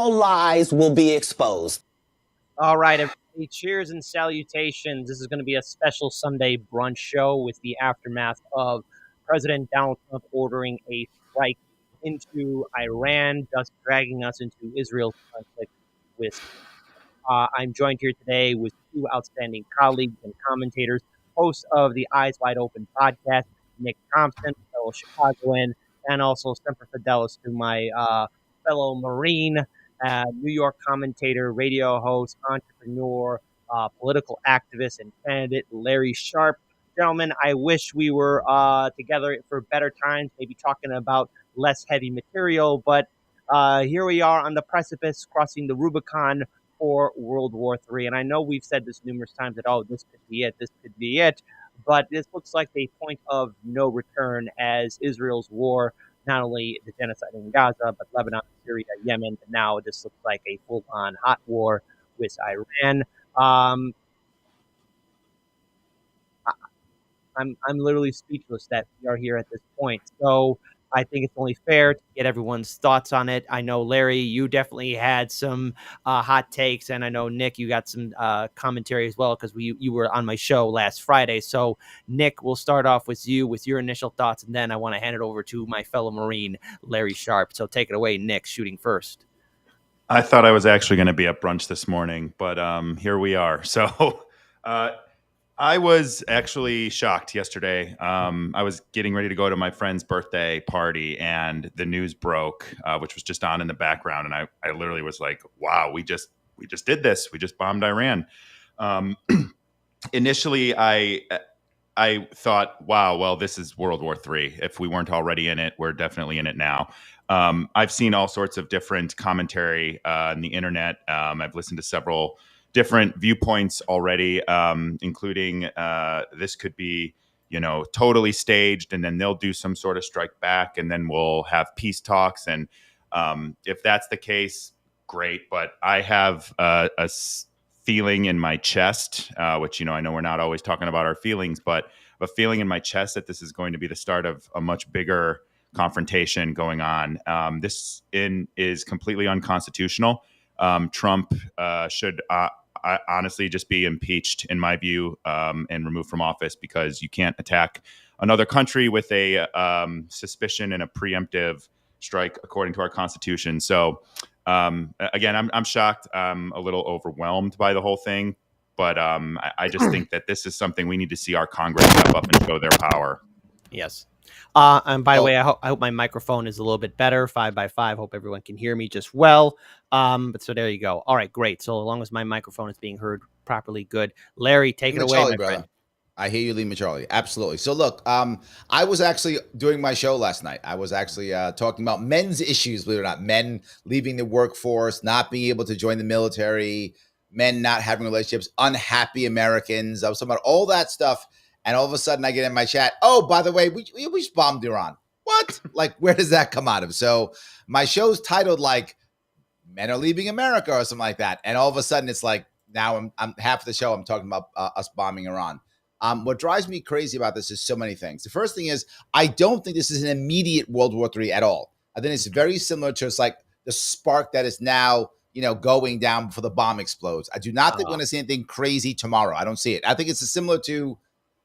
all lies will be exposed. All right, everybody, cheers and salutations. This is going to be a special Sunday brunch show with the aftermath of President Donald Trump ordering a strike into Iran, thus dragging us into Israel's conflict with. I'm joined here today with two outstanding colleagues and commentators, hosts of the Eyes Wide Open podcast, Nick Thompson, fellow Chicagoan, and also Semper Fidelis to my fellow Marine, New York commentator, radio host, entrepreneur, political activist, and candidate Larry Sharp. Gentlemen, I wish we were together for better times, maybe talking about less heavy material, but here we are on the precipice, crossing the Rubicon for World War III. And I know we've said this numerous times that, oh, this could be it, this could be it. But this looks like a point of no return as Israel's war, not only the genocide in Gaza, but Lebanon, Syria, Yemen, and now this looks like a full-on hot war with Iran. I'm literally speechless that we are here at this point. So I think it's only fair to get everyone's thoughts on it. I know, Larry, you definitely had some hot takes, and I know, Nick, you got some commentary as well because you were on my show last Friday. So, Nick, we'll start off with you with your initial thoughts, and then I want to hand it over to my fellow Marine, Larry Sharp. So take it away, Nick, shooting first. I thought I was actually going to be at brunch this morning, but here we are. So I was actually shocked yesterday. I was getting ready to go to my friend's birthday party, and the news broke, which was just on in the background. And I literally was like, wow, we just did this. We just bombed Iran. Initially, I thought, wow, well, this is World War III. If we weren't already in it, we're definitely in it now. I've seen all sorts of different commentary on the internet. I've listened to several different viewpoints already, including this could be, totally staged, and then they'll do some sort of strike back, and then we'll have peace talks. And if that's the case, great. But I have a feeling in my chest, which, I know we're not always talking about our feelings, but a feeling in my chest that this is going to be the start of a much bigger confrontation going on. This is completely unconstitutional. Trump should honestly just be impeached, in my view, and removed from office, because you can't attack another country with a suspicion and a preemptive strike according to our Constitution. So again, I'm shocked. I'm a little overwhelmed by the whole thing, but I just think that this is something we need to see our Congress step up and show their power. Yes. And by the way, I hope my microphone is a little bit better, 5x5. Hope everyone can hear me just well. But so there you go. All right, great. So as long as my microphone is being heard properly, good. Larry, take it away, my friend. I hear you, Lima Charlie. Absolutely. So look, I was actually doing my show last night. I was actually talking about men's issues, believe it or not, men leaving the workforce, not being able to join the military, men not having relationships, unhappy Americans. I was talking about all that stuff. And all of a sudden I get in my chat, oh, by the way, we just bombed Iran. What? Like, where does that come out of? So my show's titled like Men Are Leaving America or something like that. And all of a sudden it's like, now I'm half of the show, I'm talking about us bombing Iran. What drives me crazy about this is so many things. The first thing is, I don't think this is an immediate World War III at all. I think it's very similar to, it's like the spark that is now, going down before the bomb explodes. I do not think we're going to see anything crazy tomorrow. I don't see it. I think it's similar to,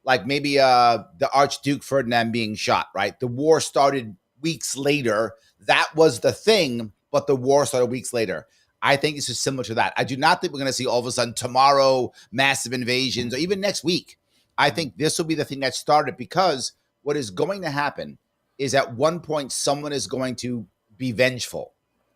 like maybe the Archduke Ferdinand being shot, right? The war started weeks later. That was the thing, but the war started weeks later. I think this is similar to that. I do not think we're going to see all of a sudden tomorrow massive invasions or even next week. I think this will be the thing that started, because what is going to happen is at one point someone is going to be vengeful,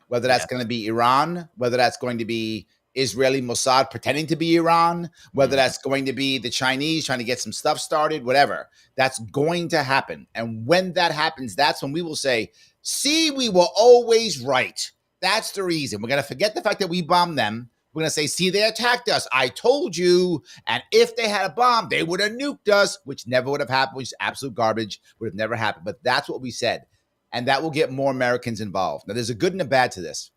whether that's going to be Iran, whether that's going to be Israeli Mossad pretending to be Iran, whether that's going to be the Chinese trying to get some stuff started, whatever. That's going to happen. And when that happens, that's when we will say, see, we were always right. That's the reason. We're going to forget the fact that we bombed them. We're going to say, see, they attacked us. I told you. And if they had a bomb, they would have nuked us, which never would have happened, which is absolute garbage, would have never happened. But that's what we said. And that will get more Americans involved. Now, there's a good and a bad to this.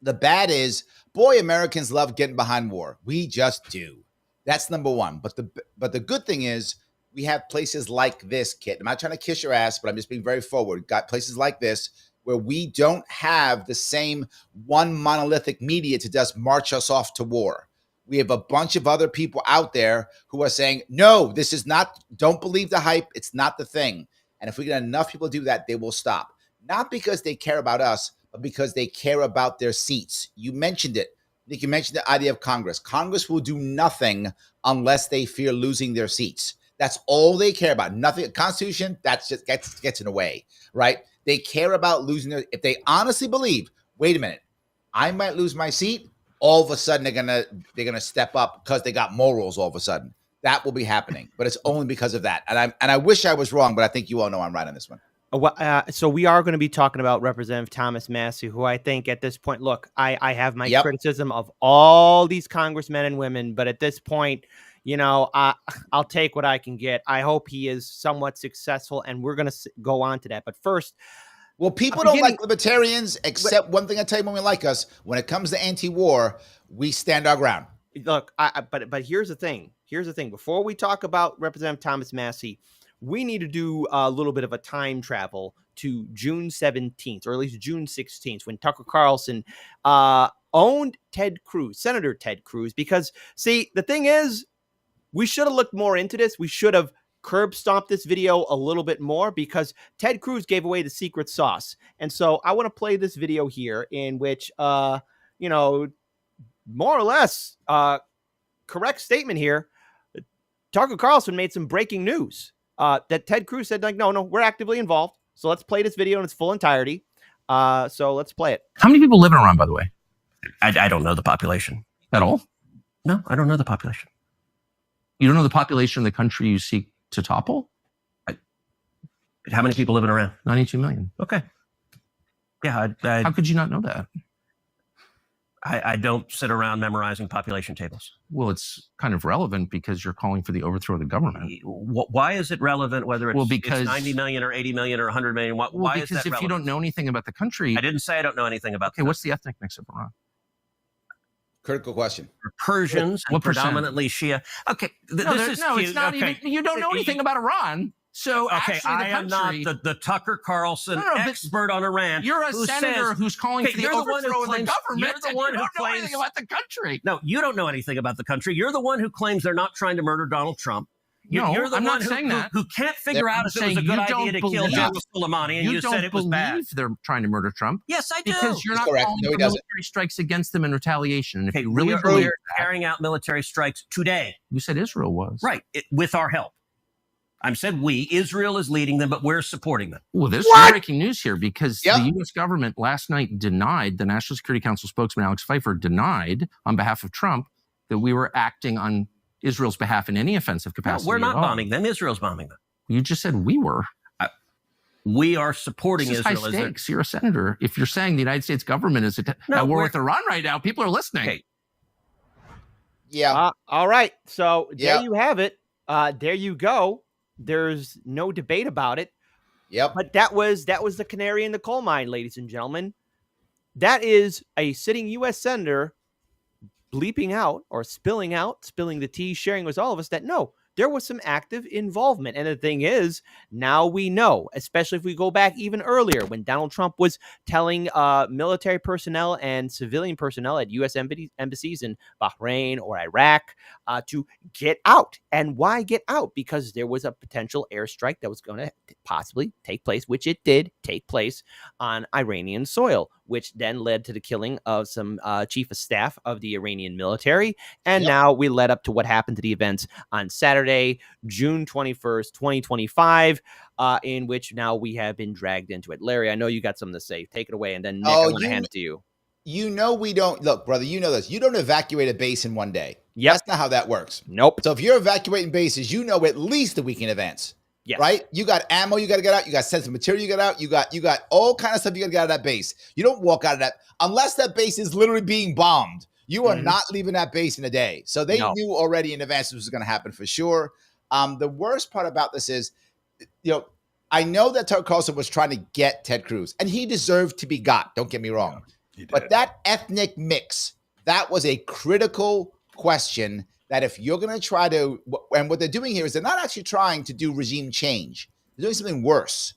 The bad is, boy, Americans love getting behind war. We just do. That's number one. But the good thing is, we have places like this, Kit. I'm not trying to kiss your ass, but I'm just being very forward. Got places like this where we don't have the same one monolithic media to just march us off to war. We have a bunch of other people out there who are saying, no, this is not, don't believe the hype. It's not the thing. And if we get enough people do that, they will stop. Not because they care about us, but because they care about their seats. You mentioned it. Nick, you mentioned the idea of Congress. Congress will do nothing unless they fear losing their seats. That's all they care about. Nothing. Constitution, that's just gets in the way, right? They care about losing their. If they honestly believe, wait a minute, I might lose my seat. All of a sudden, they're gonna step up because they got morals. All of a sudden, that will be happening. But it's only because of that. And I wish I was wrong, but I think you all know I'm right on this one. So we are going to be talking about Representative Thomas Massie, who I think at this point, look, I have my criticism of all these congressmen and women, but at this point, you know, I'll take what I can get. I hope he is somewhat successful, and we're going to go on to that. But first, well, people don't like libertarians, except one thing I tell you when we like us, when it comes to anti-war, we stand our ground. Look, but here's the thing. Here's the thing. Before we talk about Representative Thomas Massie, we need to do a little bit of a time travel to June 17th, or at least June 16th, when Tucker Carlson owned Ted Cruz, Senator Ted Cruz, because, see, the thing is, we should have looked more into this. We should have curb stomped this video a little bit more, because Ted Cruz gave away the secret sauce. And so I want to play this video here in which, you know, more or less correct statement here. Tucker Carlson made some breaking news. That Ted Cruz said, like, no, we're actively involved. So let's play this video in its full entirety. So let's play it. How many people live in Iran, by the way? I don't know the population. At all? No, I don't know the population. You don't know the population of the country you seek to topple? How many people live in Iran? 92 million. Okay. Yeah. How could you not know that? I don't sit around memorizing population tables. Well, it's kind of relevant because you're calling for the overthrow of the government. Why is it relevant whether it's, because it's 90 million or 80 million or 100 million? Why is that because if relevant? you don't know anything about the country... I didn't say I don't know anything about Okay, what's the ethnic mix of Iran? Critical question. Persians, what predominantly Shia. Okay, this is cute. It's not okay. even... You don't know anything about Iran. So okay, actually, I am not the Tucker Carlson expert on Iran. You're a senator who's calling for the overthrow of the government. You're the one who claims anything about the country. No, you don't know anything about the country. You're the one who claims they're not trying to murder Donald Trump. You're the I'm one not saying that. Who can't figure out if it was a good idea to kill General Soleimani, and you said it was bad. You don't believe they're trying to murder Trump. Yes, I do. Because you're not calling for military strikes against them in retaliation. And if you really believe we're carrying out military strikes today. You said Israel was. Right, with our help. I said we. Israel is leading them, but we're supporting them. Well, there's breaking news here because the U.S. government last night denied, the National Security Council spokesman Alex Pfeiffer denied on behalf of Trump that we were acting on Israel's behalf in any offensive capacity. No, we're not bombing them. Israel's bombing them. You just said we were. We are supporting this is Israel. High stakes. You're a senator. If you're saying the United States government is at war with Iran right now, people are listening. Okay. Yeah. All right. So there you have it. There you go. There's no debate about it. Yep. But that was the canary in the coal mine, ladies and gentlemen. That is a sitting U.S. senator bleeping out or spilling the tea, sharing with all of us that no, there was some active involvement. And the thing is, now we know, especially if we go back even earlier when Donald Trump was telling military personnel and civilian personnel at U.S. embassies in Bahrain or Iraq to get out. And why get out? Because there was a potential airstrike that was going to possibly take place, which it did take place on Iranian soil, which then led to the killing of some chief of staff of the Iranian military. And now we led up to what happened to the events on Saturday, June 21st, 2025, in which now we have been dragged into it. Larry, I know you got something to say. Take it away. And then Nick, I'm going to hand it to you. You know we don't, look, brother, you know this. You don't evacuate a base in one day. Yep. That's not how that works. Nope. So if you're evacuating bases, you know at least a week in advance. Yes. Right? You got ammo you got to get out. You got sensitive material you got out. You got all kind of stuff you got to get out of that base. You don't walk out of that unless that base is literally being bombed. You are not leaving that base in a day. So they knew already in advance this was going to happen for sure. The worst part about this is, I know that Tucker Carlson was trying to get Ted Cruz, and he deserved to be got. Don't get me wrong. But that ethnic mix, that was a critical question that if you're going to try to, and what they're doing here is they're not actually trying to do regime change. They're doing something worse,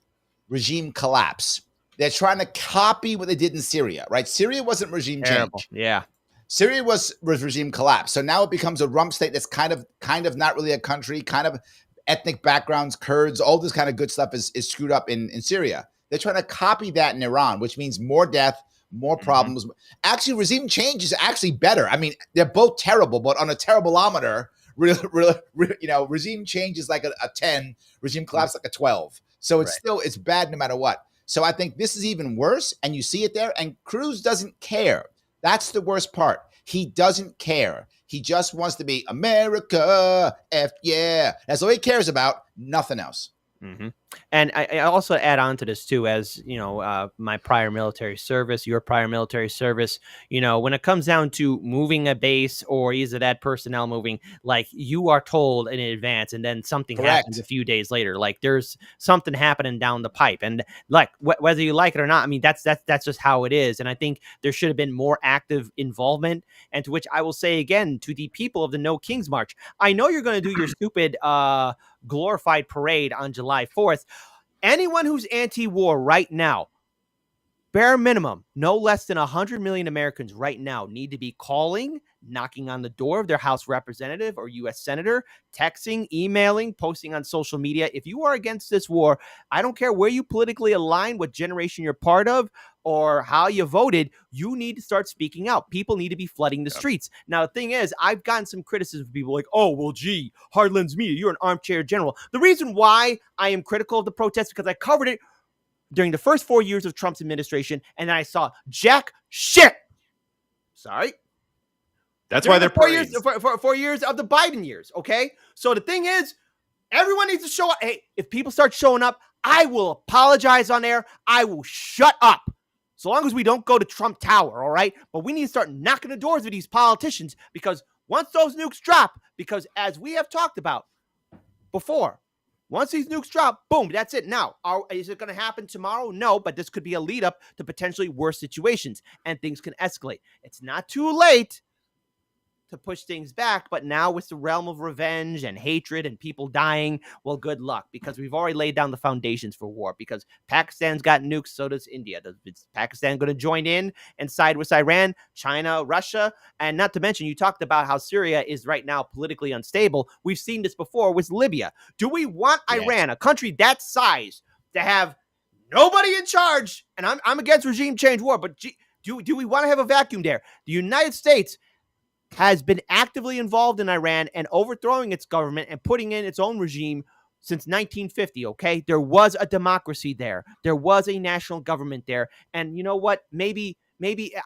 regime collapse. They're trying to copy what they did in Syria, right? Syria wasn't regime change. Yeah. Syria was regime collapse. So now it becomes a rump state that's kind of not really a country, kind of ethnic backgrounds, Kurds, all this kind of good stuff is screwed up in Syria. They're trying to copy that in Iran, which means more death, more problems. Actually, regime change is actually better. I mean, they're both terrible, but on a terribleometer, regime change is like a 10, regime collapse like a 12. So it's bad no matter what. So I think this is even worse, and you see it there, and Cruz doesn't care. That's the worst part. He doesn't care. He just wants to be America, yeah. That's all he cares about, nothing else. Mm-hmm. And I also add on to this too, as you know, my prior military service, your prior military service, you know, when it comes down to moving a base or either that personnel moving, like you are told in advance, and then something happens a few days later, like there's something happening down the pipe, and like whether you like it or not, I mean that's just how it is. And I think there should have been more active involvement. And to which I will say again to the people of the No Kings March, I know you're going to do your stupid glorified parade on July 4th. Anyone who's anti-war right now, bare minimum, no less than 100 million Americans right now need to be calling, knocking on the door of their House representative or U.S. senator, texting, emailing, posting on social media. If you are against this war, I don't care where you politically align, what generation you're part of, or how you voted, you need to start speaking out. People need to be flooding the streets. Now, the thing is, I've gotten some criticism from people like, oh, well, gee, Hardlands Media, you're an armchair general. The reason why I am critical of the protests is because I covered it during the first 4 years of Trump's administration, and then I saw jack shit. Sorry. That's why they're 4 years, for 4 years of the Biden years, okay? So the thing is, everyone needs to show up. Hey, if people start showing up, I will apologize on air. I will shut up. So long as we don't go to Trump Tower, all right? But we need to start knocking the doors of these politicians, because once those nukes drop, because as we have talked about before, once these nukes drop, boom, that's it. Now, is it going to happen tomorrow? No, but this could be a lead up to potentially worse situations, and things can escalate. It's not too late to push things back, but now with the realm of revenge and hatred and people dying, well, good luck, because we've already laid down the foundations for war, because Pakistan's got nukes, so does India. Is Pakistan going to join in and side with Iran, China, Russia? And not to mention, you talked about how Syria is right now politically unstable. We've seen this before with Libya. Do we want Iran, a country that size, to have nobody in charge? And I'm against regime change war, but do we want to have a vacuum there? The United States has been actively involved in Iran and overthrowing its government and putting in its own regime since 1950, okay? There was a democracy there. There was a national government there. And you know what? Maybe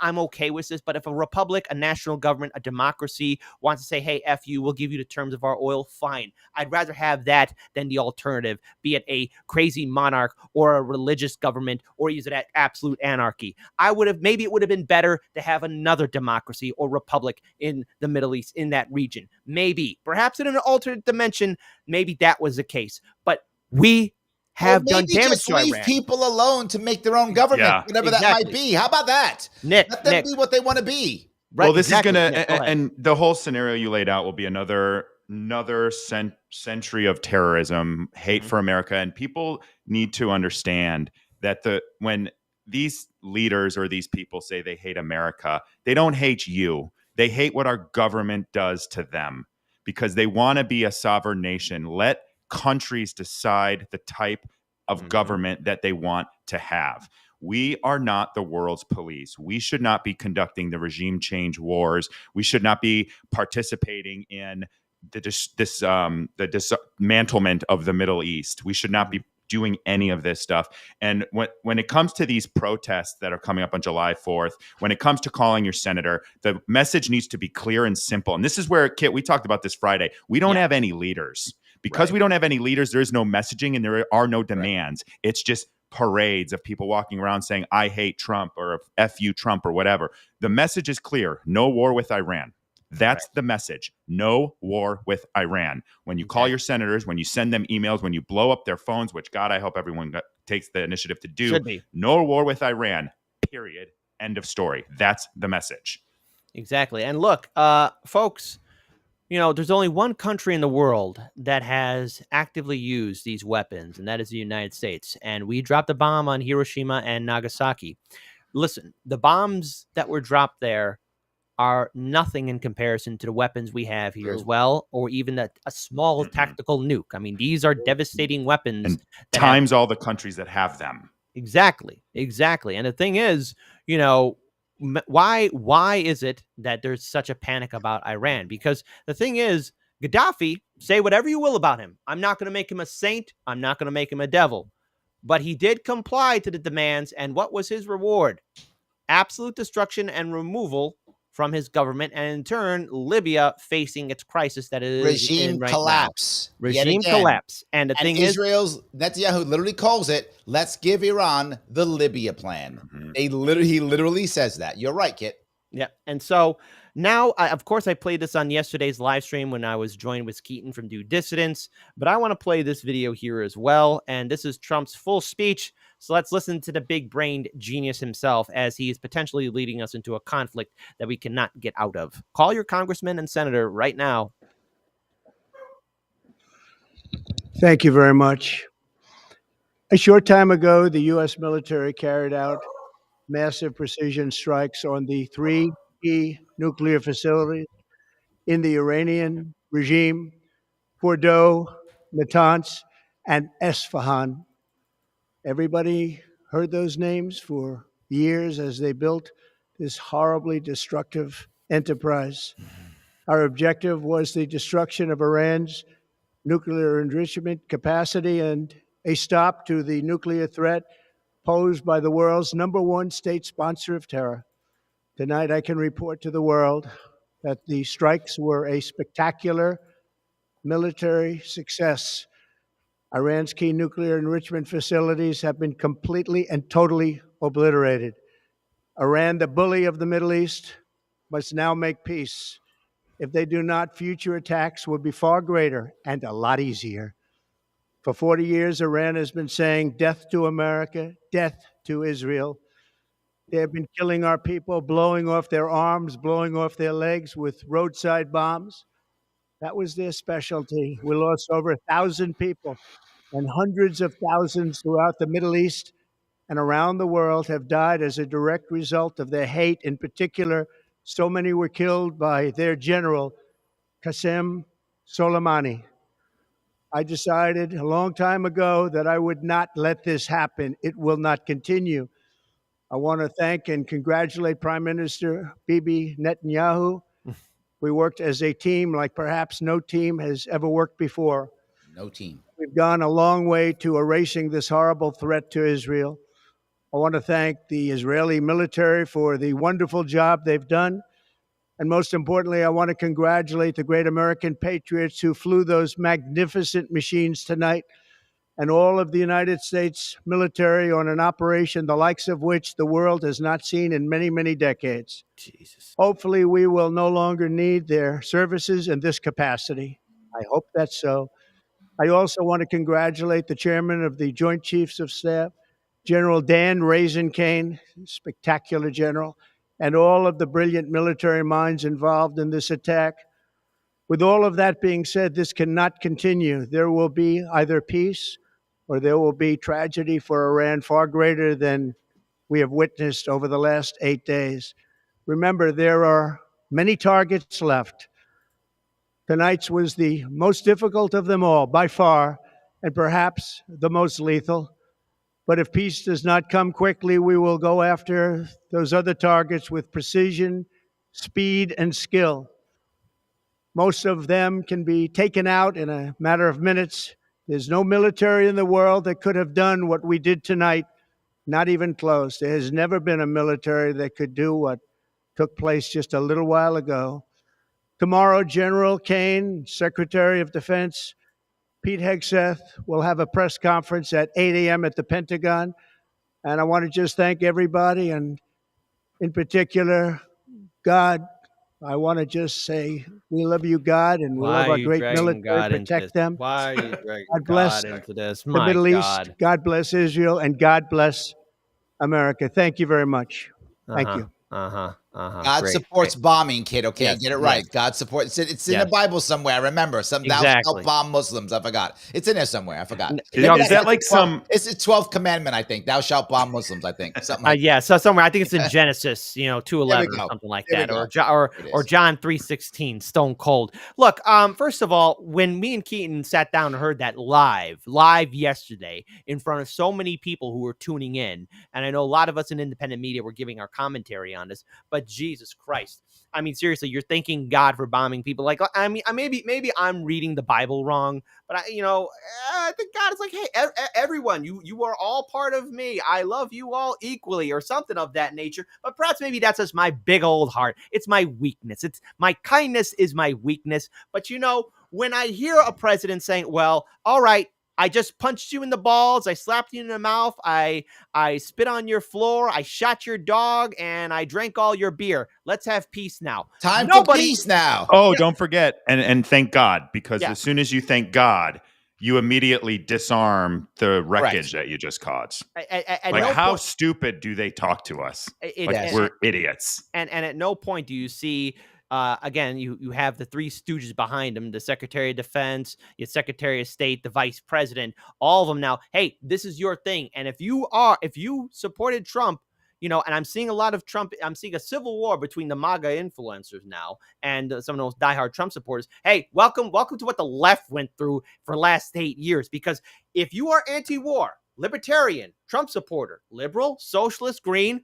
I'm okay with this, but if a republic, a national government, a democracy wants to say, hey, F you, we'll give you the terms of our oil, fine. I'd rather have that than the alternative, be it a crazy monarch or a religious government or use it at absolute anarchy. Maybe it would have been better to have another democracy or republic in the Middle East, in that region. Maybe, perhaps in an alternate dimension, maybe that was the case. But we have done damage to Iran. Leave people alone to make their own government, whatever that might be. How about that? Let them be what they want to be. Right, well, this is going to, and the whole scenario you laid out will be another century of terrorism, hate for America. And people need to understand that when these leaders or these people say they hate America, they don't hate you. They hate what our government does to them, because they want to be a sovereign nation. Let countries decide the type of government that they want to have. We are not the world's police. We should not be conducting the regime change wars. We should not be participating in the dismantlement of the Middle East. We should not be doing any of this stuff. And when it comes to these protests that are coming up on July 4th, when it comes to calling your senator, the message needs to be clear and simple. And this is where, Kit, we talked about this Friday. We don't have any leaders. Because we don't have any leaders, there is no messaging and there are no demands. It's just parades of people walking around saying, I hate Trump or F you Trump or whatever. The message is clear. No war with Iran. That's the message. No war with Iran. When you call your senators, when you send them emails, when you blow up their phones, which God, I hope everyone takes the initiative to do. No war with Iran, period. End of story. That's the message. Exactly. And look, folks, there's only one country in the world that has actively used these weapons, and that is the United States. And we dropped a bomb on Hiroshima and Nagasaki. Listen, the bombs that were dropped there are nothing in comparison to the weapons we have here as well, or even a small tactical nuke. I mean, these are devastating weapons. And times all the countries that have them. Exactly. And the thing is, why is it that there's such a panic about Iran? Because the thing is, Gaddafi, say whatever you will about him. I'm not going to make him a saint. I'm not going to make him a devil. But he did comply to the demands. And what was his reward? Absolute destruction and removal from his government, and in turn, Libya facing its crisis that is regime right collapse. Now. Regime collapse. And the thing Israel's Netanyahu literally calls it, let's give Iran the Libya plan. Mm-hmm. He literally says that. You're right, Kit. Yeah. And so now, of course, I played this on yesterday's live stream when I was joined with Keaton from Due Dissidence, but I want to play this video here as well. And this is Trump's full speech. So let's listen to the big-brained genius himself as he is potentially leading us into a conflict that we cannot get out of. Call your congressman and senator right now. Thank you very much. A short time ago, the U.S. military carried out massive precision strikes on the 3 key nuclear facilities in the Iranian regime, Fordow, Natanz, and Esfahan. Everybody heard those names for years as they built this horribly destructive enterprise. Our objective was the destruction of Iran's nuclear enrichment capacity and a stop to the nuclear threat posed by the world's #1 state sponsor of terror. Tonight, I can report to the world that the strikes were a spectacular military success. Iran's key nuclear enrichment facilities have been completely and totally obliterated. Iran, the bully of the Middle East, must now make peace. If they do not, future attacks will be far greater and a lot easier. For 40 years, Iran has been saying death to America, death to Israel. They have been killing our people, blowing off their arms, blowing off their legs with roadside bombs. That was their specialty. We lost over 1,000 people, and hundreds of thousands throughout the Middle East and around the world have died as a direct result of their hate. In particular, so many were killed by their general, Qasem Soleimani. I decided a long time ago that I would not let this happen. It will not continue. I want to thank and congratulate Prime Minister Bibi Netanyahu. We worked as a team like perhaps no team has ever worked before. No team. We've gone a long way to erasing this horrible threat to Israel. I want to thank the Israeli military for the wonderful job they've done. And most importantly, I want to congratulate the great American patriots who flew those magnificent machines tonight, and all of the United States military on an operation the likes of which the world has not seen in many, many decades. Jesus. Hopefully, we will no longer need their services in this capacity. I hope that's so. I also want to congratulate the chairman of the Joint Chiefs of Staff, General Dan Raisin-Kane, spectacular general, and all of the brilliant military minds involved in this attack. With all of that being said, this cannot continue. There will be either peace or there will be tragedy for Iran far greater than we have witnessed over the last 8 days. Remember, there are many targets left. Tonight's was the most difficult of them all, by far, and perhaps the most lethal. But if peace does not come quickly, we will go after those other targets with precision, speed, and skill. Most of them can be taken out in a matter of minutes. There's no military in the world that could have done what we did tonight, not even close. There has never been a military that could do what took place just a little while ago. Tomorrow, General Kane, Secretary of Defense, Pete Hegseth will have a press conference at 8 a.m. at the Pentagon. And I want to just thank everybody, and in particular, God. I want to just say we love you, God, and we love our great military. Protect them. Why are you dragging God bless God into this? the Middle East. God bless Israel, and God bless America. Thank you very much. Thank you. God Great, supports great. bombing, kid. Okay, Yes, get it right. yes. God supports. It's in Yes. the Bible somewhere. I remember thou Exactly. shalt bomb Muslims. I forgot. It's in there somewhere. I forgot. Is that like It's the 12th commandment. I think thou shalt bomb Muslims. I think something like yeah. So somewhere I think it's in Genesis, 2:11 or go. something like There we that, go. or John 3:16, stone cold. Look, first of all, when me and Keaton sat down and heard that live yesterday in front of so many people who were tuning in, and I know a lot of us in independent media were giving our commentary on this, but Jesus Christ. I mean, seriously, you're thanking God for bombing people. Like, I mean, maybe I'm reading the Bible wrong, but I think God is like, hey, everyone, you are all part of me. I love you all equally, or something of that nature. But perhaps maybe that's just my big old heart. It's my weakness. It's my kindness is my weakness. But when I hear a president saying, well, all right, I just punched you in the balls. I slapped you in the mouth. I spit on your floor. I shot your dog, and I drank all your beer. Let's have peace now. Time for peace now. Oh, don't forget, and thank God, because as soon as you thank God, you immediately disarm the wreckage that you just caused. How stupid do they talk to us? We're idiots. And at no point do you see. Again, you have the three stooges behind him, the Secretary of Defense, your Secretary of State, the Vice President, all of them now. Hey, this is your thing. And if you supported Trump, and I'm seeing a lot of Trump, I'm seeing a civil war between the MAGA influencers now and some of those diehard Trump supporters. Hey, welcome to what the left went through for the last 8 years. Because if you are anti-war, libertarian, Trump supporter, liberal, socialist, green,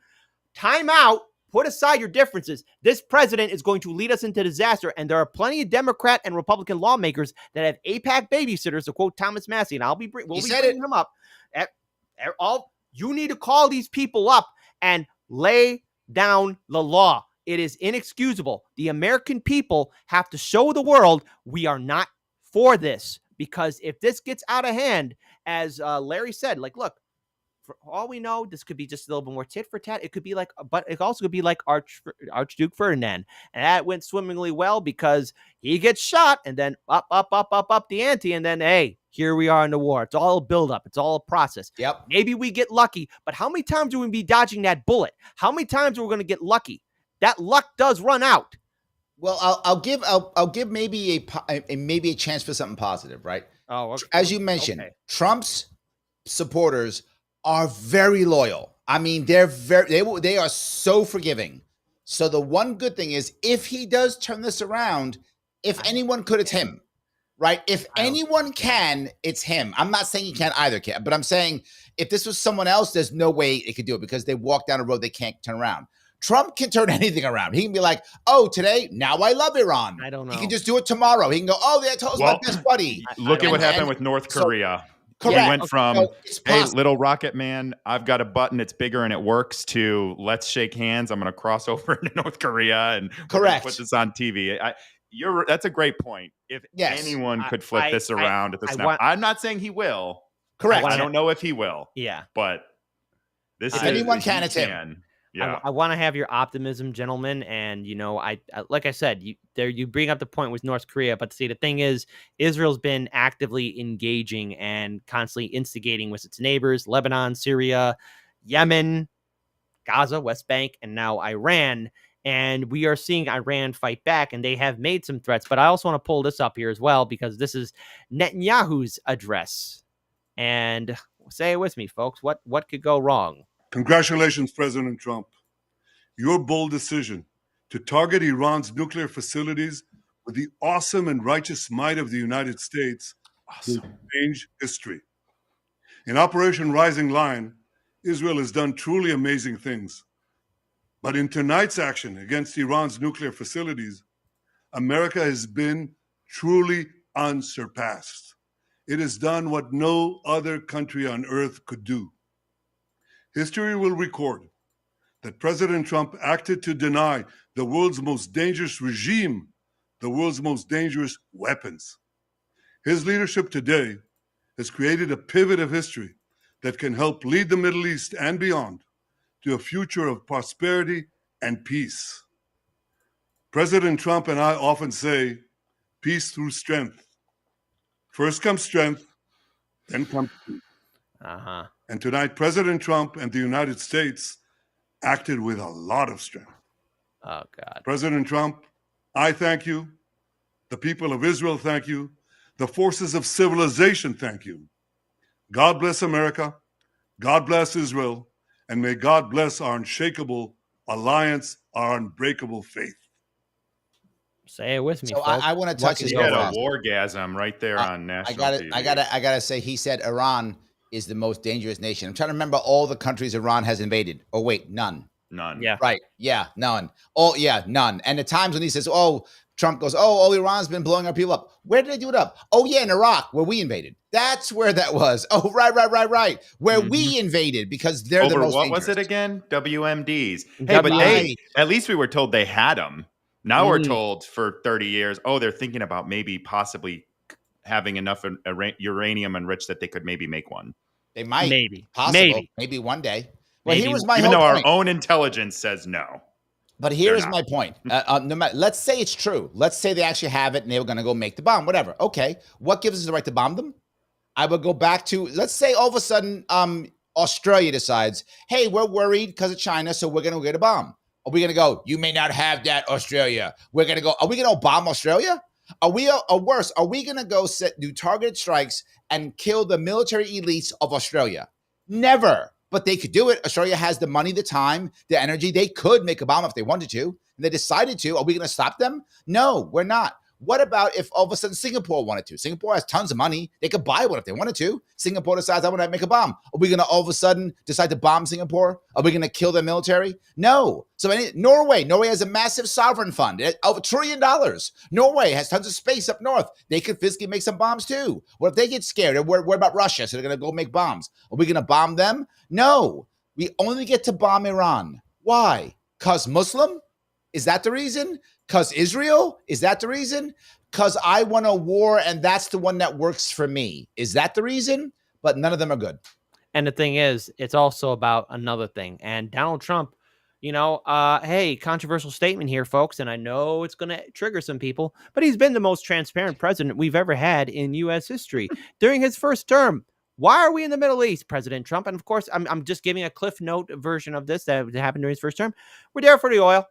time out. Put aside your differences. This president is going to lead us into disaster, and there are plenty of Democrat and Republican lawmakers that have AIPAC babysitters, to quote Thomas Massie, and we'll be bringing him up. You need to call these people up and lay down the law. It is inexcusable. The American people have to show the world we are not for this, because if this gets out of hand, as Larry said, look, for all we know, this could be just a little bit more tit for tat. It could be but it also could be like Archduke Ferdinand. And that went swimmingly well because he gets shot and then up the ante. And then, hey, here we are in the war. It's all a buildup. It's all a process. Yep. Maybe we get lucky, but how many times are we going to be dodging that bullet? How many times are we going to get lucky? That luck does run out. Well, I'll give maybe a chance for something positive, right? Oh, okay. As you mentioned, Trump's supporters are very loyal. I mean, they are so forgiving. So the one good thing is, if he does turn this around, if anyone could, it's him, right? If anyone can, it's him. I'm not saying he can't either, but I'm saying if this was someone else, there's no way it could do it, because they walk down a road they can't turn around. Trump can turn anything around. He can be like, oh, today, now I love Iran. I don't know. He can just do it tomorrow. He can go, oh, that was my best buddy. Look at what happened with North Korea. Correct. We went from, hey, little rocket man, I've got a button, it's bigger and it works, to let's shake hands. I'm going to cross over into North Korea and put this on TV. That's a great point. If anyone could flip this around at the snap, I'm not saying he will. Correct. I don't know if he will. Yeah. But if anyone can, it's him. Yeah. I want to have your optimism, gentlemen. And, I like I said, you bring up the point with North Korea. But see, the thing is, Israel's been actively engaging and constantly instigating with its neighbors, Lebanon, Syria, Yemen, Gaza, West Bank, and now Iran. And we are seeing Iran fight back, and they have made some threats. But I also want to pull this up here as well, because this is Netanyahu's address. And say it with me, folks. What could go wrong? Congratulations, President Trump. Your bold decision to target Iran's nuclear facilities with the awesome and righteous might of the United States will change history. In Operation Rising Lion, Israel has done truly amazing things. But in tonight's action against Iran's nuclear facilities, America has been truly unsurpassed. It has done what no other country on earth could do. History will record that President Trump acted to deny the world's most dangerous regime the world's most dangerous weapons. His leadership today has created a pivot of history that can help lead the Middle East and beyond to a future of prosperity and peace. President Trump and I often say, peace through strength. First comes strength, then comes peace. And tonight, President Trump and the United States acted with a lot of strength. Oh, God. President Trump, I thank you. The people of Israel thank you. The forces of civilization thank you. God bless America. God bless Israel. And may God bless our unshakable alliance, our unbreakable faith. Say it with me, So folks. I want to touch He his had a fast. wargasm right there on national TV. I gotta say, he said Iran is the most dangerous nation. I'm trying to remember all the countries Iran has invaded. Oh wait, none. None. Yeah. Right. Yeah, none. Oh yeah, none. And the times when he says, "Oh," Trump goes, "Oh, Iran's been blowing our people up." Where did they do it up? Oh yeah, in Iraq, where we invaded. That's where that was. Oh right. Where we invaded because they're the Over most what dangerous. was it again? WMDs. Hey, but they at least we were told they had them. Now we're told for 30 years, oh, they're thinking about maybe possibly having enough uranium enriched that they could maybe make one. They might. Maybe. Possible. Maybe one day. Well, Maybe. here was my Even whole though point. our own intelligence says no. But here is my point. No matter, let's say it's true. Let's say they actually have it and they were going to go make the bomb, whatever. Okay. What gives us the right to bomb them? I would go back to, let's say all of a sudden Australia decides, hey, we're worried because of China, so we're going to get a bomb. Are we going to go, you may not have that, Australia? We're going to go, are we going to bomb Australia? Are we, or worse, are we going to go do targeted strikes and kill the military elites of Australia? Never. But they could do it. Australia has the money, the time, the energy. They could make a bomb if they wanted to. And they decided to. Are we going to stop them? No, we're not. What about if all of a sudden Singapore wanted to? Singapore has tons of money. They could buy one if they wanted to. Singapore decides, I want to make a bomb. Are we going to all of a sudden decide to bomb Singapore? Are we going to kill their military? No. So Norway has a massive sovereign fund, over $1 trillion. Norway has tons of space up north. They could physically make some bombs too. What if they get scared? What about Russia? So they're going to go make bombs. Are we going to bomb them? No. We only get to bomb Iran. Why? Because Muslim? Is that the reason? Because Israel? Is that the reason? Because I want a war and that's the one that works for me. Is that the reason? But none of them are good. And the thing is, it's also about another thing. And Donald Trump, hey, controversial statement here, folks. And I know it's going to trigger some people, but he's been the most transparent president we've ever had in U.S. history. During his first term, why are we in the Middle East, President Trump? And of course, I'm just giving a Cliff Note version of this that happened during his first term. We're there for the oil.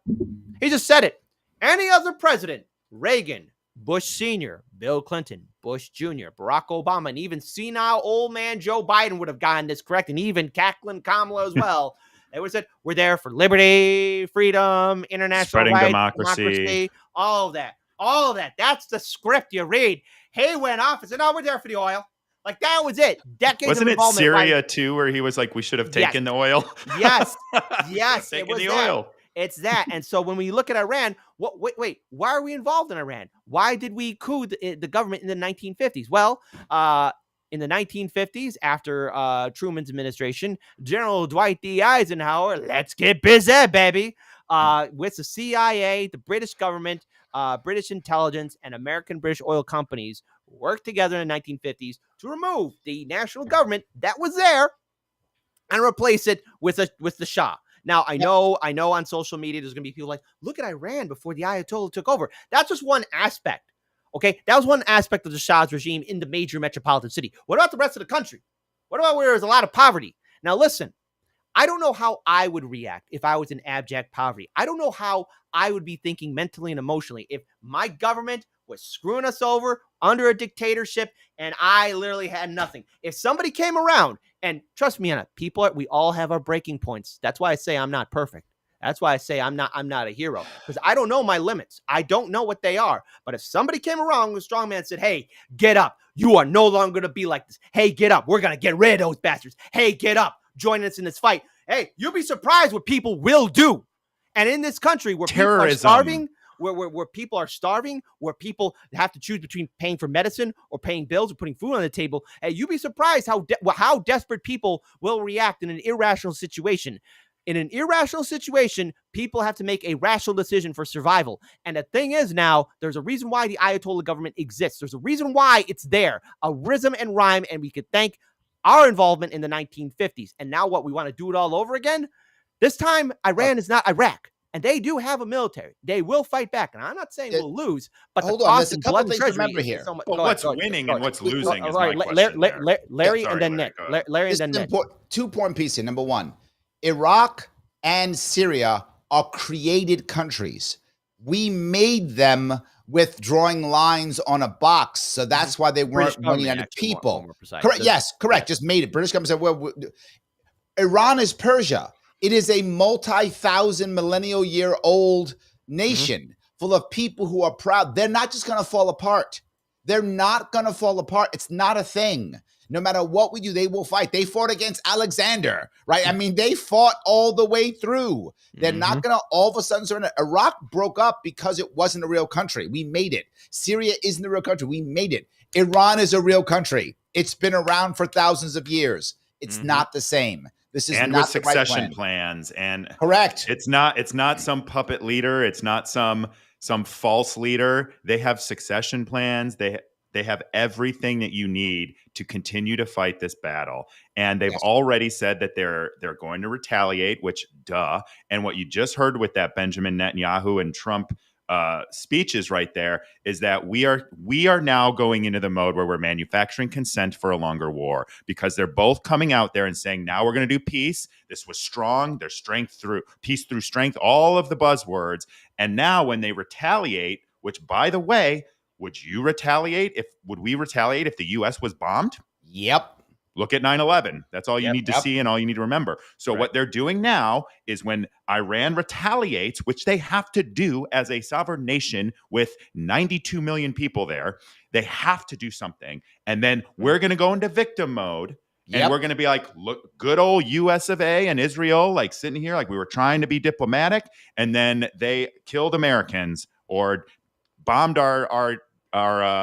He just said it. Any other president, Reagan, Bush Sr., Bill Clinton, Bush Jr., Barack Obama, and even senile old man Joe Biden would have gotten this correct, and even cackling Kamala as well. They would have said, we're there for liberty, freedom, international rights, democracy, all of that. That's the script you read. He went off and said, no, we're there for the oil. Like, that was it. Decades Wasn't of it Syria, too, where he was like, we should have taken the oil? Yes. It was the oil. It's that. And so when we look at Iran, wait, why are we involved in Iran? Why did we coup the government in the 1950s? Well, in the 1950s, after Truman's administration, General Dwight D. Eisenhower, let's get busy, baby, with the CIA, the British government, British intelligence, and American British oil companies worked together in the 1950s to remove the national government that was there and replace it with the Shah. Now, I know on social media, there's going to be people like, look at Iran before the Ayatollah took over. That's just one aspect. Okay. That was one aspect of the Shah's regime in the major metropolitan city. What about the rest of the country? What about where there's a lot of poverty? Now, listen, I don't know how I would react if I was in abject poverty. I don't know how I would be thinking mentally and emotionally if my government was screwing us over under a dictatorship and I literally had nothing. If somebody came around, and trust me, Anna, we all have our breaking points. That's why I say I'm not perfect. That's why I say I'm not a hero, because I don't know my limits. I don't know what they are. But if somebody came around with a strong man and said, hey, get up. You are no longer going to be like this. Hey, get up. We're going to get rid of those bastards. Hey, get up. Join us in this fight. Hey, you'll be surprised what people will do. And in this country where people are starving, where people are starving, where people have to choose between paying for medicine or paying bills or putting food on the table, hey, you'd be surprised how desperate people will react in an irrational situation. In an irrational situation, people have to make a rational decision for survival. And the thing is now, there's a reason why the Ayatollah government exists. There's a reason why it's there, a rhythm and rhyme, and we could thank our involvement in the 1950s. And now what, we want to do it all over again? This time, Iran is not Iraq. And they do have a military. They will fight back. And I'm not saying we'll lose, but hold the on, cost there's a and couple blood and things to treasury remember here. so much. Well, what's winning and what's losing is my question. Larry and then Nick. Larry and then Nick. 2 important pieces here. Number one, Iraq and Syria are created countries. We made them with drawing lines on a box. So that's why they weren't one united people. Correct. Yes, correct. Just made it. British government said, well, Iran is Persia. It is a multi-thousand millennial year old nation full of people who are proud. They're not just going to fall apart. They're not going to fall apart. It's not a thing. No matter what we do, they will fight. They fought against Alexander, right? I mean, they fought all the way through. They're not going to all of a sudden surrender. Iraq broke up because it wasn't a real country. We made it. Syria isn't a real country. We made it. Iran is a real country. It's been around for thousands of years. It's not the same. This is and not with succession plans. And correct. It's not some puppet leader. It's not some false leader. They have succession plans. They have everything that you need to continue to fight this battle. And they've already said that they're going to retaliate, which duh. And what you just heard with that Benjamin Netanyahu and Trump speeches right there is that we are now going into the mode where we're manufacturing consent for a longer war, because they're both coming out there and saying, now we're going to do peace. This was strong. There's strength through peace through strength, all of the buzzwords. And now when they retaliate, which by the way, would we retaliate if the US was bombed? Yep. Look at 9/11. That's all you need to see and all you need to remember. So what they're doing now is when Iran retaliates, which they have to do as a sovereign nation with 92 million people there, they have to do something. And then we're going to go into victim mode. And we're going to be like, look, good old US of A and Israel, like sitting here, like we were trying to be diplomatic. And then they killed Americans or bombed our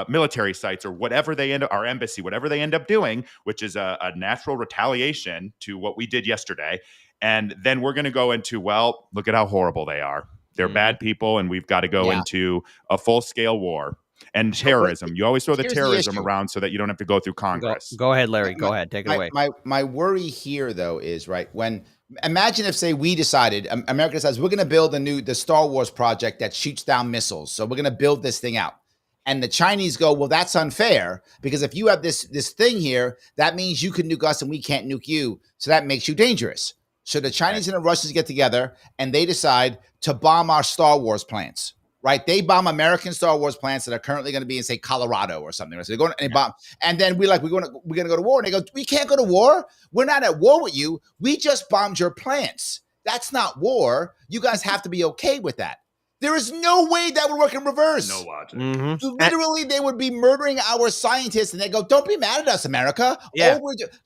military sites or whatever they end up, our embassy, whatever they end up doing, which is a natural retaliation to what we did yesterday. And then we're going to go into, well, look at how horrible they are. They're bad people, and we've got to go into a full-scale war. And terrorism. You always throw the terrorism around so that you don't have to go through Congress. Go ahead, Larry. Go ahead. Take it away. My worry here, though, is when imagine if, say, we decided, America decides we're going to build the Star Wars project that shoots down missiles. So we're going to build this thing out. And the Chinese go, well, that's unfair, because if you have this thing here, that means you can nuke us and we can't nuke you. So that makes you dangerous. So the Chinese and the Russians get together and they decide to bomb our Star Wars plants. Right, they bomb American Star Wars plants that are currently going to be in, say, Colorado or something. Right? So they're going and they bomb, and then we're going to go to war. And they go, we can't go to war. We're not at war with you. We just bombed your plants. That's not war. You guys have to be okay with that. There is no way that would work in reverse. No logic. Literally, they would be murdering our scientists, and they go, don't be mad at us, America.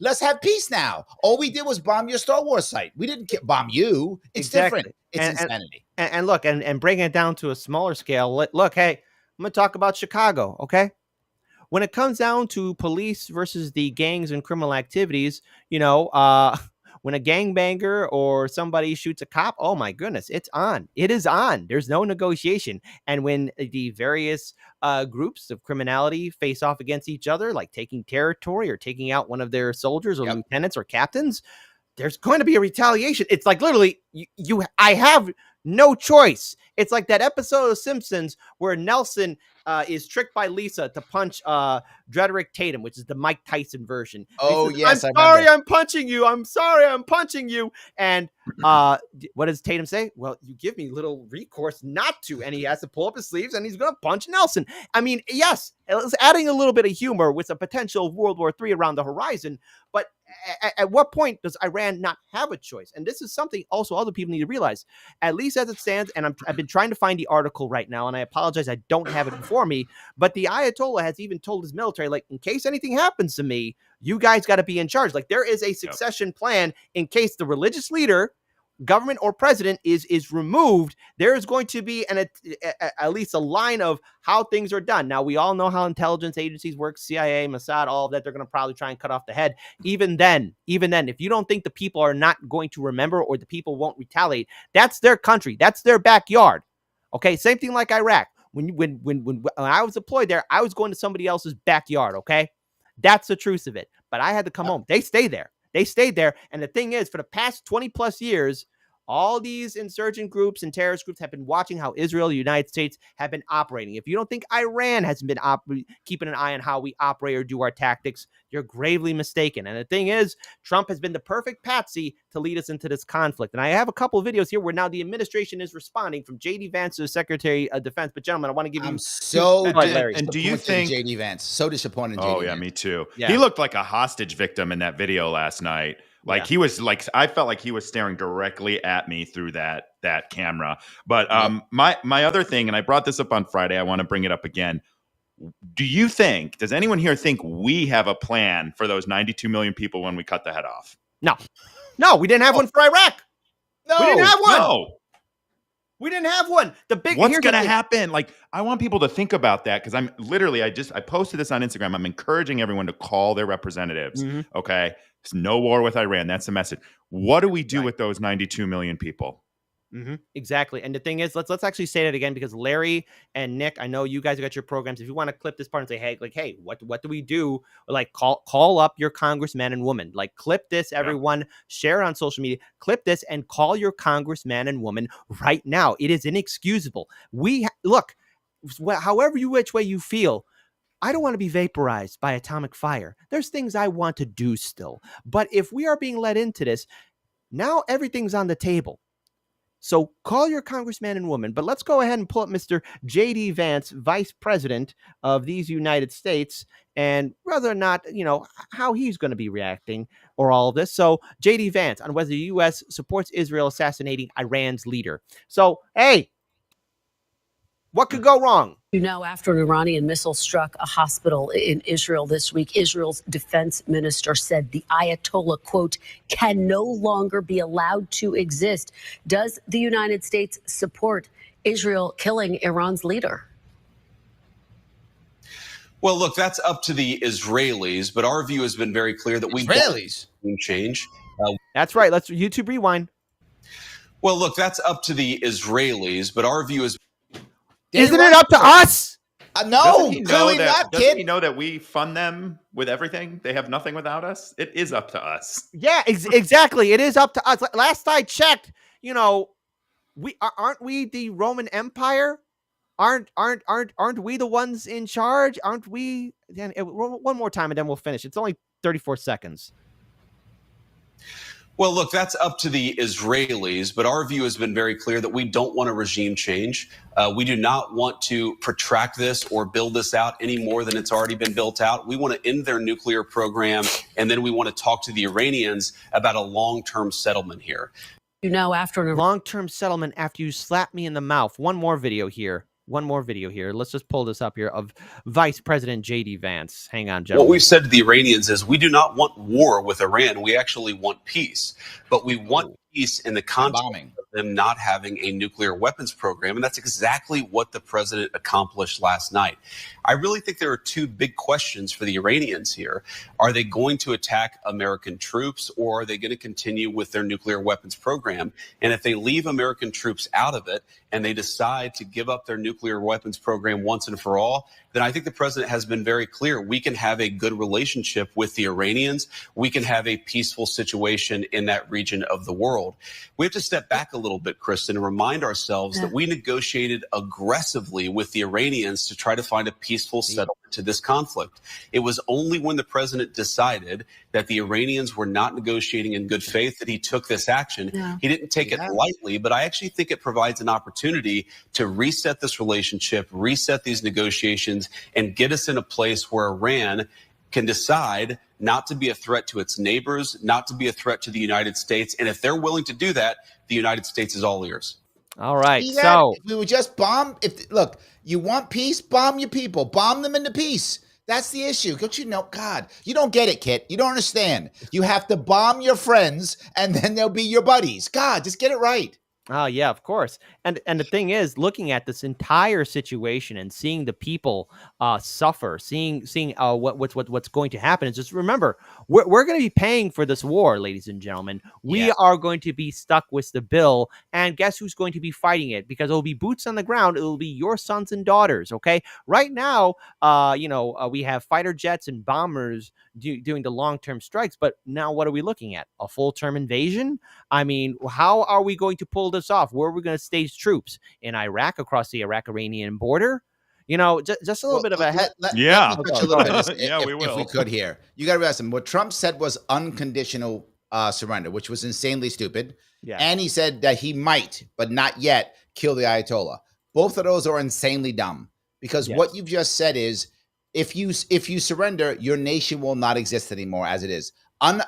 Let's have peace now. All we did was bomb your Star Wars site. We didn't bomb you. It's different. It's insanity. And look, and bringing it down to a smaller scale, look, hey, I'm going to talk about Chicago, okay? When it comes down to police versus the gangs and criminal activities, when a gangbanger or somebody shoots a cop, oh my goodness, it's on. It is on. There's no negotiation. And when the various groups of criminality face off against each other, like taking territory or taking out one of their soldiers or lieutenants or captains, there's going to be a retaliation. It's like literally, I have no choice. It's like that episode of Simpsons where Nelson is tricked by Lisa to punch Drederick Tatum, which is the Mike Tyson version. Oh, says, yes. I'm sorry, I'm punching you. I'm sorry, I'm punching you. And what does Tatum say? Well, you give me little recourse not to. And he has to pull up his sleeves and he's going to punch Nelson. I mean, yes, it's adding a little bit of humor with a potential World War III around the horizon. But at what point does Iran not have a choice? And this is something also other people need to realize, at least as it stands. And I've been trying to find the article right now, and I apologize, I don't have it before me. But the Ayatollah has even told his military, like, in case anything happens to me, you guys got to be in charge. Like, there is a succession plan in case the religious leader, government or president is removed. There is going to be at least a line of how things are done. Now, we all know how intelligence agencies work, CIA, Mossad, all of that. They're going to probably try and cut off the head. Even then, if you don't think the people are not going to remember or the people won't retaliate, that's their country. That's their backyard. Okay, same thing like Iraq. When I was deployed there, I was going to somebody else's backyard. Okay, that's the truth of it. But I had to come home. They stay there. They stayed there. And the thing is, for the past 20 plus years, All these insurgent groups and terrorist groups have been watching how Israel, the United States have been operating. If you don't think Iran hasn't been keeping an eye on how we operate or do our tactics, you're gravely mistaken. And the thing is, Trump has been the perfect patsy to lead us into this conflict. And I have a couple of videos here where now the administration is responding, from J.D. Vance to the Secretary of Defense. But gentlemen, I want to give you... I'm so Larry. and do you think J.D. Vance? So disappointed in J.D. Oh, yeah, Vance. me too. Yeah. He looked like a hostage victim in that video last night. Like he was like, I felt like he was staring directly at me through that camera. But my other thing, and I brought this up on Friday, I want to bring it up again. Does anyone here think we have a plan for those 92 million people when we cut the head off? No, we didn't have one for Iraq. No, we didn't have one. No. We didn't have one. What's going to happen? Like, I want people to think about that, because I'm literally, I posted this on Instagram. I'm encouraging everyone to call their representatives. Mm-hmm. Okay. There's no war with Iran. That's the message. What do we do with those 92 million people? Mm-hmm. Exactly. And the thing is, let's actually say that again, because Larry and Nick, I know you guys got your programs. If you want to clip this part and say, hey, what do we do? Like, call up your congressman and woman. Like, clip this, everyone. Share it on social media. Clip this and call your congressman and woman right now. It is inexcusable. Look, however which way you feel, I don't want to be vaporized by atomic fire. There's things I want to do still. But if we are being led into this, now everything's on the table. So call your congressman and woman. But let's go ahead and pull up Mr. J.D. Vance, Vice President of these United States, and whether or not, how he's going to be reacting or all of this. So J.D. Vance on whether the U.S. supports Israel assassinating Iran's leader. So, hey, what could go wrong? After an Iranian missile struck a hospital in Israel this week, Israel's defense minister said the Ayatollah, quote, can no longer be allowed to exist. Does the United States support Israel killing Iran's leader? Well, look, that's up to the Israelis, but our view has been very clear that we don't change. That's right. Let's YouTube rewind. Well, look, that's up to the Israelis, but our view is... Isn't it up to us? No, clearly not, kid. Doesn't he know that we fund them with everything? They have nothing without us. It is up to us. Yeah, exactly. It is up to us. Last I checked, aren't we the Roman Empire? Aren't we the ones in charge? Aren't we? One more time and then we'll finish. It's only 34 seconds. Well, look, that's up to the Israelis, but our view has been very clear that we don't want a regime change. We do not want to protract this or build this out any more than it's already been built out. We want to end their nuclear program, and then we want to talk to the Iranians about a long-term settlement here. After a long-term settlement after you slap me in the mouth. One more video here. Let's just pull this up here of Vice President J.D. Vance. Hang on, gentlemen. What we've said to the Iranians is we do not want war with Iran. We actually want peace. But we want peace in the context of them not having a nuclear weapons program. And that's exactly what the president accomplished last night. I really think there are two big questions for the Iranians here. Are they going to attack American troops, or are they going to continue with their nuclear weapons program? And if they leave American troops out of it and they decide to give up their nuclear weapons program once and for all, then I think the president has been very clear. We can have a good relationship with the Iranians. We can have a peaceful situation in that region of the world. We have to step back a little bit, Kristen, and remind ourselves that we negotiated aggressively with the Iranians to try to find a peaceful settlement to this conflict. It was only when the president decided that the Iranians were not negotiating in good faith that he took this action. He didn't take it lightly, but I actually think it provides an opportunity to reset this relationship, reset these negotiations, and get us in a place where Iran can decide not to be a threat to its neighbors, not to be a threat to the United States. And if they're willing to do that, the United States is all ears. All right. So if we would just bomb. Look, you want peace? Bomb your people. Bomb them into peace. That's the issue. Don't you know? God, you don't get it, Kit. You don't understand. You have to bomb your friends, and then they'll be your buddies. God, just get it right. Oh yeah, of course. And the thing is, looking at this entire situation and seeing the people suffer, seeing what's going to happen is just remember we're going to be paying for this war, ladies and gentlemen. We are going to be stuck with the bill, and guess who's going to be fighting it? Because it'll be boots on the ground. It'll be your sons and daughters. Okay, right now, we have fighter jets and bombers doing the long-term strikes, but now what are we looking at? A full-term invasion? I mean, how are we going to pull this off? Where are we going to stage troops? In Iraq, across the Iraq-Iranian border? Just a little bit of a head. Let me touch a little bit, if we could here. You got to realize what Trump said was unconditional surrender, which was insanely stupid. Yeah. And he said that he might, but not yet, kill the Ayatollah. Both of those are insanely dumb, because what you've just said is if you surrender, your nation will not exist anymore as it is.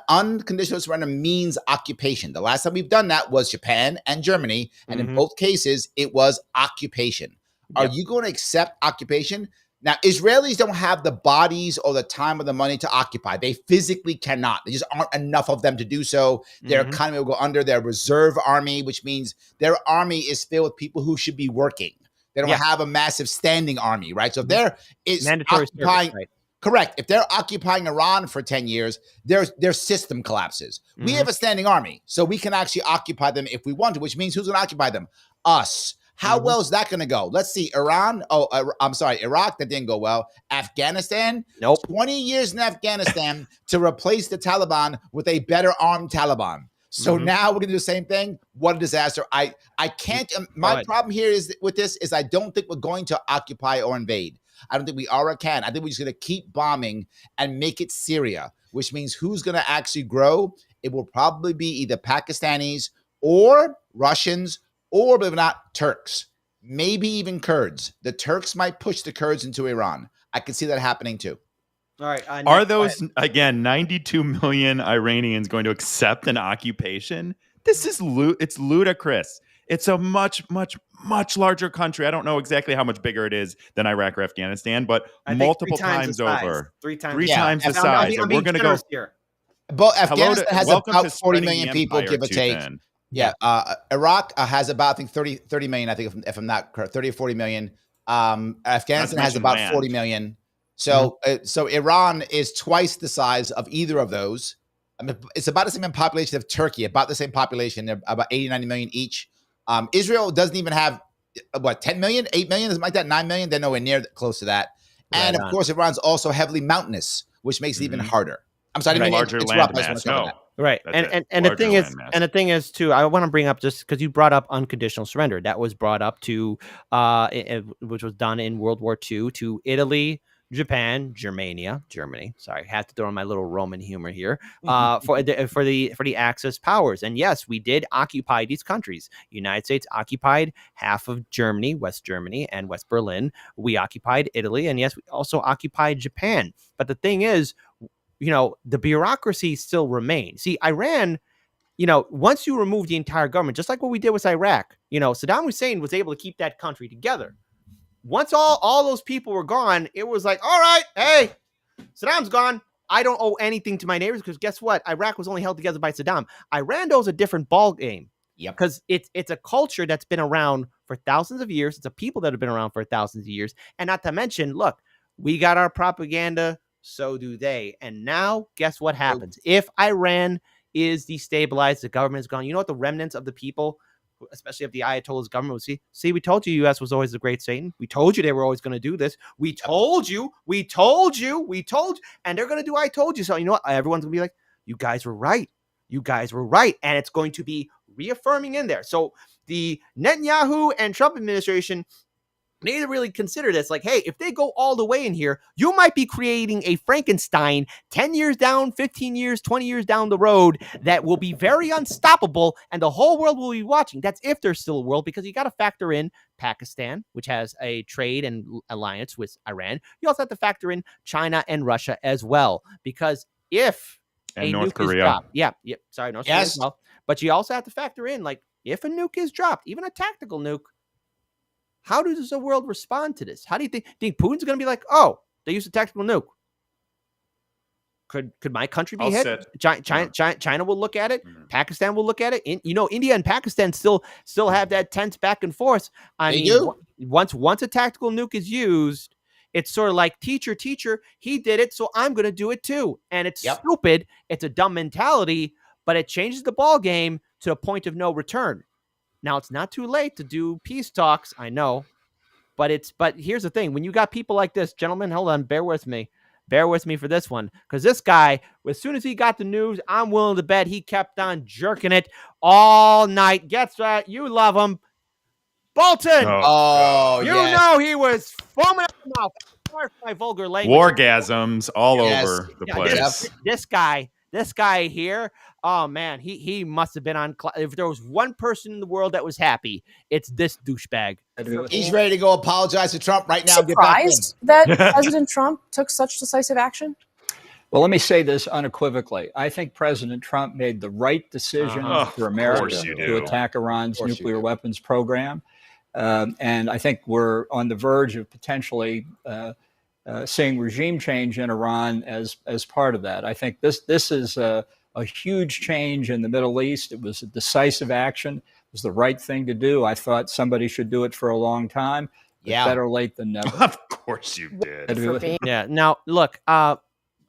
Unconditional surrender means occupation. The last time we've done that was Japan and Germany, and in both cases, it was occupation. Are you going to accept occupation? Now, Israelis don't have the bodies or the time or the money to occupy. They physically cannot. There just aren't enough of them to do so. Their economy will go under. Their reserve army, which means their army is filled with people who should be working. They don't have a massive standing army, right? So if they're occupying, correct. If they're occupying Iran for 10 years, their system collapses. We have a standing army, so we can actually occupy them if we want to, which means who's going to occupy them? Us. How well is that going to go? Let's see. Iraq, that didn't go well. Afghanistan, nope. 20 years in Afghanistan to replace the Taliban with a better armed Taliban. So now we're going to do the same thing. What a disaster. I can't, my problem here is with this is I don't think we're going to occupy or invade. I don't think we are or can. I think we're just going to keep bombing and make it Syria, which means who's going to actually grow? It will probably be either Pakistanis or Russians or, believe it or not, Turks, maybe even Kurds. The Turks might push the Kurds into Iran. I can see that happening too. All right. Are those, again, 92 million Iranians going to accept an occupation? This is it's ludicrous. It's a much, much, much larger country. I don't know exactly how much bigger it is than Iraq or Afghanistan, but multiple times over. Three times the size. And we're going to go here. But Afghanistan has about 40 million people, give or take. Iraq has about, I think, 30 million, I think, if I'm not correct, 30 or 40 million. Afghanistan has about 40 million. So, so Iran is twice the size of either of those. I mean, it's about the same population of Turkey, about the same population. They're about 80, 90 million each. Israel doesn't even have, 10 million, 8 million, something like that, 9 million. They're nowhere near close to that. And of course, Iran's also heavily mountainous, which makes it even harder. I'm sorry, I didn't mean to interrupt. Right. And the thing is too, I want to bring up, just because you brought up unconditional surrender, that was brought up to which was done in World War II to Italy, Japan, Germany. Sorry, I have to throw in my little Roman humor here. For the Axis powers. And yes, we did occupy these countries. United States occupied half of Germany, West Germany, and West Berlin. We occupied Italy, and yes, we also occupied Japan. But the thing is, the bureaucracy still remains. See, Iran, once you remove the entire government, just like what we did with Iraq, Saddam Hussein was able to keep that country together. Once all those people were gone, it was like, all right, hey, Saddam's gone. I don't owe anything to my neighbors, because guess what? Iraq was only held together by Saddam. Iran is a different ball game. Yep. Because it's a culture that's been around for thousands of years. It's a people that have been around for thousands of years. And not to mention, look, we got our propaganda. So do they. And now, guess what happens? If Iran is destabilized, the government is gone. You know what the remnants of the people, especially of the Ayatollah's government, will see? See, we told you U.S. was always the great Satan. We told you they were always going to do this. We told you. And they're going to do I told you. So you know what? Everyone's going to be like, you guys were right. And it's going to be reaffirming in there. So the Netanyahu and Trump administration need to really consider this. Like, hey, if they go all the way in here, you might be creating a Frankenstein 10 years down, 15 years, 20 years down the road that will be very unstoppable, and the whole world will be watching. That's if there's still a world, because you got to factor in Pakistan, which has a trade and alliance with Iran. You also have to factor in China and Russia as well, because if and a North nuke Korea. is dropped, North Korea as well. But you also have to factor in, like, if a nuke is dropped, even a tactical nuke, how does the world respond to this? How do you think Putin's going to be like, oh, they used a tactical nuke? Could my country be I'll hit? sit. China will look at it. Pakistan will look at it. India and Pakistan still have that tense back and forth. I mean, once a tactical nuke is used, it's sort of like teacher, he did it, so I'm going to do it too. And it's stupid. It's a dumb mentality, but it changes the ball game to a point of no return. Now, it's not too late to do peace talks, I know, but here's the thing. When you got people like this, gentlemen, hold on, bear with me for this one, because this guy, as soon as he got the news, I'm willing to bet he kept on jerking it all night. Gets that? You love him. Bolton. You know he was foaming at the mouth. Sorry for my vulgar language. Wargasms all over the place. This guy here, oh man, he must have been on. If there was one person in the world that was happy, it's this douchebag. He's ready to go apologize to Trump right now. Surprised that President Trump took such decisive action? Well, let me say this unequivocally. I think President Trump made the right decision for America to attack Iran's nuclear weapons program. And I think we're on the verge of potentially seeing regime change in Iran as part of that. I think this is a huge change in the Middle East. It was a decisive action. It was the right thing to do. I thought somebody should do it for a long time. Better late than never. Of course you did. Yeah. Now, look, I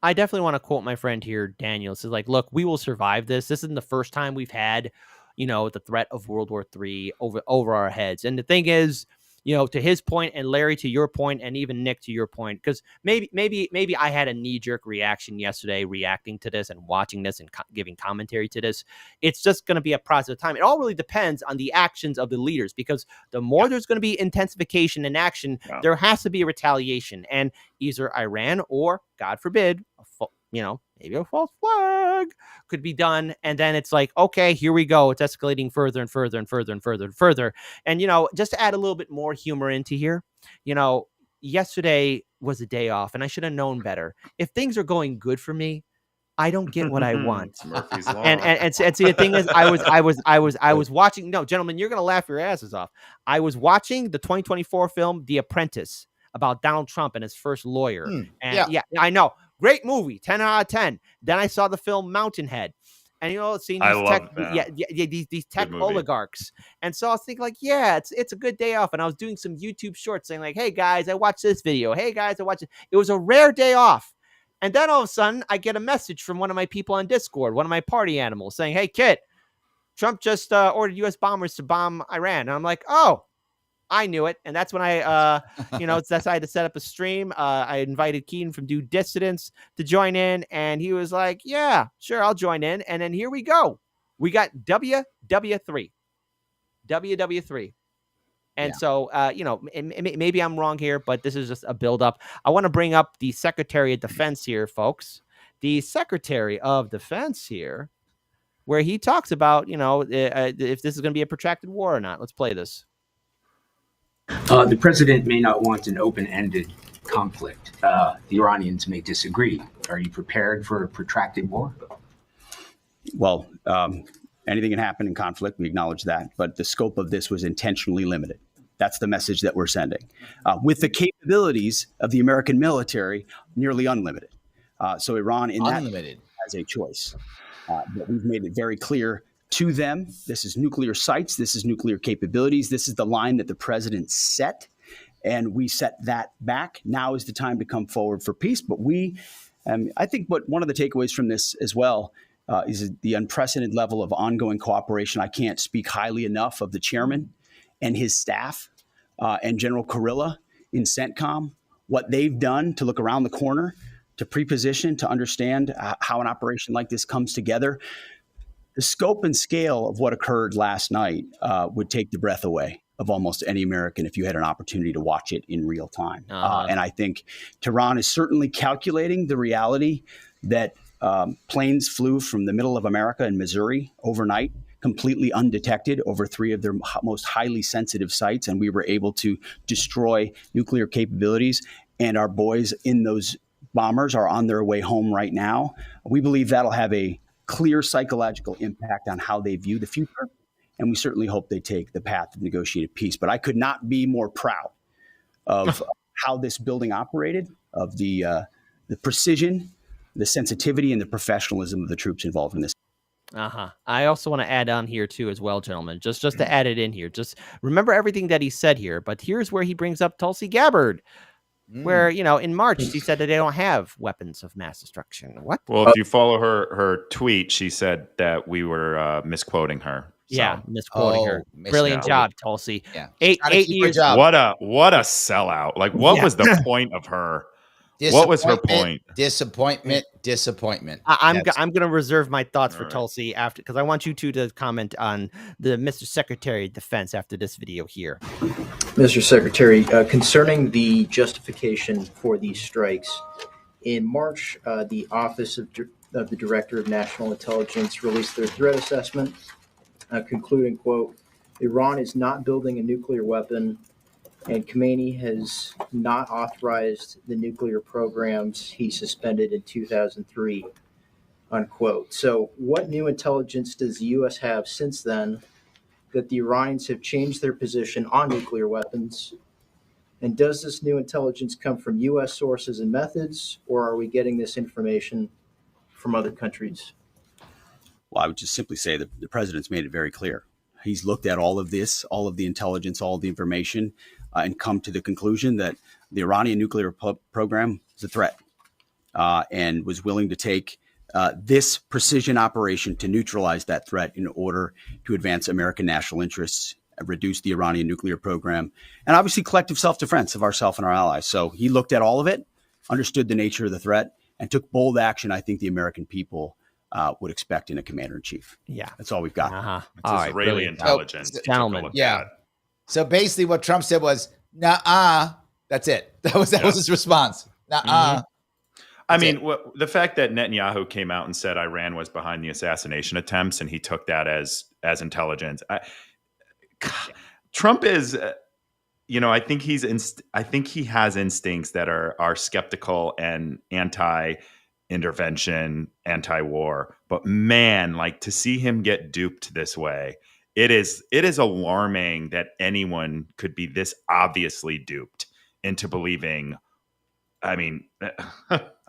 definitely want to quote my friend here, Daniel. It's like, look, we will survive this. This isn't the first time we've had, the threat of World War III over our heads. And the thing is, to his point, and Larry, to your point, and even Nick, to your point, because maybe I had a knee-jerk reaction yesterday reacting to this and watching this and giving commentary to this. It's just going to be a process of time. It all really depends on the actions of the leaders, because the more there's going to be intensification in action, there has to be a retaliation. And either Iran or, God forbid, maybe a false flag could be done. And then it's like, okay, here we go. It's escalating further and further and further and further and further. And, just to add a little bit more humor into here, yesterday was a day off and I should have known better. If things are going good for me, I don't get what I want. Murphy's Law. And see, the thing is, I was watching. No, gentlemen, you're going to laugh your asses off. I was watching the 2024 film, The Apprentice, about Donald Trump and his first lawyer. And I know. Great movie, 10 out of 10. Then I saw the film Mountainhead. And, seeing these tech oligarchs. And so I was thinking, like, it's a good day off. And I was doing some YouTube shorts saying, like, hey, guys, I watched this video. Hey, guys, I watched it. It was a rare day off. And then all of a sudden, I get a message from one of my people on Discord, one of my party animals, saying, hey, Kit, Trump just ordered U.S. bombers to bomb Iran. And I'm like, oh, I knew it. And that's when I, decided to set up a stream. I invited Keenan from Due Dissidence to join in. And he was like, yeah, sure, I'll join in. And then here we go. We got WW3. And so, maybe I'm wrong here, but this is just a buildup. I want to bring up the Secretary of Defense here, folks. The Secretary of Defense here, where he talks about, if this is going to be a protracted war or not. Let's play this. The president may not want an open-ended conflict. The Iranians may disagree. Are you prepared for a protracted war? Well, anything can happen in conflict. We acknowledge that. But the scope of this was intentionally limited. That's the message that we're sending. With the capabilities of the American military, nearly unlimited. So Iran in that has a choice. But we've made it very clear to them, this is nuclear sites, this is nuclear capabilities, this is the line that the president set, and we set that back. Now is the time to come forward for peace. But I think one of the takeaways from this as well is the unprecedented level of ongoing cooperation. I can't speak highly enough of the chairman and his staff and General Kurilla in CENTCOM, what they've done to look around the corner, to pre-position, to understand how an operation like this comes together. The scope and scale of what occurred last night would take the breath away of almost any American if you had an opportunity to watch it in real time. And I think Tehran is certainly calculating the reality that planes flew from the middle of America and Missouri overnight, completely undetected over 3 of their most highly sensitive sites. And we were able to destroy nuclear capabilities. And our boys in those bombers are on their way home right now. We believe that'll have a clear psychological impact on how they view the future. And we certainly hope they take the path of negotiated peace. But I could not be more proud of how this building operated, of the precision, the sensitivity and the professionalism of the troops involved in this. I also want to add on here too, as well, gentlemen, just to add it in here. Just remember everything that he said here, but here's where he brings up Tulsi Gabbard, where, you know, in March he said that they don't have weapons of mass destruction. What? Well, if you follow her tweet, she said that we were misquoting her. So. Yeah, misquoting her. Brilliant job, Tulsi. Yeah. 8 years. What a sellout! Like, what was the point of her? What was her point? Disappointment. I'm going to reserve my thoughts for Tulsi after, because I want you two to comment on the Mr. Secretary of Defense after this video here. Mr. Secretary, concerning the justification for these strikes, in March, the Office of the Director of National Intelligence released their threat assessment, concluding, quote, Iran is not building a nuclear weapon, and Khamenei has not authorized the nuclear programs he suspended in 2003, unquote. So what new intelligence does the U.S. have since then that the Iranians have changed their position on nuclear weapons? And does this new intelligence come from U.S. sources and methods, or are we getting this information from other countries? Well, I would just simply say that the president's made it very clear. He's looked at all of this, all of the intelligence, all of the information, and come to the conclusion that the Iranian nuclear program is a threat, and was willing to take this precision operation to neutralize that threat in order to advance American national interests, reduce the Iranian nuclear program, and obviously collective self-defense of ourselves and our allies. So he looked at all of it, understood the nature of the threat, and took bold action I think the American people would expect in a commander-in-chief. Yeah. That's all we've got. It's Israeli intelligence. Gentlemen. Yeah. So basically what Trump said was, nah, that's it. That was his response. Nah. I mean, the fact that Netanyahu came out and said Iran was behind the assassination attempts, and he took that as intelligence. Trump is, I think he has instincts that are skeptical and anti-intervention, anti-war. But man, like, to see him get duped this way, it is alarming that anyone could be this obviously duped into believing. I mean,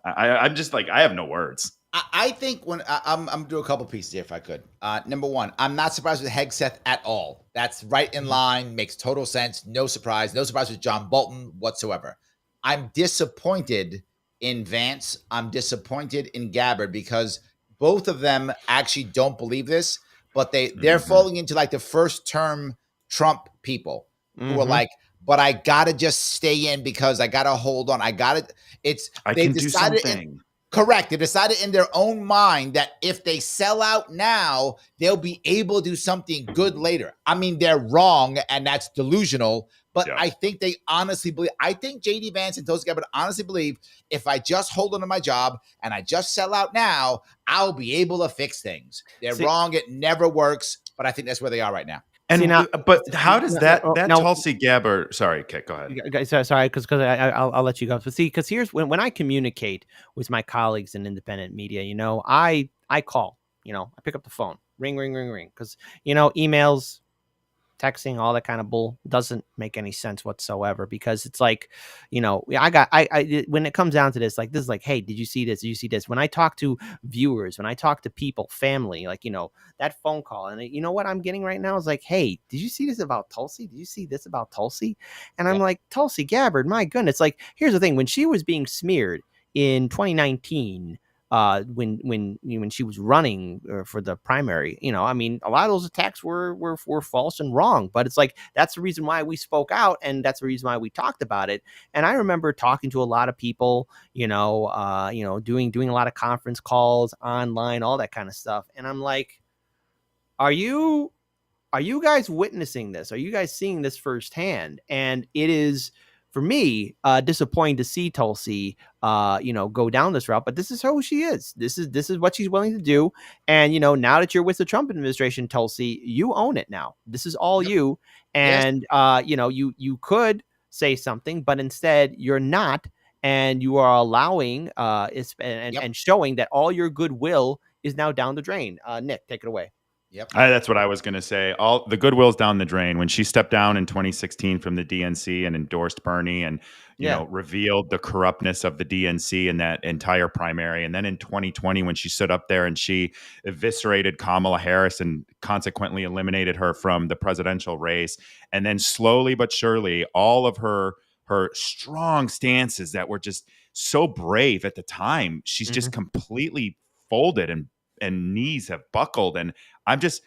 I'm just like, I have no words. I think when I'm going to do a couple pieces here if I could. Number one, I'm not surprised with Hegseth at all. That's right in line, makes total sense. No surprise with John Bolton whatsoever. I'm disappointed in Vance. I'm disappointed in Gabbard because both of them actually don't believe this, but they're falling into like the first term Trump people who are like, but I gotta just stay in because I gotta hold on. They decided correct. They decided in their own mind that if they sell out now, they'll be able to do something good later. I mean, they're wrong, and that's delusional. But I think they honestly believe. I think J.D. Vance and Tulsi Gabbard honestly believe if I just hold on to my job and I just sell out now, I'll be able to fix things. They're wrong. It never works. But I think that's where they are right now. And but how does that Tulsi Gabbard? Sorry, Kit, go ahead. Sorry, because I'll let you go. But see, because here's when I communicate with my colleagues in independent media, I call, I pick up the phone, ring, because emails, texting, all that kind of bull doesn't make any sense whatsoever, because it's like, I when it comes down to this is like, hey, did you see this? Did you see this? When I talk to viewers, when I talk to people, family, that phone call, and what I'm getting right now is like, hey, did you see this about Tulsi? Did you see this about Tulsi? And I'm like, Tulsi Gabbard, my goodness. Like, here's the thing. When she was being smeared in 2019, when she was running for the primary, I mean, a lot of those attacks were false and wrong, but it's like, that's the reason why we spoke out, and that's the reason why we talked about it. And I remember talking to a lot of people, doing a lot of conference calls online, all that kind of stuff. And I'm like, are you guys witnessing this? Are you guys seeing this firsthand? And it is, for me, disappointing to see Tulsi, go down this route. But this is who she is. This is what she's willing to do. And now that you're with the Trump administration, Tulsi, you own it now. This is all you. And you could say something, but instead you're not, and you are allowing and showing that all your goodwill is now down the drain. Nick, take it away. Yep. That's what I was going to say. All the goodwill's down the drain. When she stepped down in 2016 from the DNC and endorsed Bernie and, you know, revealed the corruptness of the DNC in that entire primary. And then in 2020, when she stood up there and she eviscerated Kamala Harris and consequently eliminated her from the presidential race. And then slowly but surely, all of her strong stances that were just so brave at the time, she's just completely folded and knees have buckled. And I'm just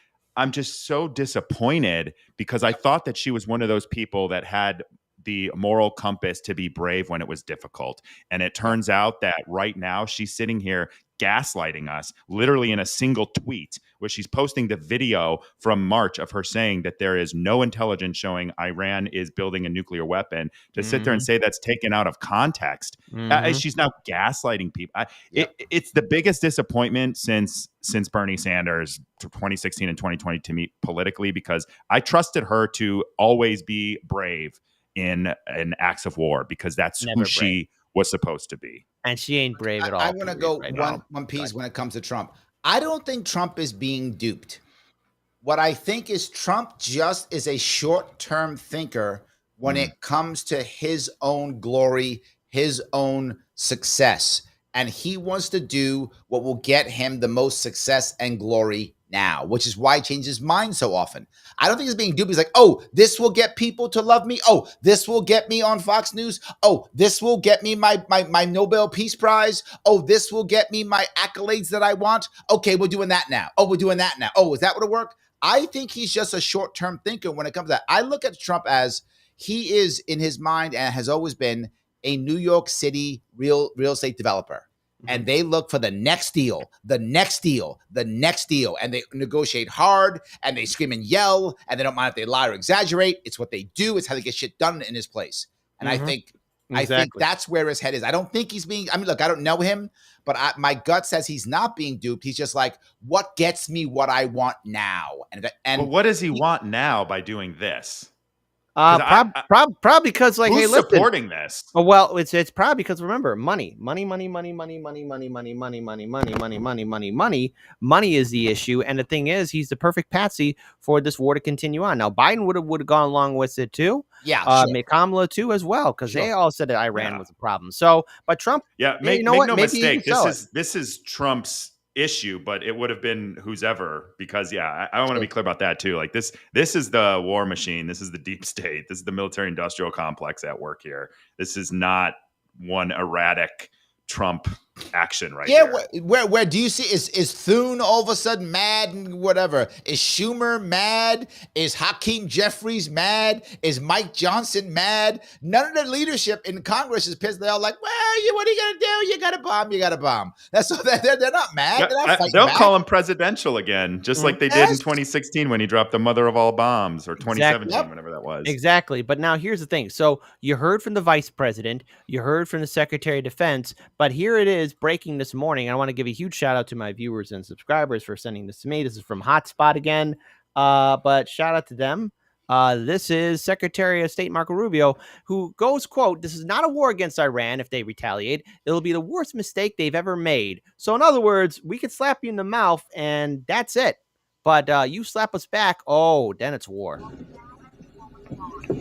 so disappointed because I thought that she was one of those people that had the moral compass to be brave when it was difficult. And it turns out that right now she's sitting here gaslighting us literally in a single tweet where she's posting the video from March of her saying that there is no intelligence showing Iran is building a nuclear weapon. To sit there and say that's taken out of context. She's now gaslighting people. It's the biggest disappointment since Bernie Sanders 2016 and 2020 to me politically, because I trusted her to always be brave in acts of war because that's who she was supposed to be. And she ain't brave at all. I want to go one piece when it comes to Trump. I don't think Trump is being duped. What I think is Trump just is a short-term thinker when it comes to his own glory, his own success. And he wants to do what will get him the most success and glory now, which is why he changes his mind so often. I don't think he's being duped. He's like, oh, this will get people to love me. Oh, this will get me on Fox News. Oh, this will get me my Nobel Peace Prize. Oh, this will get me my accolades that I want. Okay, we're doing that now. Oh, we're doing that now. Oh, is that what it work? I think he's just a short-term thinker when it comes to that. I look at Trump as he is, in his mind, and has always been, a New York City real estate developer. And they look for the next deal, the next deal, the next deal. And they negotiate hard and they scream and yell and they don't mind if they lie or exaggerate. It's what they do. It's how they get shit done in his place. And I think that's where his head is. I don't think he's being, I mean, look, I don't know him, but my gut says he's not being duped. He's just like, what gets me what I want now? And what does he want now by doing this? Probably because, like, who's hey, listen, supporting this? Oh, well, it's probably because, remember, money is the issue, and the thing is, he's the perfect patsy for this war to continue on. Now, Biden would have gone along with it too, Kamala too as well, because they all said that Iran was a problem. So, but Trump, make no mistake, this is Trump's issue, but it would have been who's ever, because I want to be clear about that too. Like this is the war machine. This is the deep state. This is the military industrial complex at work here. This is not one erratic Trump action here. Where do you see is Thune all of a sudden mad and whatever? Is Schumer mad? Is Hakeem Jeffries mad? Is Mike Johnson mad? None of the leadership in Congress is pissed. They're all like, well, what are you gonna do? You got a bomb. That's so they're not mad. They're not they'll call him presidential again, just like they did in 2016 when he dropped the mother of all bombs, or 2017, whenever that was. Exactly. But now here's the thing. So you heard from the vice president, you heard from the secretary of defense, but here it is breaking this morning. I want to give a huge shout out to my viewers and subscribers for sending this to me. This is from Hotspot again, but shout out to them. This is Secretary of State Marco Rubio, who goes, quote, "This is not a war against Iran. If they retaliate, it'll be the worst mistake they've ever made." So in other words, we could slap you in the mouth and that's it. But you slap us back, oh, then it's war.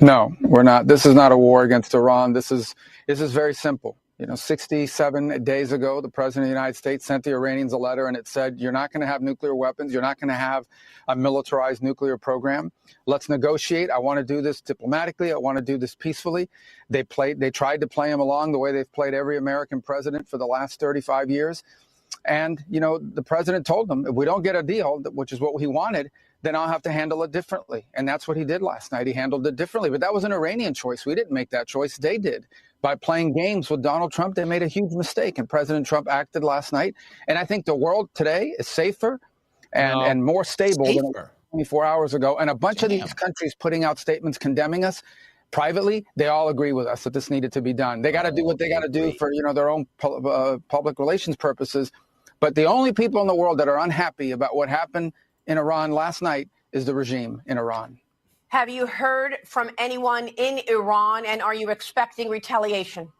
No, we're not. This is not a war against Iran. This is very simple. 67 days ago, the president of the United States sent the Iranians a letter, and it said, you're not going to have nuclear weapons. You're not going to have a militarized nuclear program. Let's negotiate. I want to do this diplomatically. I want to do this peacefully. They tried to play him along the way they've played every American president for the last 35 years. And, the president told them, if we don't get a deal, which is what he wanted, then I'll have to handle it differently. And that's what he did last night. He handled it differently. But that was an Iranian choice. We didn't make that choice. They did. By playing games with Donald Trump, they made a huge mistake. And President Trump acted last night. And I think the world today is safer and more stable than it was 24 hours ago. And a bunch of these countries putting out statements condemning us privately, they all agree with us that this needed to be done. They got to do what they got to do for their own public relations purposes. But the only people in the world that are unhappy about what happened in Iran last night is the regime in Iran. Have you heard from anyone in Iran, and are you expecting retaliation?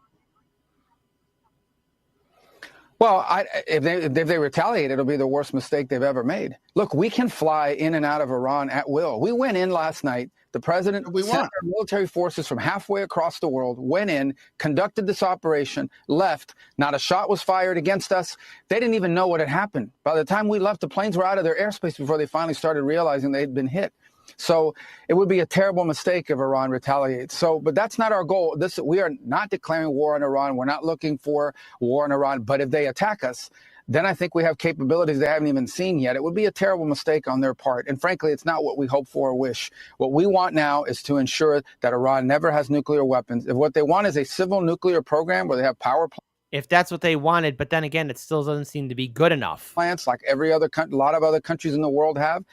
Well, if they retaliate, it'll be the worst mistake they've ever made. Look, we can fly in and out of Iran at will. We went in last night. The president sent our military forces from halfway across the world, went in, conducted this operation, left. Not a shot was fired against us. They didn't even know what had happened. By the time we left, the planes were out of their airspace before they finally started realizing they'd been hit. So it would be a terrible mistake if Iran retaliates. But that's not our goal. We are not declaring war on Iran. We're not looking for war on Iran. But if they attack us, then I think we have capabilities they haven't even seen yet. It would be a terrible mistake on their part. And frankly, it's not what we hope for or wish. What we want now is to ensure that Iran never has nuclear weapons. If what they want is a civil nuclear program where they have power plants, if that's what they wanted, but then again, it still doesn't seem to be good enough. Plants like a lot of other countries in the world have.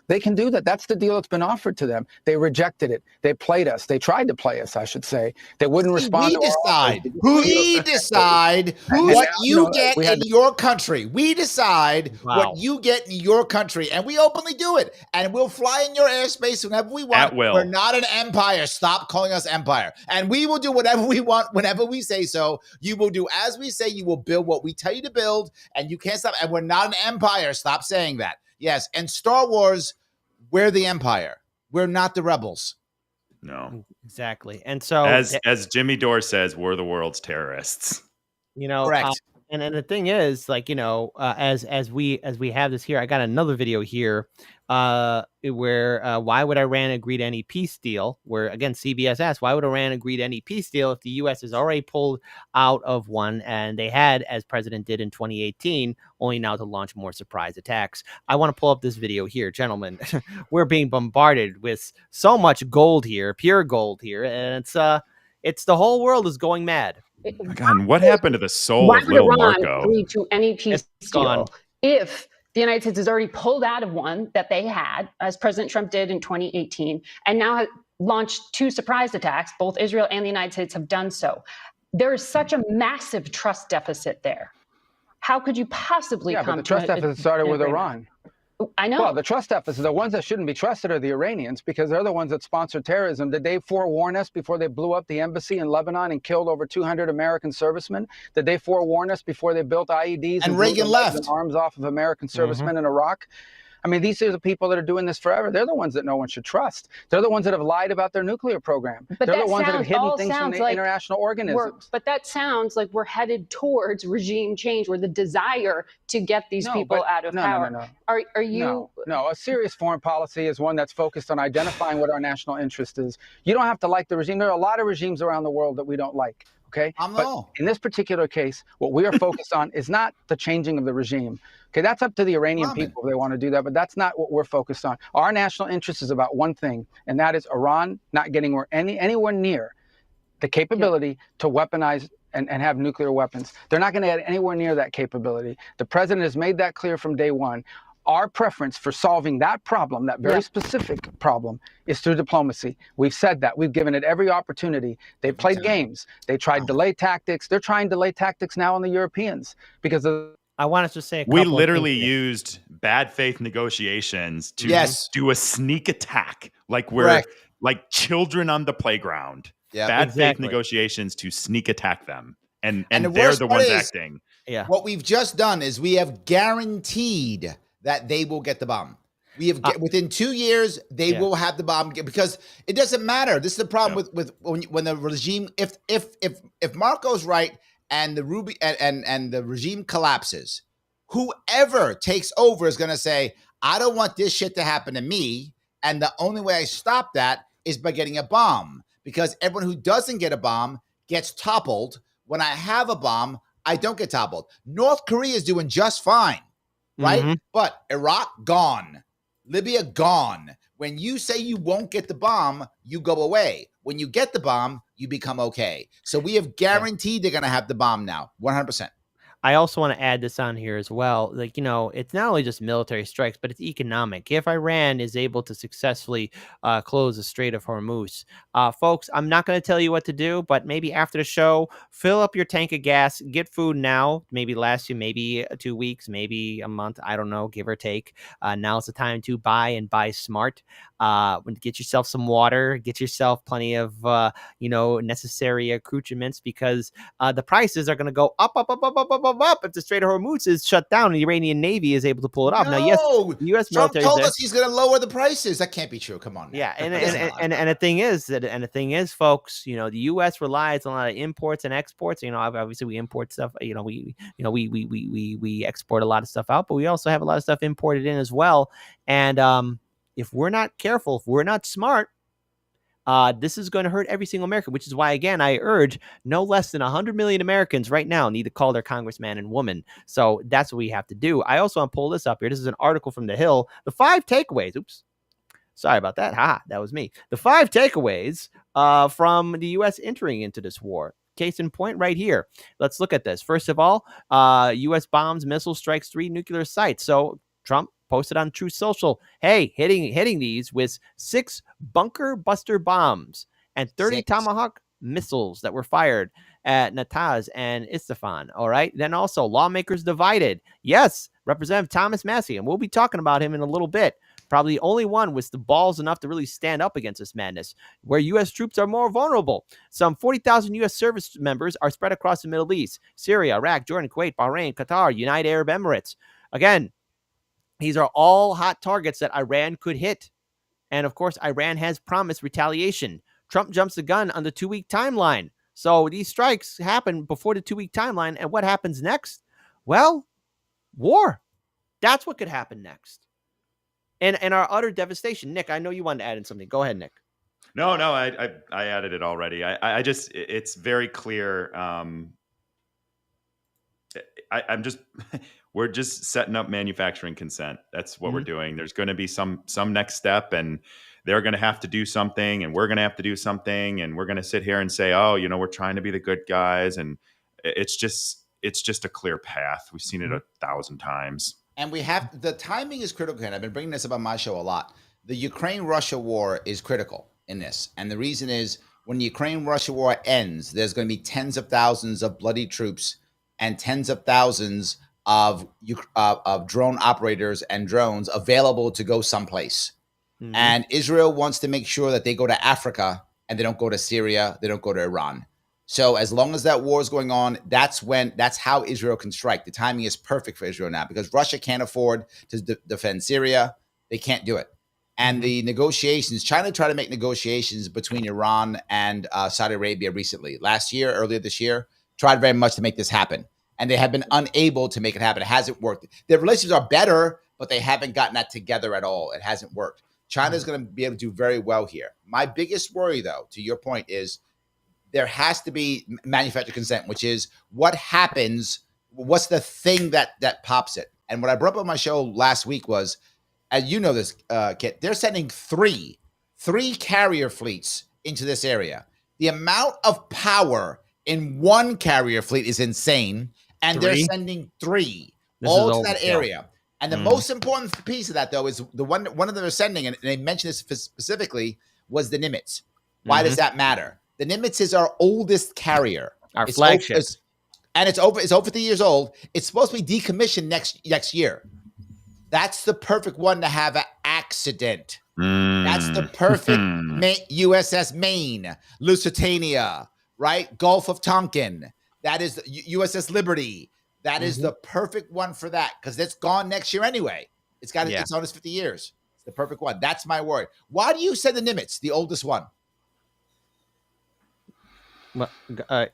They can do that. That's the deal that's been offered to them. They rejected it. They played us. They tried to play us, I should say. They wouldn't respond. We decide what you get in your country. We decide what you get in your country, and we openly do it. And we'll fly in your airspace whenever we want. At will. We're not an empire. Stop calling us empire. And we will do whatever we want whenever we say so. You will do as we say. You will build what we tell you to build, and you can't stop. And we're not an empire. Stop saying that. Yes, and Star Wars, we're the Empire. We're not the rebels. No, exactly. And so, as Jimmy Dore says, we're the world's terrorists. Correct. And the thing is, as we have this here, I got another video here where why would Iran agree to any peace deal? Where again, CBS asked, why would Iran agree to any peace deal if the U.S. has already pulled out of one, and they had, as President did in 2018, only now to launch more surprise attacks. I want to pull up this video here, gentlemen. We're being bombarded with so much gold here, pure gold here, and it's the whole world is going mad. God, what happened to the soul of little Marco? Agree to any peace deal if the United States has already pulled out of one that they had, as President Trump did in 2018, and now has launched 2 surprise attacks. Both Israel and the United States have done so. There is such a massive trust deficit there. How could you possibly come but the trust deficit started with Iran. I know. Well, the trust deficit, the ones that shouldn't be trusted are the Iranians, because they're the ones that sponsor terrorism. Did they forewarn us before they blew up the embassy in Lebanon and killed over 200 American servicemen? Did they forewarn us before they built IEDs and Reagan left arms off of American servicemen in Iraq? I mean, these are the people that are doing this forever. They're the ones that no one should trust. They're the ones that have lied about their nuclear program. But they're the ones that have hidden things from the international organisms. But that sounds like we're headed towards regime change, where the desire to get these people out of power. No. Are you? No, a serious foreign policy is one that's focused on identifying what our national interest is. You don't have to like the regime. There are a lot of regimes around the world that we don't like. Okay. But in this particular case, what we are focused on is not the changing of the regime. Okay, that's up to the Iranian people if they want to do that, but that's not what we're focused on. Our national interest is about one thing, and that is Iran not getting anywhere near the capability to weaponize and have nuclear weapons. They're not going to get anywhere near that capability. The president has made that clear from day one. Our preference for solving that problem, that very specific problem, is through diplomacy. We've said that. We've given it every opportunity. They played games. They tried delay tactics. They're trying delay tactics now on the Europeans because of. I want us to say we literally used bad faith negotiations to do a sneak attack, like we're like children on the playground. Bad faith negotiations to sneak attack them, and they're the ones acting. Yeah. What we've just done is we have guaranteed that they will get the bomb. We have within 2 years they will have the bomb, because it doesn't matter. This is the problem with when the regime. If Marco's right and the Rubio and the regime collapses, whoever takes over is going to say, "I don't want this shit to happen to me," and the only way I stop that is by getting a bomb, because everyone who doesn't get a bomb gets toppled. When I have a bomb, I don't get toppled. North Korea is doing just fine, right? But Iraq, gone. Libya, gone. When you say you won't get the bomb, you go away. When you get the bomb, you become okay. So we have guaranteed they're going to have the bomb now, 100%. I also want to add this on here as well. Like, it's not only just military strikes, but it's economic. If Iran is able to successfully close the Strait of Hormuz, folks, I'm not going to tell you what to do, but maybe after the show, fill up your tank of gas, get food now, maybe last you maybe 2 weeks, maybe a month, I don't know, give or take. Now's the time to buy and buy smart. Get yourself some water, get yourself plenty of, necessary accoutrements, because the prices are going to go up, up if the Strait of Hormuz is shut down and the Iranian Navy is able to pull it off. No, now, yes, the U.S. Trump military told us he's going to lower the prices. That can't be true. Come on. Now. Yeah, and the thing is, folks, the U.S. relies on a lot of imports and exports. Obviously we import stuff. We export a lot of stuff out, but we also have a lot of stuff imported in as well. And if we're not careful, if we're not smart, this is going to hurt every single American, which is why, again, I urge no less than 100 million Americans right now need to call their congressman and woman. So that's what we have to do. I also want to pull this up here. This is an article from The Hill. The 5 takeaways. Oops. Sorry about that. That was me. The 5 takeaways from the U.S. entering into this war. Case in point right here. Let's look at this. First of all, U.S. bombs, missile strikes 3 nuclear sites. So Trump posted on Truth Social, hey, hitting these with 6 bunker buster bombs and 30 Tomahawk missiles that were fired at Natanz and Isfahan. All right. Then also lawmakers divided. Yes, Representative Thomas Massie, and we'll be talking about him in a little bit. Probably the only one with the balls enough to really stand up against this madness, where U.S. troops are more vulnerable. Some 40,000 U.S. service members are spread across the Middle East, Syria, Iraq, Jordan, Kuwait, Bahrain, Qatar, United Arab Emirates. Again, these are all hot targets that Iran could hit. And of course, Iran has promised retaliation. Trump jumps the gun on the 2-week timeline. So these strikes happen before the 2-week timeline. And what happens next? Well, war. That's what could happen next. And our utter devastation. Nick, I know you wanted to add in something. Go ahead, Nick. No, I added it already. I just, it's very clear. We're just setting up manufacturing consent. That's what we're doing. There's going to be some next step, and they're going to have to do something, and we're going to have to do something, and we're going to sit here and say, oh, we're trying to be the good guys. And it's just a clear path. We've seen it 1,000 times. And the timing is critical. And I've been bringing this up on my show a lot. The Ukraine-Russia war is critical in this. And the reason is when the Ukraine-Russia war ends, there's going to be tens of thousands of bloody troops and tens of thousands of drone operators and drones available to go someplace. Mm-hmm. And Israel wants to make sure that they go to Africa and they don't go to Syria. They don't go to Iran. So as long as that war is going on, that's how Israel can strike. The timing is perfect for Israel now because Russia can't afford to defend Syria. They can't do it. And the negotiations, China tried to make negotiations between Iran and Saudi Arabia recently. Earlier this year, tried very much to make this happen. And they have been unable to make it happen. It hasn't worked. Their relationships are better, but they haven't gotten that together at all. It hasn't worked. China's going to be able to do very well here. My biggest worry, though, to your point, is there has to be manufacturer consent, which is what happens, what's the thing that pops it. And what I brought up on my show last week was, as you know this, Kit, they're sending three carrier fleets into this area. The amount of power in one carrier fleet is insane, and they're sending 3 all to that area. And the most important piece of that, though, is the one of them they're sending, and they mentioned this specifically, was the Nimitz. Why does that matter? The Nimitz is our oldest carrier. Our flagship. And it's over 50 years old. It's supposed to be decommissioned next year. That's the perfect one to have an accident. That's the perfect USS Maine, Lusitania, right? Gulf of Tonkin. That is USS Liberty. That is the perfect one for that because it's gone next year anyway. It's on its 50 years. It's the perfect one. That's my word. Why do you send the Nimitz, the oldest one? Well,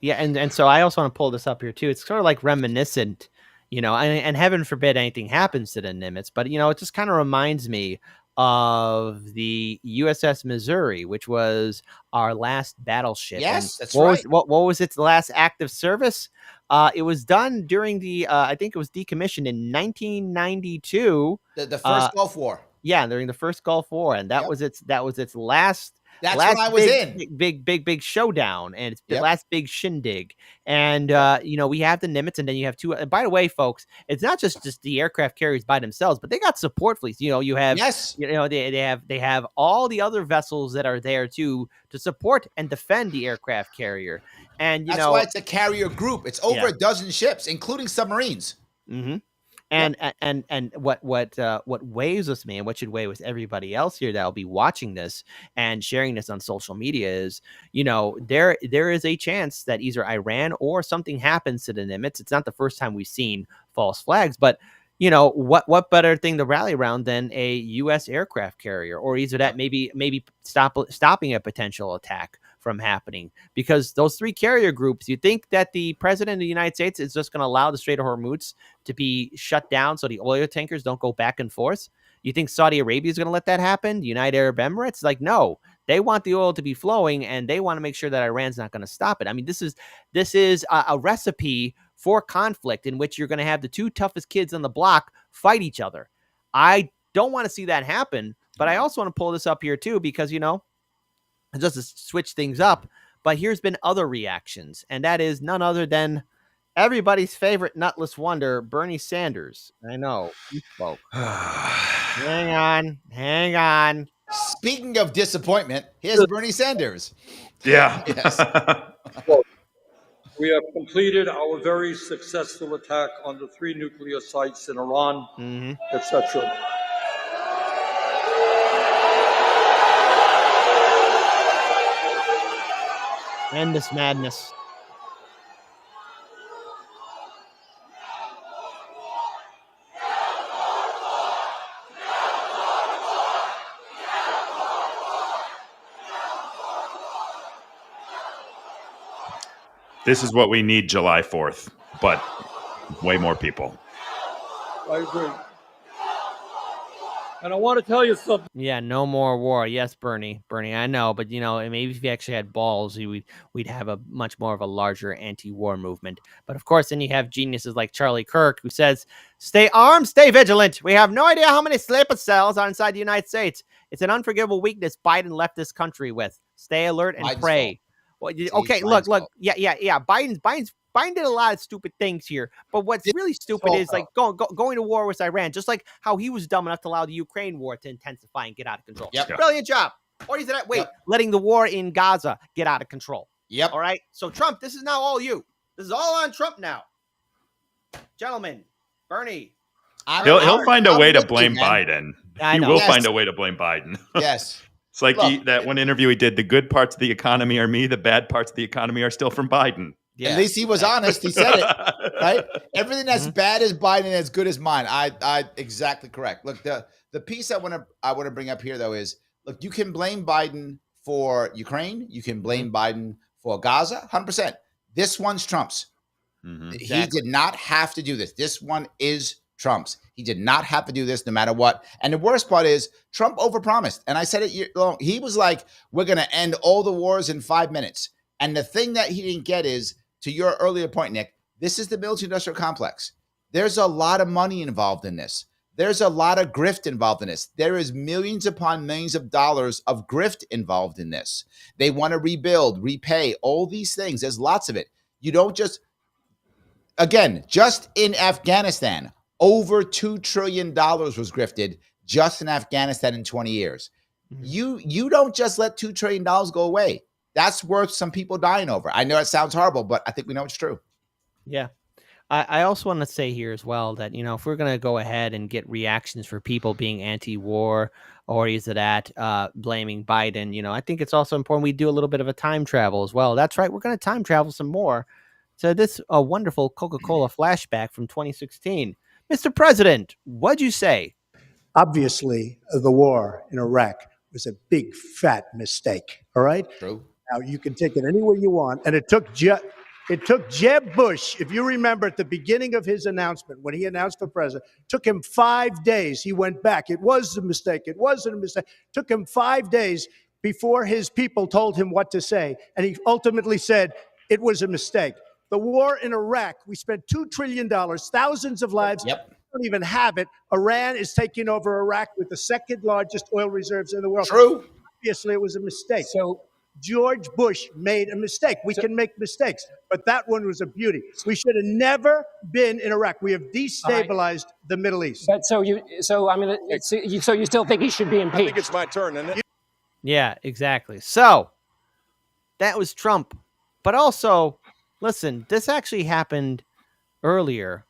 and so I also want to pull this up here too. It's sort of like reminiscent, and heaven forbid anything happens to the Nimitz, but it just kind of reminds me of the USS Missouri, which was our last battleship. Yes, that's right. What was its last active service? It was done during the I think it was decommissioned in 1992. The first Gulf War. Yeah, during the first Gulf War, and that was its last. That's when I was big showdown, and it's the last big shindig. And we have the Nimitz, and then you have 2. And by the way, folks, it's not just the aircraft carriers by themselves, but they got support fleets. You have they have all the other vessels that are there to support and defend the aircraft carrier. And that's why it's a carrier group. It's over a dozen ships, including submarines. Mm-hmm. And what weighs with me and what should weigh with everybody else here that'll be watching this and sharing this on social media is, there is a chance that either Iran or something happens to the Nimitz. It's not the first time we've seen false flags, but what better thing to rally around than a U.S. aircraft carrier, or either that maybe stopping a potential attack from happening, because those three carrier groups, you think that the president of the United States is just going to allow the Strait of Hormuz to be shut down so the oil tankers don't go back and forth? You think Saudi Arabia is going to let that happen? The United Arab Emirates? Like, no, they want the oil to be flowing and they want to make sure that Iran's not going to stop it. I mean, this is a recipe for conflict in which you're going to have the two toughest kids on the block fight each other. I don't want to see that happen, but I also want to pull this up here too, because, just to switch things up, but here's been other reactions, and that is none other than everybody's favorite nutless wonder, Bernie Sanders. I know, he spoke. Hang on. Speaking of disappointment, here's Bernie Sanders. Yeah. Yes. We have completed our very successful attack on the 3 nuclear sites in Iran, etc. End this madness. This is what we need July 4th, but way more people. I agree. And I want to tell you something. Yeah, no more war. Yes, Bernie, I know, but maybe if you actually had balls, we'd have a much more of a larger anti-war movement. But of course, then you have geniuses like Charlie Kirk, who says, "Stay armed, stay vigilant. We have no idea how many sleeper cells are inside the United States. It's an unforgivable weakness Biden left this country with. Stay alert and Biden's pray." Well, okay, look. Yeah. Biden did a lot of stupid things here, but what's really stupid is like going to war with Iran, just like how he was dumb enough to allow the Ukraine war to intensify and get out of control. Yep. Brilliant job. Or is that letting the war in Gaza get out of control? Yep. All right. So Trump, this is now all you. This is all on Trump now, gentlemen. Bernie, he'll find a way to blame Biden. He will find a way to blame Biden. Yes. It's like that one interview he did. The good parts of the economy are me. The bad parts of the economy are still from Biden. Yeah. At least he was honest. He said it, right? Everything that's bad is Biden and as good as mine. I exactly correct. Look, the piece I want to bring up here though is, look, you can blame Biden for Ukraine. You can blame Biden for Gaza. 100%. This one's Trump's. He did not have to do this. This one is Trump's. He did not have to do this no matter what. And the worst part is Trump overpromised. And I said it year long. He was like, we're going to end all the wars in 5 minutes. And the thing that he didn't get is, to your earlier point, Nick, this is the military-industrial complex. There's a lot of money involved in this. There's a lot of grift involved in this. There is millions upon millions of dollars of grift involved in this. They want to rebuild, repay, all these things. There's lots of it. You don't just, again, just in Afghanistan, over $2 trillion was grifted just in Afghanistan in 20 years. You don't just let $2 trillion go away. That's worth some people dying over. I know it sounds horrible, but I think we know it's true. Yeah. I also want to say here as well that, if we're going to go ahead and get reactions for people being anti-war or is it at blaming Biden, I think it's also important we do a little bit of a time travel as well. That's right. We're going to time travel some more to this wonderful Coca-Cola flashback from 2016. Mr. President, what'd you say? Obviously, the war in Iraq was a big, fat mistake. All right? True. Now, you can take it any way you want. And it took Jeb Bush, if you remember at the beginning of his announcement, when he announced for president, took him 5 days. He went back. It was a mistake. It wasn't a mistake. Took him 5 days before his people told him what to say. And he ultimately said it was a mistake. The war in Iraq, we spent $2 trillion, thousands of lives. Yep. Don't even have it. Iran is taking over Iraq with the second largest oil reserves in the world. True. Obviously, it was a mistake. So George Bush made a mistake. We can make mistakes, but that one was a beauty. We should have never been in Iraq. We have destabilized the Middle East. But so you still think he should be impeached? I think it's my turn, isn't it? Yeah, exactly. So that was Trump. But also, listen, this actually happened earlier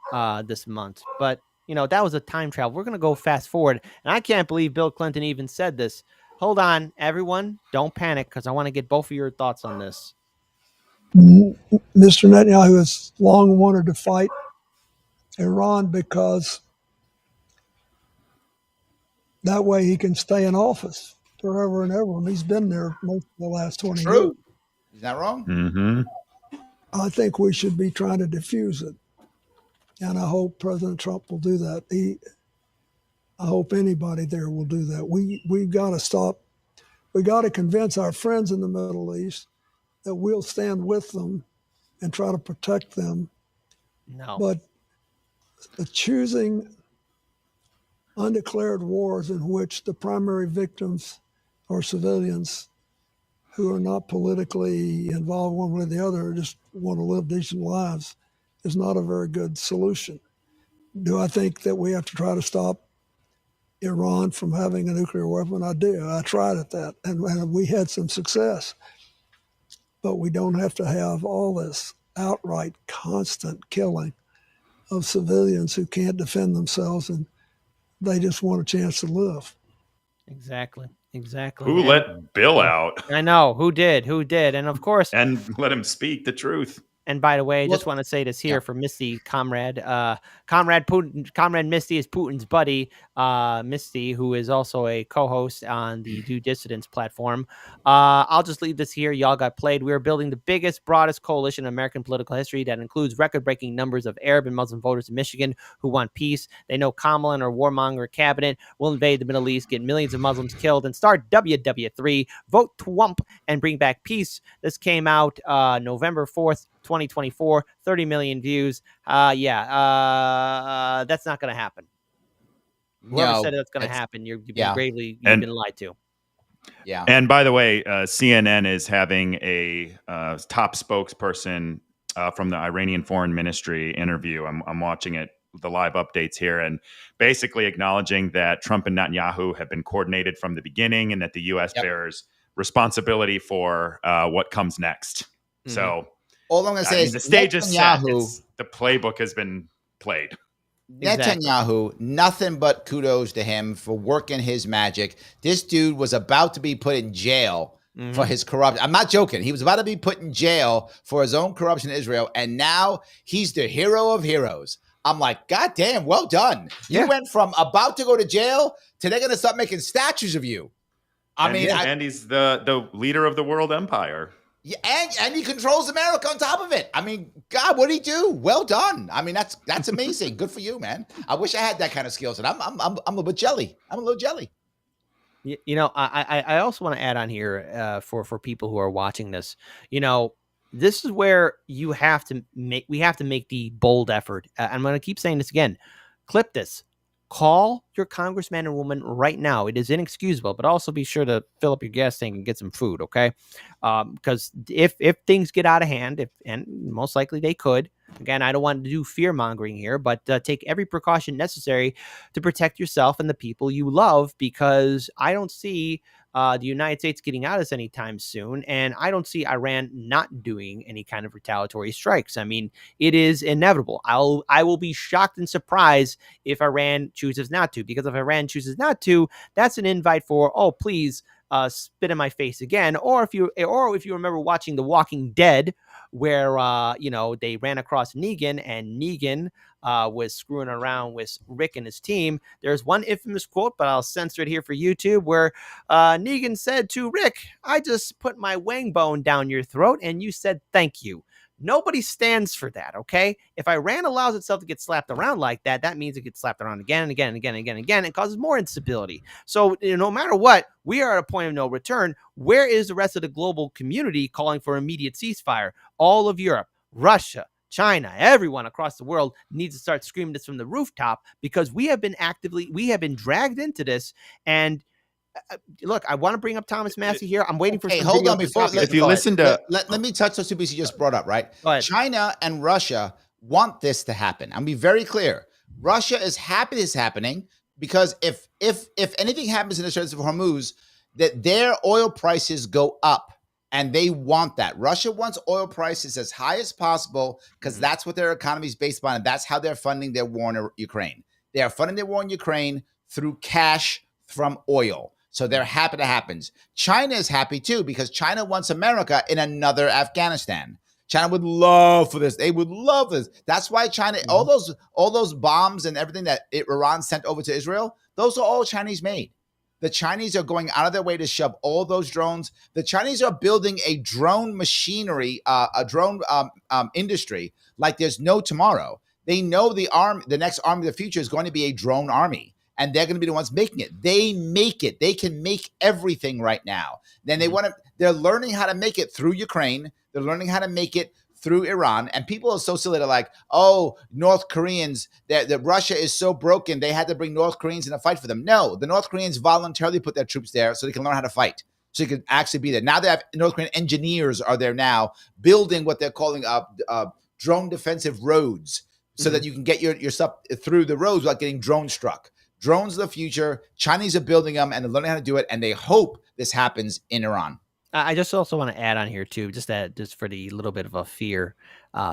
this month, but that was a time travel. We're going to go fast forward. And I can't believe Bill Clinton even said this. Hold on, everyone. Don't panic, because I want to get both of your thoughts on this. Mr. Netanyahu has long wanted to fight Iran because that way he can stay in office forever and ever. And he's been there most of the last 20 years. True. Is that wrong? Mm-hmm. I think we should be trying to diffuse it. And I hope President Trump will do that. I hope anybody there will do that. We've got to stop. We got to convince our friends in the Middle East that we'll stand with them and try to protect them. No. But choosing undeclared wars in which the primary victims are civilians who are not politically involved one way or the other, just want to live decent lives, is not a very good solution. Do I think that we have to try to stop Iran from having a nuclear weapon? I do. I tried at that, and we had some success. But we don't have to have all this outright, constant killing of civilians who can't defend themselves, and they just want a chance to live. Exactly. Who let Bill out? I know. Who did? And of course. And let him speak the truth. And by the way, I just want to say this here for Misty, Comrade Misty is Putin's buddy, Misty, who is also a co-host on the Due Dissidence platform. I'll just leave this here. Y'all got played. We are building the biggest, broadest coalition in American political history that includes record-breaking numbers of Arab and Muslim voters in Michigan who want peace. They know Kamala and her warmonger cabinet will invade the Middle East, get millions of Muslims killed, and start WW3. Vote Twump and bring back peace. This came out November 4th. 2024, 30 million views. That's not going to happen. Whoever said that's going to happen, you've been lied to. Yeah. And by the way, CNN is having a top spokesperson from the Iranian Foreign Ministry interview. I'm watching it, the live updates here, and basically acknowledging that Trump and Netanyahu have been coordinated from the beginning, and that the U.S. bears responsibility for what comes next. Mm-hmm. So. All I'm going to say is the stage is set. The playbook has been played. Netanyahu, nothing but kudos to him for working his magic. This dude was about to be put in jail for his corruption. I'm not joking. He was about to be put in jail for his own corruption in Israel, and now he's the hero of heroes. I'm like, God damn, well done. You went from about to go to jail to they're going to start making statues of you. And he's the leader of the world empire. Yeah, and he controls America on top of it. I mean, God, what did he do? Well done. I mean, that's amazing. Good for you, man. I wish I had that kind of skill set. I'm a little jelly. I'm a little jelly. I also want to add on here for people who are watching this. This is where we have to make the bold effort. I'm going to keep saying this again. Clip this. Call your congressman or woman right now. It is inexcusable, but also be sure to fill up your gas tank and get some food, okay? Because if things get out of hand, and most likely they could, again, I don't want to do fear-mongering here, but take every precaution necessary to protect yourself and the people you love, because I don't see the United States getting out of this anytime soon, and I don't see Iran not doing any kind of retaliatory strikes. I mean, it is inevitable. I will be shocked and surprised if Iran chooses not to, because if Iran chooses not to, that's an invite for, oh, please spit in my face again. Or if you remember watching The Walking Dead, where they ran across Negan, and Negan was screwing around with Rick and his team. There's one infamous quote, but I'll censor it here for YouTube, where Negan said to Rick, "I just put my wang bone down your throat and you said thank you." Nobody stands for that, okay? If Iran allows itself to get slapped around like that, that means it gets slapped around again and again and again and again and again. It causes more instability. So no matter what, we are at a point of no return. Where is the rest of the global community calling for immediate ceasefire? All of Europe, Russia, China, everyone across the world needs to start screaming this from the rooftop, because we have been dragged into this. And look, I want to bring up Thomas Massie here. I'm waiting for. Hey, hold on before. If you listen to, let me touch those two pieces you just brought up. Right, China and Russia want this to happen. I'm be very clear. Russia is happy this is happening, because if anything happens in the Straits of Hormuz, that their oil prices go up, and they want that. Russia wants oil prices as high as possible, because that's what their economy is based on, and that's how they're funding their war in Ukraine. They are funding the war in Ukraine through cash from oil. So they're happy that happens. China is happy too, because China wants America in another Afghanistan. China would love for this. They would love this. That's why China, all those bombs and everything that Iran sent over to Israel, those are all Chinese made. The Chinese are going out of their way to shove all those drones. The Chinese are building a drone machinery, a drone industry like there's no tomorrow. They know the next army of the future is going to be a drone army, and they're going to be the ones making it. They make it. They can make everything right now. Then they're learning how to make it through Ukraine. They're learning how to make it through Iran. And people are so silly. They're like, oh, North Koreans, that Russia is so broken, they had to bring North Koreans in a fight for them. No, the North Koreans voluntarily put their troops there so they can learn how to fight, so they can actually be there. Now they have North Korean engineers are there now building what they're calling drone defensive roads, so that you can get your stuff through the roads without getting drone struck. Drones are the future. Chinese are building them, and they're learning how to do it, and they hope this happens in Iran. I just also want to add on here too, just for the little bit of a fear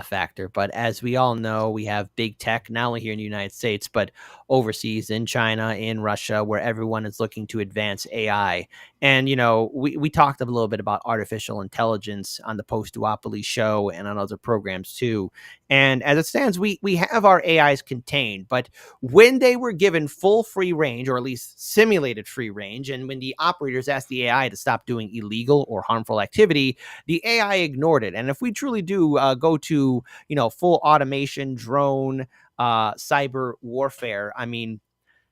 factor. But as we all know, we have big tech, not only here in the United States, but overseas in China, in Russia, where everyone is looking to advance AI. And, you know, we talked a little bit about artificial intelligence on the Post-Duopoly show and on other programs too. And as it stands, we have our AIs contained, but when they were given full free range, or at least simulated free range, and when the operators asked the AI to stop doing illegal or harmful activity, the AI ignored it. And if we truly do go to, you know, full automation, drone, cyber warfare, I mean,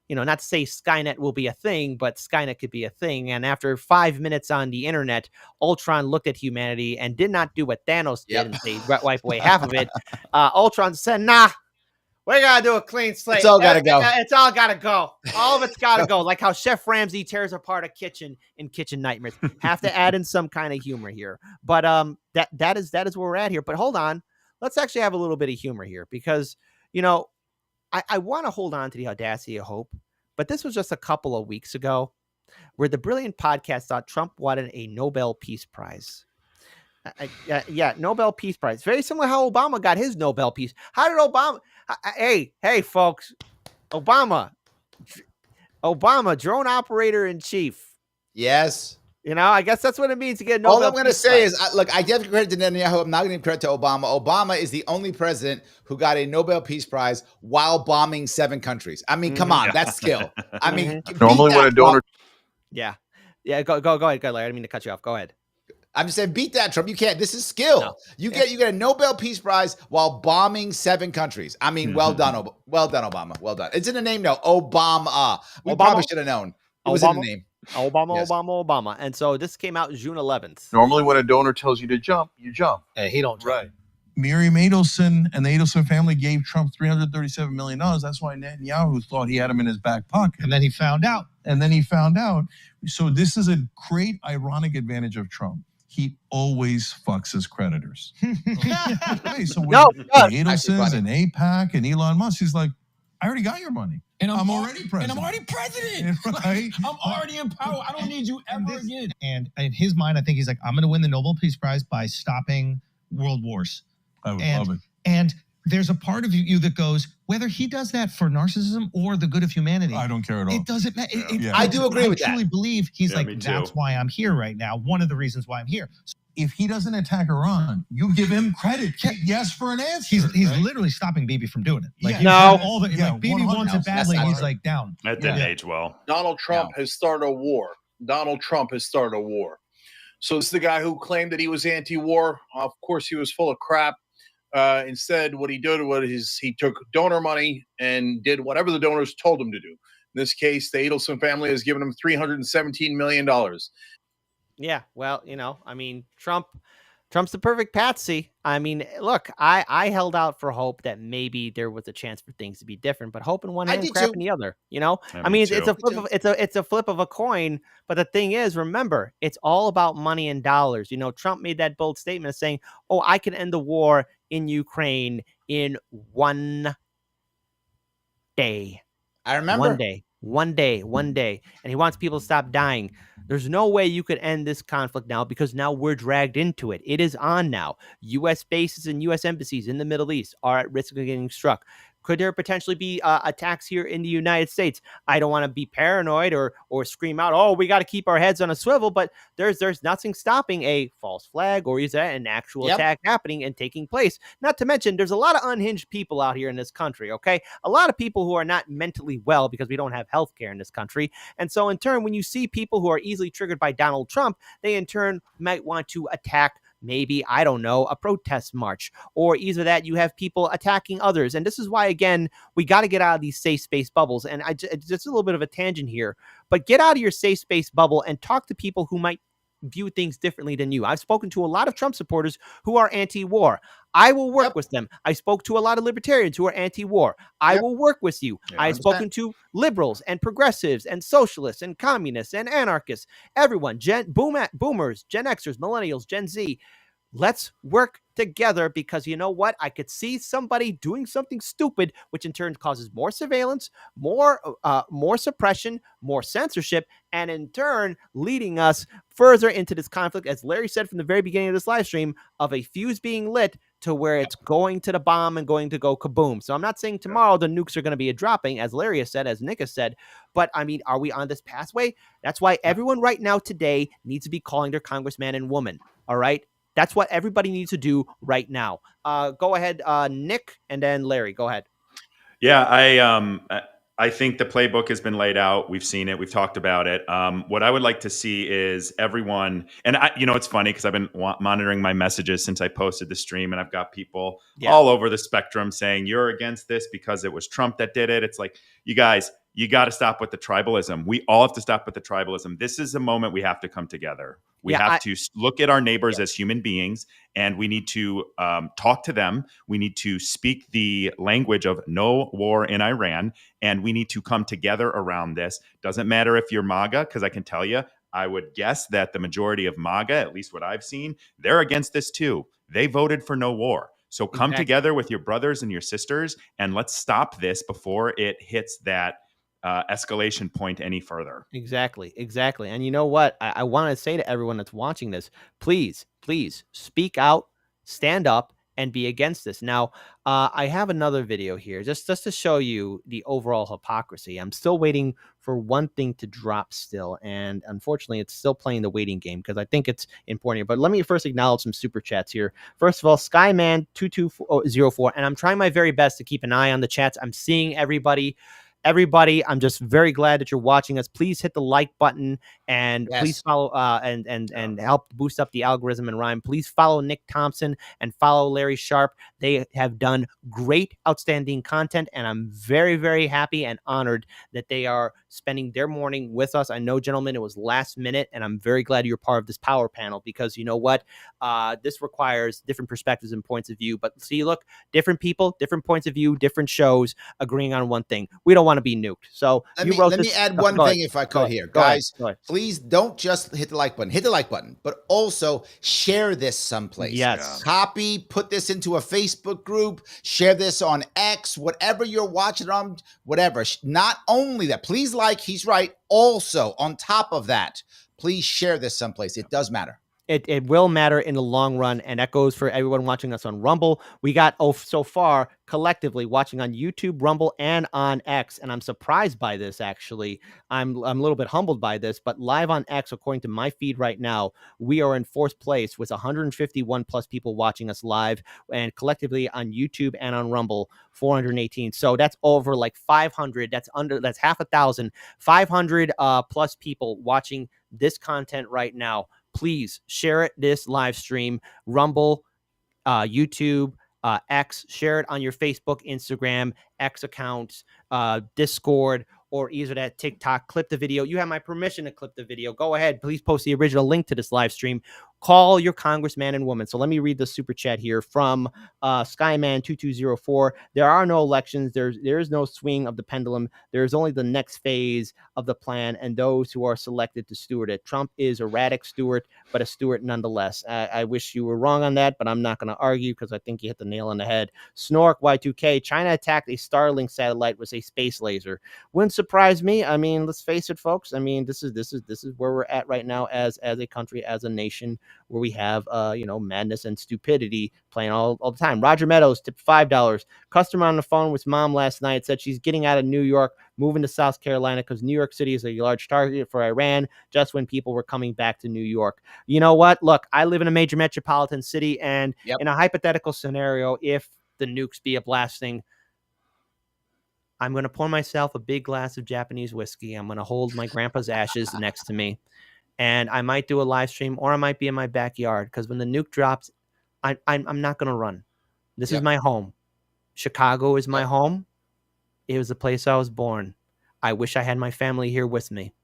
you know, not to say Skynet will be a thing, but Skynet could be a thing. And after 5 minutes on the internet, Ultron looked at humanity and did not do what Thanos did and say, wipe away half of it. Ultron said, nah, we got to do a clean slate. It's all got to go. It's all got to go. All of it's got to go. Like how Chef Ramsay tears apart a kitchen in Kitchen Nightmares. Have to add in some kind of humor here. But that is where we're at here. But hold on. Let's actually have a little bit of humor here, because, you know, I want to hold on to the audacity of hope, but this was just a couple of weeks ago where the Brilliant Podcast thought Trump wanted a Nobel Peace Prize. Yeah, Nobel Peace Prize. Very similar to how Obama got his Nobel Peace. How did Obama? Hey, folks, Obama, drone operator in chief. Yes. You know, I guess that's what it means to get a Nobel All I'm going to Peace say Prize. is, look, I give credit to Netanyahu. I'm not going to give credit to Obama. Obama is the only president who got a Nobel Peace Prize while bombing 7 countries. I mean, come on, that's skill. I mean, normally when a donor. Yeah. Go ahead, Larry. I didn't mean to cut you off. Go ahead. I'm just saying, beat that, Trump. You can't. This is skill. No. You get a Nobel Peace Prize while bombing 7 countries. I mean, well done, Obama. Well done. It's in the name now. Obama. We probably should have known. It was in the name. Obama, Yes. Obama. And so this came out June 11th. Normally when a donor tells you to jump, you jump. Hey, he don't. Right. Miriam Adelson and the Adelson family gave Trump $337 million. That's why Netanyahu thought he had him in his back pocket. And then he found out. So this is a great ironic advantage of Trump. He always fucks his creditors. Okay, so with the Adelsons and AIPAC and Elon Musk, he's like, I already got your money. And I'm already president. And I'm already president. Right? I'm already in power. I don't need you ever again. And in his mind, I think he's like, I'm going to win the Nobel Peace Prize by stopping world wars. I would love it. And there's a part of you that goes, whether he does that for narcissism or the good of humanity. I don't care at all. It doesn't matter. I do agree with that. I truly believe he's Yeah, like, me too. that's why I'm here right now. One of the reasons why I'm here. So if he doesn't attack Iran, you give him credit. Yes for an answer. He's literally stopping Bibi from doing it. Like, Bibi wants it badly. And he's like down. That didn't age well. Donald Trump has started a war. So this is the guy who claimed that he was anti-war. Of course, he was full of crap. Instead, what he did was he took donor money and did whatever the donors told him to do. In this case, the Adelson family has given him $317 million. Yeah, well, you know, I mean, Trump's the perfect patsy. I mean, look, I held out for hope that maybe there was a chance for things to be different, but hope in one hand, crap in the other. You know, Yeah, I mean, me it's too. it's a flip of a coin. But the thing is, remember, it's all about money and dollars. You know, Trump made that bold statement saying, "Oh, I can end the war in Ukraine in 1 day." I remember. One day. And he wants people to stop dying. There's no way you could end this conflict now, because now we're dragged into it. It is on now. U.S. bases and U.S. embassies in the Middle East are at risk of getting struck. Could there potentially be attacks here in the United States? I don't want to be paranoid or scream out, oh, we got to keep our heads on a swivel, but there's nothing stopping a false flag or is that an actual attack happening and taking place. Not to mention, there's a lot of unhinged people out here in this country, okay? A lot of people who are not mentally well because we don't have health care in this country. And so in turn, when you see people who are easily triggered by Donald Trump, they in turn might want to attack maybe, I don't know, a protest march, or either that you have people attacking others. And this is why, again, we got to get out of these safe space bubbles. And just a little bit of a tangent here, but get out of your safe space bubble and talk to people who might view things differently than you. I've spoken to a lot of Trump supporters who are anti-war. I will work with them. I spoke to a lot of libertarians who are anti-war. I will work with you. I've spoken to liberals and progressives and socialists and communists and anarchists, everyone, boomers, Gen Xers, millennials, Gen Z. Let's work together because you know what? I could see somebody doing something stupid, which in turn causes more surveillance, more suppression, more censorship, and in turn leading us further into this conflict, as Larry said from the very beginning of this live stream, of a fuse being lit to where it's going to the bomb and going to go kaboom. So I'm not saying tomorrow the nukes are going to be a dropping, as Larry has said, as Nick has said, but I mean, are we on this pathway? That's why everyone right now today needs to be calling their congressman and woman. All right. That's what everybody needs to do right now. Go ahead, Nick, and then Larry. Go ahead. Yeah, I think the playbook has been laid out. We've seen it. We've talked about it. What I would like to see is everyone, and it's funny because I've been monitoring my messages since I posted the stream, and I've got people all over the spectrum saying you're against this because it was Trump that did it. It's like, you guys, you got to stop with the tribalism. We all have to stop with the tribalism. This is a moment we have to come together. We have to look at our neighbors as human beings, and we need to talk to them. We need to speak the language of no war in Iran, and we need to come together around this. Doesn't matter if you're MAGA, because I can tell you, I would guess that the majority of MAGA, at least what I've seen, they're against this too. They voted for no war. So come together with your brothers and your sisters, and let's stop this before it hits that escalation point any further. Exactly. And you know what? I want to say to everyone that's watching this, please speak out, stand up, and be against this. Now, I have another video here just to show you the overall hypocrisy. I'm still waiting for one thing to drop still, and unfortunately, it's still playing the waiting game because I think it's important here. But let me first acknowledge some super chats here. First of all, Skyman2204, and I'm trying my very best to keep an eye on the chats. I'm seeing everybody, I'm just very glad that you're watching us. Please hit the like button and please follow and help boost up the algorithm and Rhyme. Please follow Nick Thompson and follow Larry Sharp. They have done great, outstanding content, and I'm very, very happy and honored that they are spending their morning with us. I know, gentlemen, it was last minute, and I'm very glad you're part of this power panel because you know what? This requires different perspectives and points of view. But see, look, different people, different points of view, different shows agreeing on one thing. We don't want to be nuked. So let me add one thing if I could here. Guys, please don't just hit the like button, but also share this someplace. Yes. Copy, put this into a Facebook group, share this on X, whatever you're watching on, whatever. Not only that, please like, he's right. Also, on top of that, please share this someplace. It does matter. It will matter in the long run, and that goes for everyone watching us on Rumble. We got so far collectively watching on YouTube, Rumble, and on X, and I'm surprised by this. Actually, I'm a little bit humbled by this, but live on X, according to my feed right now, we are in fourth place with 151 plus people watching us live, and collectively on YouTube and on Rumble, 418. So that's over like 500. That's half 1,000, 500 plus people watching this content right now. Please share this live stream, Rumble, YouTube, X, share it on your Facebook, Instagram, X accounts, Discord, or either that TikTok. Clip the video. You have my permission to clip the video. Go ahead. Please post the original link to this live stream. Call your congressman and woman. So let me read the super chat here from Skyman2204. There are no elections. There is no swing of the pendulum. There is only the next phase of the plan and those who are selected to steward it. Trump is erratic steward, but a steward nonetheless. I wish you were wrong on that, but I'm not going to argue because I think you hit the nail on the head. Snork Y2K. China attacked a Starlink satellite with a space laser. Wouldn't surprise me. I mean, let's face it, folks. I mean, this is where we're at right now as a country, as a nation. where we have, madness and stupidity playing all the time. Roger Meadows tipped $5. Customer on the phone with mom last night said she's getting out of New York, moving to South Carolina because New York City is a large target for Iran just when people were coming back to New York. You know what? Look, I live in a major metropolitan city, and in a hypothetical scenario, if the nukes be a blasting, I'm going to pour myself a big glass of Japanese whiskey. I'm going to hold my grandpa's ashes next to me, and I might do a live stream, or I might be in my backyard, because when the nuke drops, I'm not going to run. This is my home. Chicago is my home. It was the place I was born. I wish I had my family here with me.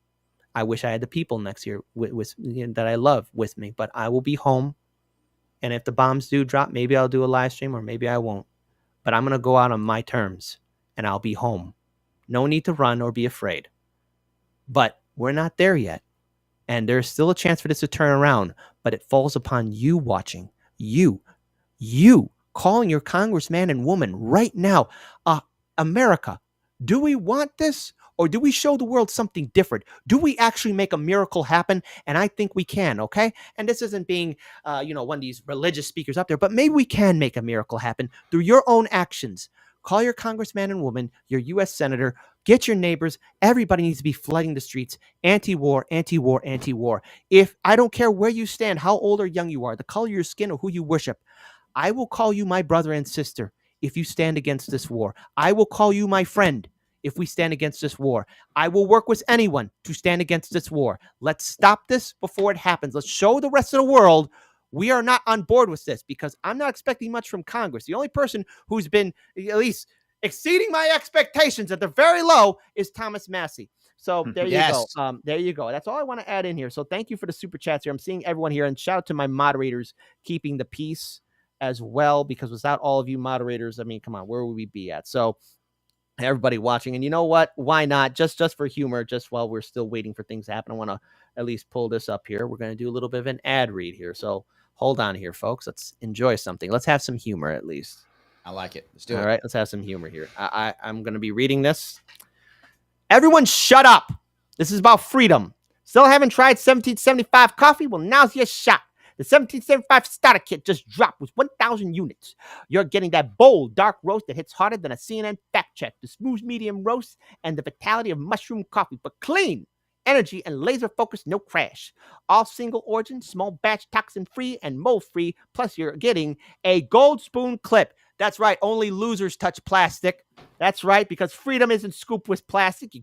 I wish I had the people next year that I love with me, but I will be home. And if the bombs do drop, maybe I'll do a live stream, or maybe I won't. But I'm going to go out on my terms, and I'll be home. No need to run or be afraid. But we're not there yet. And there's still a chance for this to turn around, but it falls upon you watching. You calling your congressman and woman right now. America, do we want this, or do we show the world something different? Do we actually make a miracle happen? And I think we can, okay? And this isn't being, one of these religious speakers up there, but maybe we can make a miracle happen through your own actions. Call your congressman and woman, your U.S. senator, get your neighbors. Everybody needs to be flooding the streets. Anti-war, anti-war, anti-war. If I don't care where you stand, how old or young you are, the color of your skin, or who you worship, I will call you my brother and sister if you stand against this war. I will call you my friend if we stand against this war. I will work with anyone to stand against this war. Let's stop this before it happens. Let's show the rest of the world we are not on board with this, because I'm not expecting much from Congress. The only person who's been at least exceeding my expectations at the very low is Thomas Massie. So there you go. There you go. That's all I want to add in here. So thank you for the super chats here. I'm seeing everyone here, and shout out to my moderators keeping the peace as well, because without all of you moderators, I mean, come on, where would we be at? So everybody watching, and you know what? Why not? Just for humor, just while we're still waiting for things to happen, I want to at least pull this up here. We're going to do a little bit of an ad read here. So hold on here, folks. Let's enjoy something. Let's have some humor at least. I like it. Let's do it. All right, let's have some humor here. I'm going to be reading this. Everyone shut up. This is about freedom. Still haven't tried 1775 coffee? Well, now's your shot. The 1775 starter kit just dropped with 1,000 units. You're getting that bold, dark roast that hits harder than a CNN fact check, the smooth medium roast, and the vitality of mushroom coffee, but clean, energy, and laser focus, no crash. All single origin, small batch, toxin-free, and mold-free, plus you're getting a gold spoon clip. That's right, only losers touch plastic. That's right, because freedom isn't scooped with plastic. You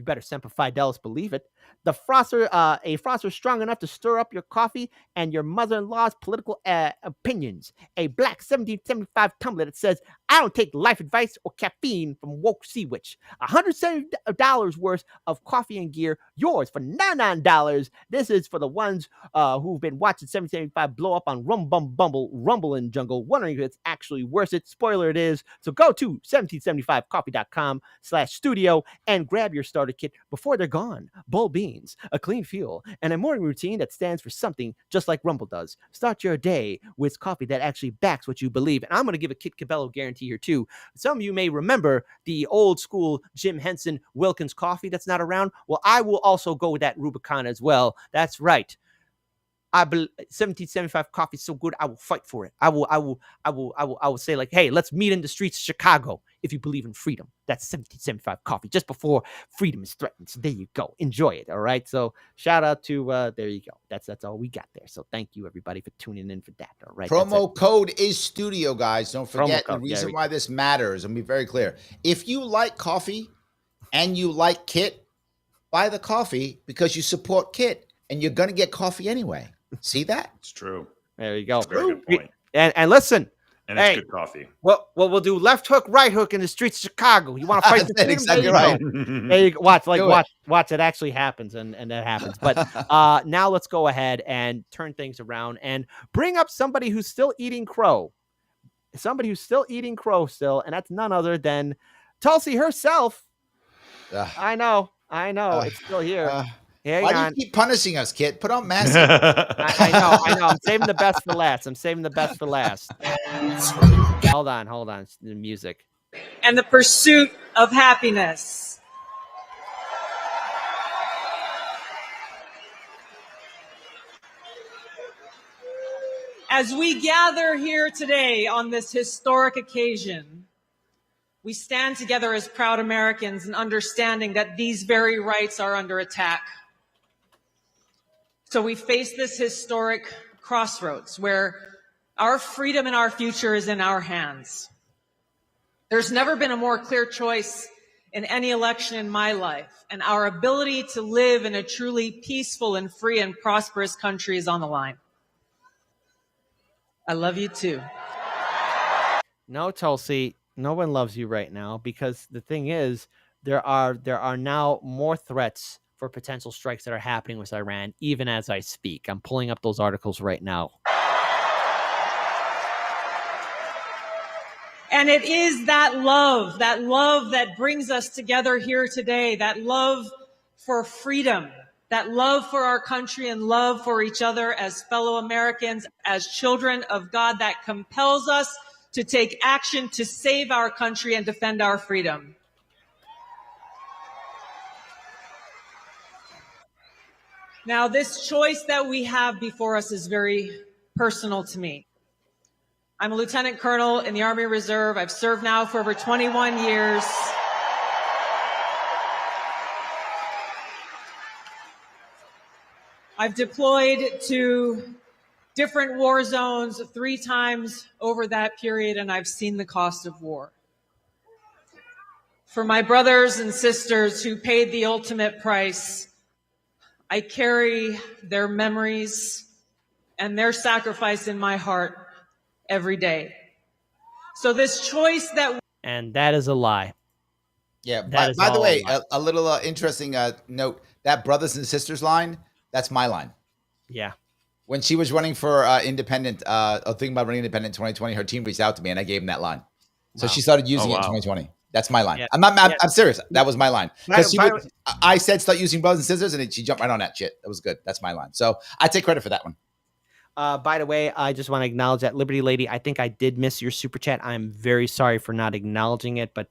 better Semper Fidelis believe it. The frother, a frother strong enough to stir up your coffee and your mother-in-law's political opinions. A black 1775 tumbler that says, I don't take life advice or caffeine from woke sea witch. $170 worth of coffee and gear, yours for $99. This is for the ones who've been watching 1775 blow up on Rumble and Jungle, wondering if it's actually worth it. Spoiler, it is. So go to 1775coffee.com/studio and grab your starter kit before they're gone. Bold beans, a clean fuel, and a morning routine that stands for something just like Rumble does. Start your day with coffee that actually backs what you believe. And I'm going to give a Kit Cabello guarantee here too. Some of you may remember the old school Jim Henson Wilkins coffee that's not around. Well, I will also go with that Rubicon as well. That's right. 1775 coffee is so good, I will fight for it. I will say, like, hey, let's meet in the streets of Chicago if you believe in freedom. That's 1775 coffee, just before freedom is threatened. So there you go. Enjoy it. All right. So shout out to there you go. That's all we got there. So thank you everybody for tuning in for that. All right. Promo code is studio, guys. Don't forget the reason why this matters. I'll be very clear. If you like coffee and you like Kit, buy the coffee because you support Kit, and you're gonna get coffee anyway. See that? It's true. There you go. Very good point. And listen. And it's good coffee. Well, we'll do left hook, right hook in the streets of Chicago. You want to fight the team? Exactly right. There you go. Watch. It actually happens, and that happens. But now let's go ahead and turn things around and bring up somebody who's still eating crow. Somebody who's still eating crow still, and that's none other than Tulsi herself. I know. It's still here. Why do you keep punishing us, Kit? Put on Massie. I know. I'm saving the best for last. Hold on. The music. And the pursuit of happiness. As we gather here today on this historic occasion, we stand together as proud Americans in understanding that these very rights are under attack. So we face this historic crossroads where our freedom and our future is in our hands. There's never been a more clear choice in any election in my life, and our ability to live in a truly peaceful and free and prosperous country is on the line. I love you too. No, Tulsi, no one loves you right now, because the thing is, there are now more threats for potential strikes that are happening with Iran, even as I speak. I'm pulling up those articles right now. And it is that love that brings us together here today, that love for freedom, that love for our country and love for each other as fellow Americans, as children of God, that compels us to take action to save our country and defend our freedom. Now, this choice that we have before us is very personal to me. I'm a lieutenant colonel in the Army Reserve. I've served now for over 21 years. I've deployed to different war zones 3 times over that period, and I've seen the cost of war. For my brothers and sisters who paid the ultimate price, I carry their memories and their sacrifice in my heart every day. So this choice that... And that is a lie. Yeah, by the way, a little interesting note, that brothers and sisters line, that's my line. Yeah. When she was running for independent, thinking about running independent in 2020, her team reached out to me and I gave them that line. So she started using it in 2020. That's my line. Yeah. I'm serious. That was my line. Because I said start using brothers and sisters, and she jumped right on that shit. That was good. That's my line. So I take credit for that one. By the way, I just want to acknowledge that, Liberty Lady. I think I did miss your super chat. I'm very sorry for not acknowledging it, but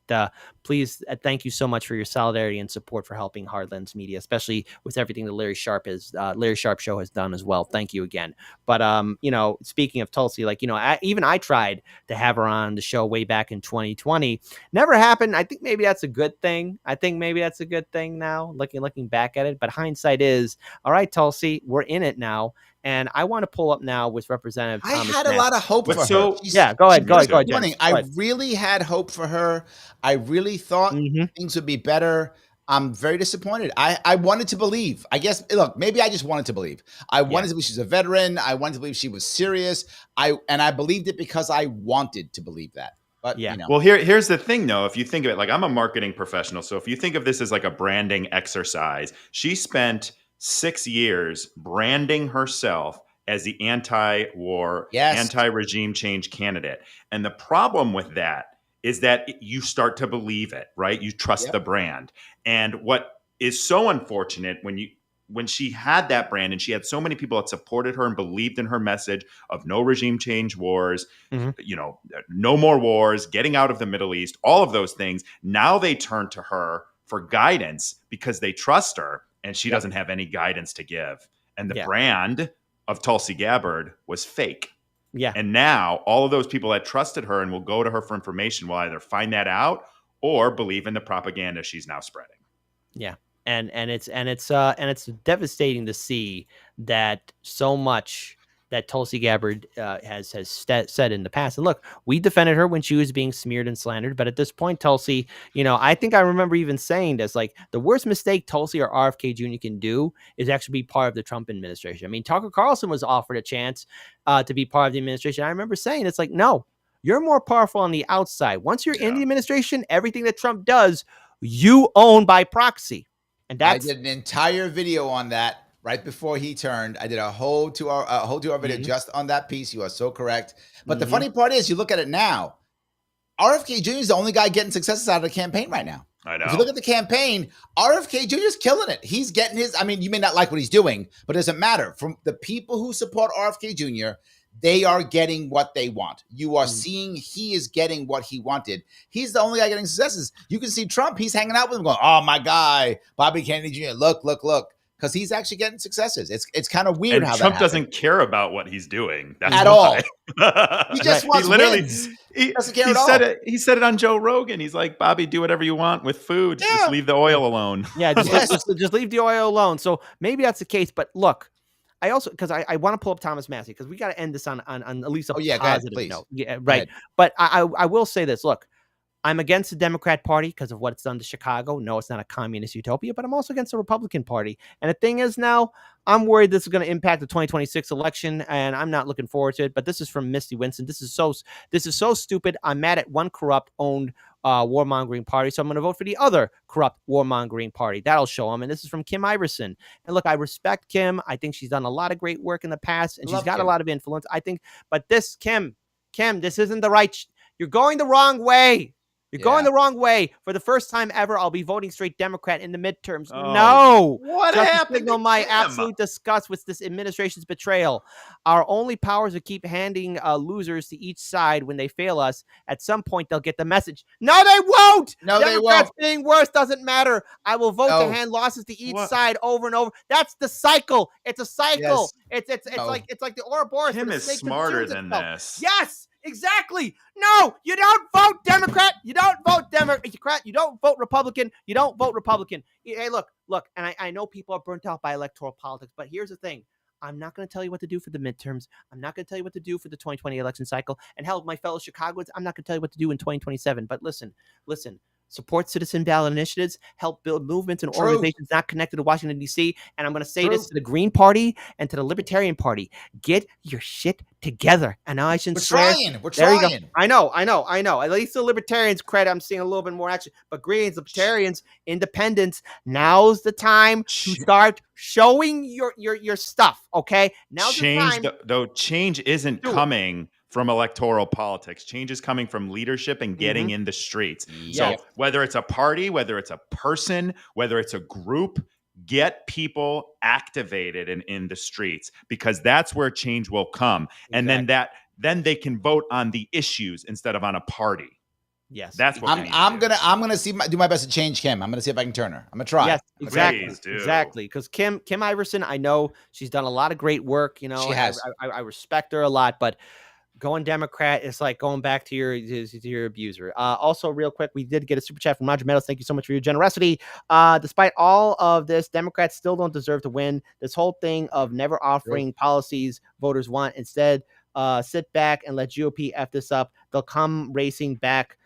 please, thank you so much for your solidarity and support for helping Hardlands Media, especially with everything that Larry Sharp Show has done as well. Thank you again. But speaking of Tulsi, I tried to have her on the show way back in 2020. Never happened. I think maybe that's a good thing. Now, looking back at it. But hindsight is, all right, Tulsi, we're in it now. And I want to pull up now with Representative Thomas. I had a lot of hope for her. Yeah, go ahead. I really had hope for her. I really thought things would be better. I'm very disappointed. I wanted to believe. I guess, look, maybe I just wanted to believe. I wanted to believe she's a veteran. I wanted to believe she was serious. I believed it because I wanted to believe that. But Well, here's the thing, though. If you think of it, like, I'm a marketing professional. So if you think of this as like a branding exercise, she spent 6 years branding herself as the anti-war, anti-regime change candidate. And the problem with that is that you start to believe it, right? You trust the brand. And what is so unfortunate when she had that brand and she had so many people that supported her and believed in her message of no regime change wars, no more wars, getting out of the Middle East, all of those things. Now they turn to her for guidance because they trust her. And she doesn't have any guidance to give. And the brand of Tulsi Gabbard was fake. Yeah. And now all of those people that trusted her and will go to her for information will either find that out or believe in the propaganda she's now spreading. Yeah. And it's devastating to see that so much that Tulsi Gabbard has said in the past. And look, we defended her when she was being smeared and slandered. But at this point, Tulsi, I think I remember even saying this, like, the worst mistake Tulsi or RFK Jr. can do is actually be part of the Trump administration. I mean, Tucker Carlson was offered a chance to be part of the administration. I remember saying, it's like, no, you're more powerful on the outside. Once you're in the administration, everything that Trump does, you own by proxy. And I did an entire video on that. Right before he turned, I did a whole 2-hour video just on that piece. You are so correct. But the funny part is, you look at it now, RFK Jr. is the only guy getting successes out of the campaign right now. I know. If you look at the campaign, RFK Jr. is killing it. He's getting his, I mean, you may not like what he's doing, but it doesn't matter. From the people who support RFK Jr., they are getting what they want. You are seeing he is getting what he wanted. He's the only guy getting successes. You can see Trump, he's hanging out with him going, oh, my guy, Bobby Kennedy Jr., look. because he's actually getting successes. It's kind of weird and how Trump that doesn't care about what he's doing at all. He just He wants literally wins. he doesn't care he at all. said it. He said it on Joe Rogan. He's like, Bobby, do whatever you want with food. Just leave the oil alone. Yeah, just leave the oil alone. So maybe that's the case. But look, I also, because I want to pull up Thomas Massie, because we got to end this on at least a positive note. Yeah, right. But I will say this. Look, I'm against the Democrat Party because of what it's done to Chicago. No, it's not a communist utopia, but I'm also against the Republican Party. And the thing is now, I'm worried this is going to impact the 2026 election, and I'm not looking forward to it. But this is from Misty Winston. This is so stupid. I'm mad at one corrupt-owned warmongering party, so I'm going to vote for the other corrupt warmongering party. That'll show them. And this is from Kim Iverson. And look, I respect Kim. I think she's done a lot of great work in the past, and she's got a lot of influence. I think, but this Kim, this isn't the right. You're going the wrong way. You're going the wrong way. For the first time ever, I'll be voting straight Democrat in the midterms. No. What Just happened to signal to my Kim? absolute disgust with this administration's betrayal. Our only power is to keep handing losers to each side when they fail us. At some point, they'll get the message. No, they won't. No, Democrats they won't. being worse doesn't matter. I will vote to hand losses to each side over and over. That's the cycle. It's a cycle. Yes. It's like the Ouroboros. Kim where the is snake smarter consumes than itself. this. Yes. Exactly. No, you don't vote Democrat. You don't vote Democrat. You don't vote Republican. You don't vote Republican. Hey, look, and I know people are burnt out by electoral politics, but here's the thing. I'm not going to tell you what to do for the midterms. I'm not going to tell you what to do for the 2020 election cycle. And hell, my fellow Chicagoans, I'm not going to tell you what to do in 2027. But listen. Support citizen ballot initiatives, help build movements and organizations not connected to Washington, D.C. And I'm going to say this to the Green Party and to the Libertarian Party. Get your shit together. And now I shouldn't swear. We're trying. You go. I know. At least the Libertarians credit, I'm seeing a little bit more action. But Greens, Libertarians, Independents, now's the time to start showing your stuff, okay? Now's Change, the time. though, change isn't coming from electoral politics. Change is coming from leadership and getting in the streets. So whether it's a party, whether it's a person, whether it's a group, get people activated and in the streets, because that's where change will come. And then they can vote on the issues instead of on a party. Yes, that's what I'm gonna do my best to change Kim. I'm gonna see if I can turn her. I'm gonna try. Yes, exactly. Because Kim Iverson, I know she's done a lot of great work. You know, she has. I respect her a lot, but going Democrat is like going back to your abuser. Also, real quick, we did get a super chat from Roger Meadows. Thank you so much for your generosity. Despite all of this, Democrats still don't deserve to win. This whole thing of never offering policies voters want. Instead, sit back and let GOP F this up. They'll come racing back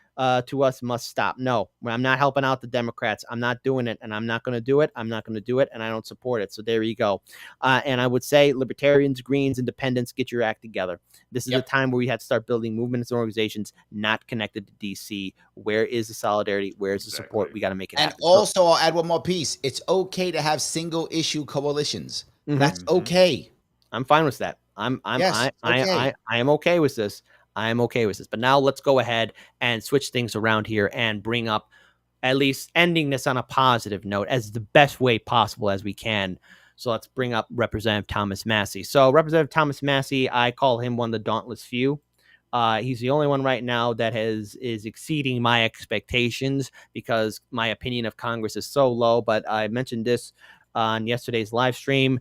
to us, must stop. No, I'm not helping out the Democrats. I'm not doing it, and I'm not going to do it. I'm not going to do it, and I don't support it. So there you go. And I would say Libertarians, Greens, Independents, get your act together. This is a time where we have to start building movements and organizations not connected to DC. Where is the solidarity? Where is the support? We got to make it happen. And also, I'll add one more piece. It's okay to have single issue coalitions. That's okay. I'm fine with that. I am okay with this. I am okay with this. But now let's go ahead and switch things around here and bring up at least ending this on a positive note as the best way possible as we can. So let's bring up Representative Thomas Massie. So Representative Thomas Massie, I call him one of the dauntless few. He's the only one right now that is exceeding my expectations because my opinion of Congress is so low. But I mentioned this on yesterday's live stream.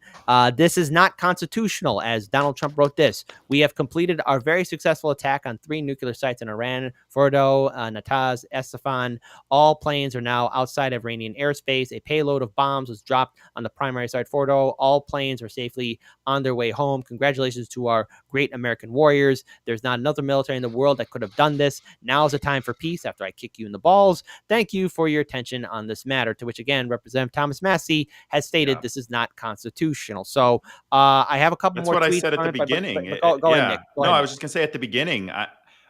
This is not constitutional, as Donald Trump wrote this. We have completed our very successful attack on 3 nuclear sites in Iran, Fordo, Natanz, Esfahan. All planes are now outside of Iranian airspace. A payload of bombs was dropped on the primary site, Fordo. All planes are safely on their way home. Congratulations to our great American warriors. There's not another military in the world that could have done this. Now is the time for peace after I kick you in the balls. Thank you for your attention on this matter, to which, again, Representative Thomas Massie has stated this is not constitutional. So I have a couple more tweets. That's what I said at the beginning. Go ahead, Nick. I was just going to say at the beginning,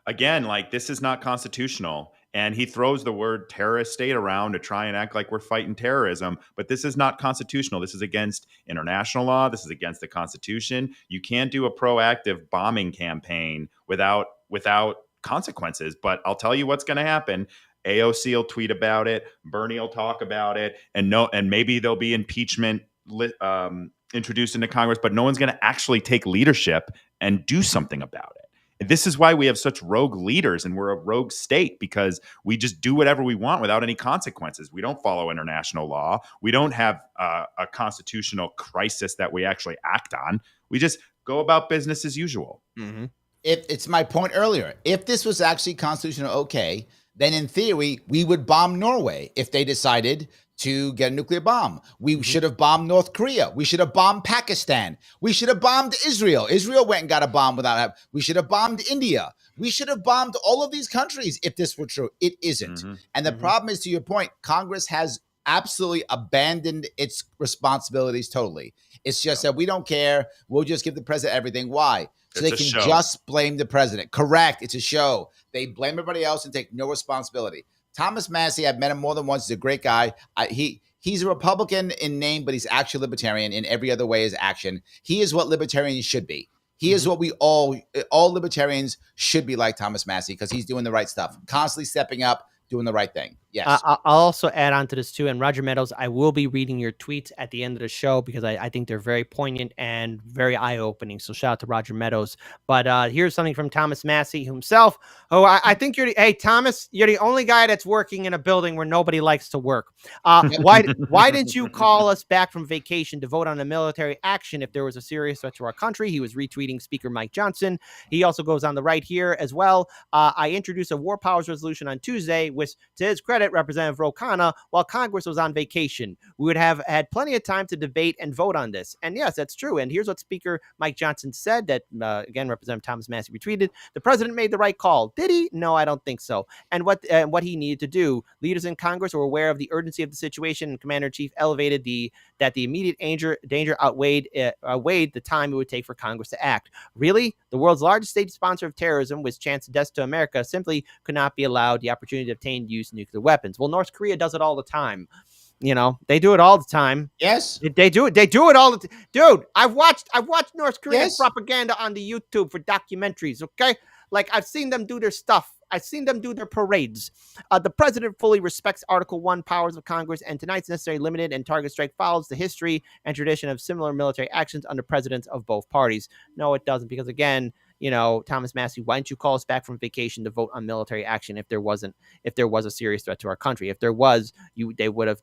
again, like, this is not constitutional. And he throws the word terrorist state around to try and act like we're fighting terrorism. But this is not constitutional. This is against international law. This is against the Constitution. You can't do a proactive bombing campaign without consequences. But I'll tell you what's going to happen. AOC will tweet about it. Bernie will talk about it. And maybe there'll be impeachment introduced into Congress. But no one's going to actually take leadership and do something about it. This is why we have such rogue leaders and we're a rogue state, because we just do whatever we want without any consequences. We don't follow international law. We don't have a constitutional crisis that we actually act on. We just go about business as usual. Mm-hmm. It's my point earlier. If this was actually constitutional, okay, then in theory, we would bomb Norway if they decided to get a nuclear bomb. We should have bombed North Korea. We should have bombed Pakistan. We should have bombed Israel. Israel went and got a bomb without having. We should have bombed India. We should have bombed all of these countries if this were true. It isn't. And the problem is, to your point, Congress has absolutely abandoned its responsibilities totally. It's just that we don't care. We'll just give the president everything. Why? So they can just blame the president. Correct. It's a show. They blame everybody else and take no responsibility. Thomas Massie, I've met him more than once. He's a great guy. He's a Republican in name, but he's actually libertarian in every other way as action. He is what libertarians should be. He is what we all libertarians should be like Thomas Massie, because he's doing the right stuff, constantly stepping up, doing the right thing. Yes. I'll also add on to this too. And Roger Meadows, I will be reading your tweets at the end of the show because I think they're very poignant and very eye-opening. So shout out to Roger Meadows. But here's something from Thomas Massie himself. Oh, I think hey, Thomas, you're the only guy that's working in a building where nobody likes to work. Why didn't you call us back from vacation to vote on a military action if there was a serious threat to our country? He was retweeting Speaker Mike Johnson. He also goes on the right here as well. I introduced a war powers resolution on Tuesday, which, to his credit, Representative Ro Khanna, while Congress was on vacation. We would have had plenty of time to debate and vote on this. And yes, that's true. And here's what Speaker Mike Johnson said that, again, Representative Thomas Massie retweeted. The president made the right call. Did he? No, I don't think so. And what he needed to do. Leaders in Congress were aware of the urgency of the situation, and Commander-in-Chief elevated that the immediate danger outweighed the time it would take for Congress to act. Really? The world's largest state sponsor of terrorism, which chants death to America, simply could not be allowed the opportunity to obtain use nuclear weapons. Well, North Korea does it all the time. You know, they do it all the time. Yes, they do it. They do it all the time. Dude, I've watched North Korean propaganda on the YouTube for documentaries. Okay, like I've seen them do their stuff. I've seen them do their parades. The president fully respects Article 1 powers of Congress, and tonight's necessary limited and target strike follows the history and tradition of similar military actions under presidents of both parties. No, it doesn't, because again, you know, Thomas Massie, why didn't you call us back from vacation to vote on military action if there was a serious threat to our country? If there was, they would have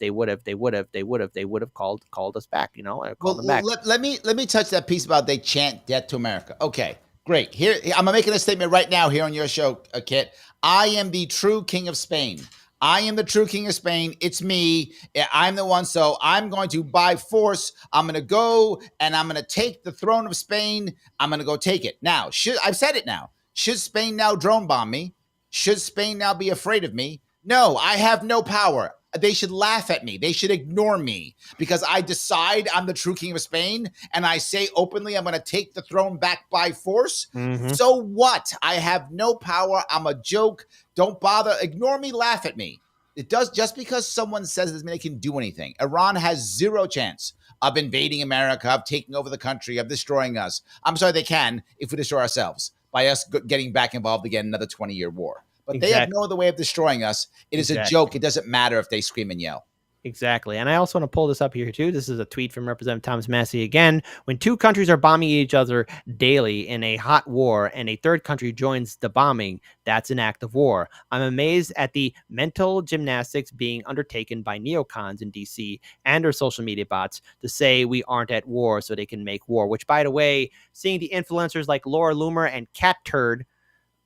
called us back, you know, called them back. Let me touch that piece about they chant death to America. Okay. Great. Here, I'm making a statement right now here on your show, Kit. I am the true king of Spain. I am the true king of Spain. It's me. I'm the one. So I'm going to, by force, I'm going to go and I'm going to take the throne of Spain. I'm going to go take it. Now, I've said it now. Should Spain now drone bomb me? Should Spain now be afraid of me? No, I have no power. They should laugh at me. They should ignore me because I decide I'm the true king of Spain and I say openly I'm going to take the throne back by force. So what? I have no power. I'm a joke. Don't bother. Ignore me. Laugh at me. It does just because someone says it doesn't mean they can do anything. Iran has zero chance of invading America, of taking over the country, of destroying us. I'm sorry, they can if we destroy ourselves by us getting back involved again in another 20-year war. But they have no other way of destroying us. It is a joke. It doesn't matter if they scream and yell. Exactly. And I also want to pull this up here, too. This is a tweet from Representative Thomas Massie again. When two countries are bombing each other daily in a hot war and a third country joins the bombing, that's an act of war. I'm amazed at the mental gymnastics being undertaken by neocons in D.C. and their social media bots to say we aren't at war so they can make war, which, by the way, seeing the influencers like Laura Loomer and Cat Turd.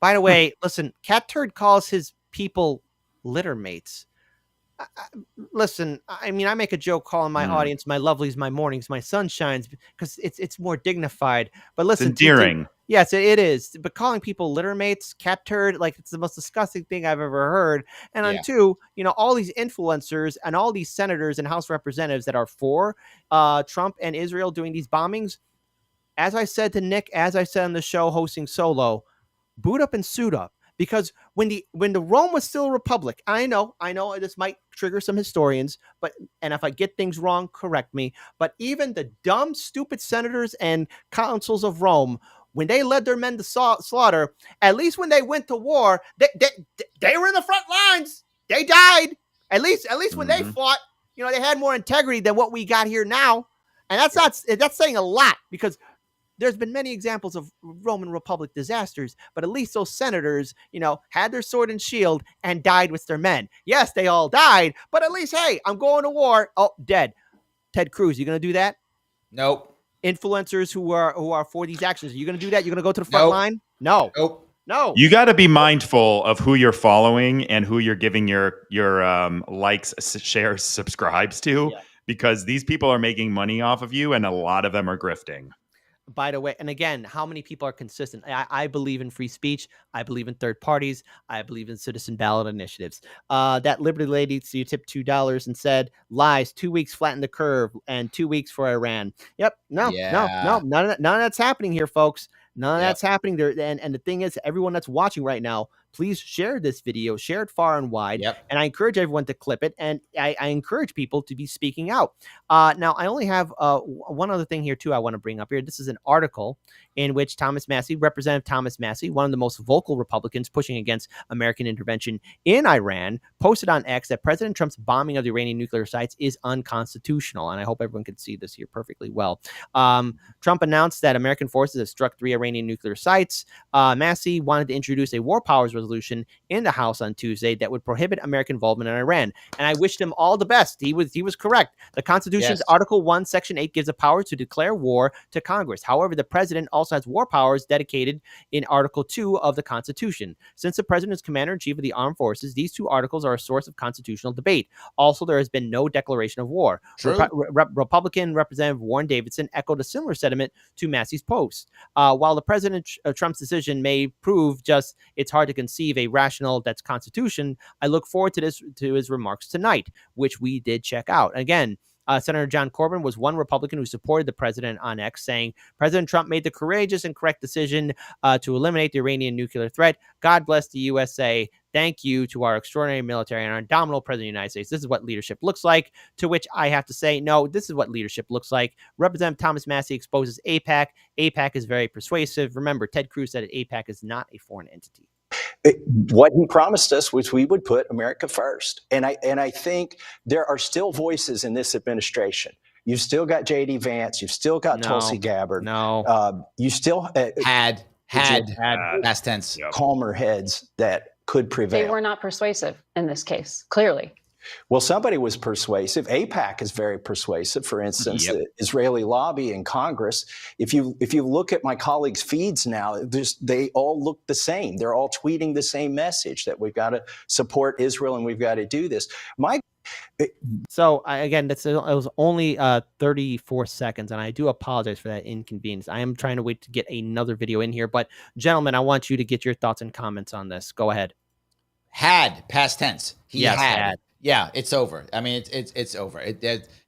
By the way, listen, Cat Turd calls his people litter mates. Listen, I mean, I make a joke calling my audience my lovelies, my mornings, my sunshines, because it's more dignified. But listen, it's endearing. Yes, it is. But calling people litter mates, Cat Turd, like it's the most disgusting thing I've ever heard. And on two, you know, all these influencers and all these senators and House representatives that are for Trump and Israel doing these bombings, as I said to Nick, as I said on the show hosting solo, boot up and suit up, because when the Rome was still a republic, I know this might trigger some historians, and if I get things wrong, correct me. But even the dumb, stupid senators and consuls of Rome, when they led their men to slaughter, at least when they went to war, they were in the front lines. They died. At least when they fought, you know, they had more integrity than what we got here now. And that's saying a lot, because there's been many examples of Roman Republic disasters, but at least those senators, had their sword and shield and died with their men. Yes, they all died, but at least, hey, I'm going to war. Oh, dead. Ted Cruz, you going to do that? Nope. Influencers who are for these actions, are you going to do that? You're going to go to the front line? No. Nope. No. You got to be mindful of who you're following and who you're giving your likes, shares, subscribes to, because these people are making money off of you, and a lot of them are grifting. By the way, and again, how many people are consistent? I believe in free speech. I believe in third parties. I believe in citizen ballot initiatives. That Liberty lady, so you tipped $2 and said, lies, 2 weeks flatten the curve and 2 weeks for Iran. Yep. No, none of that's happening here, folks. None of that's happening there. And the thing is, everyone that's watching right now, please share this video, share it far and wide. And I encourage everyone to clip it. And I encourage people to be speaking out. Now, I only have one other thing here, too, I want to bring up here. This is an article in which Representative Thomas Massie, one of the most vocal Republicans pushing against American intervention in Iran, posted on X that President Trump's bombing of the Iranian nuclear sites is unconstitutional. And I hope everyone can see this here perfectly well. Trump announced that American forces have struck 3 Iranian nuclear sites. Massie wanted to introduce a war powers resolution in the House on Tuesday that would prohibit American involvement in Iran. And I wished him all the best. He was correct. The Constitution's Article 1, Section 8 gives the power to declare war to Congress. However, the president also has war powers dedicated in Article 2 of the Constitution. Since the president is commander-in-chief of the armed forces, these 2 articles are a source of constitutional debate. Also, there has been no declaration of war. Republican Representative Warren Davidson echoed a similar sentiment to Massie's post. While the President Trump's decision may prove just it's hard to conceive a rational that's constitution, I look forward to his remarks tonight, which we did check out. Again, Senator John Corbin was one Republican who supported the president on X, saying President Trump made the courageous and correct decision to eliminate the Iranian nuclear threat. God bless the USA. Thank you to our extraordinary military and our indomitable president of the United States. This is what leadership looks like, to which I have to say, no, this is what leadership looks like. Representative Thomas Massie exposes AIPAC. AIPAC is very persuasive. Remember, Ted Cruz said that AIPAC is not a foreign entity. What he promised us was we would put America first. And I think there are still voices in this administration. You've still got J.D. Vance. You've still got Tulsi Gabbard. You still had past tense. Calmer heads that could prevail. They were not persuasive in this case, clearly. Well, somebody was persuasive. AIPAC is very persuasive. For instance, the Israeli lobby in Congress. If you look at my colleagues' feeds now, they all look the same. They're all tweeting the same message that we've got to support Israel and we've got to do this. So again, it was only 34 seconds, and I do apologize for that inconvenience. I am trying to wait to get another video in here, but gentlemen, I want you to get your thoughts and comments on this. Go ahead. Had past tense. He had. Yeah, it's over. I mean, it's over.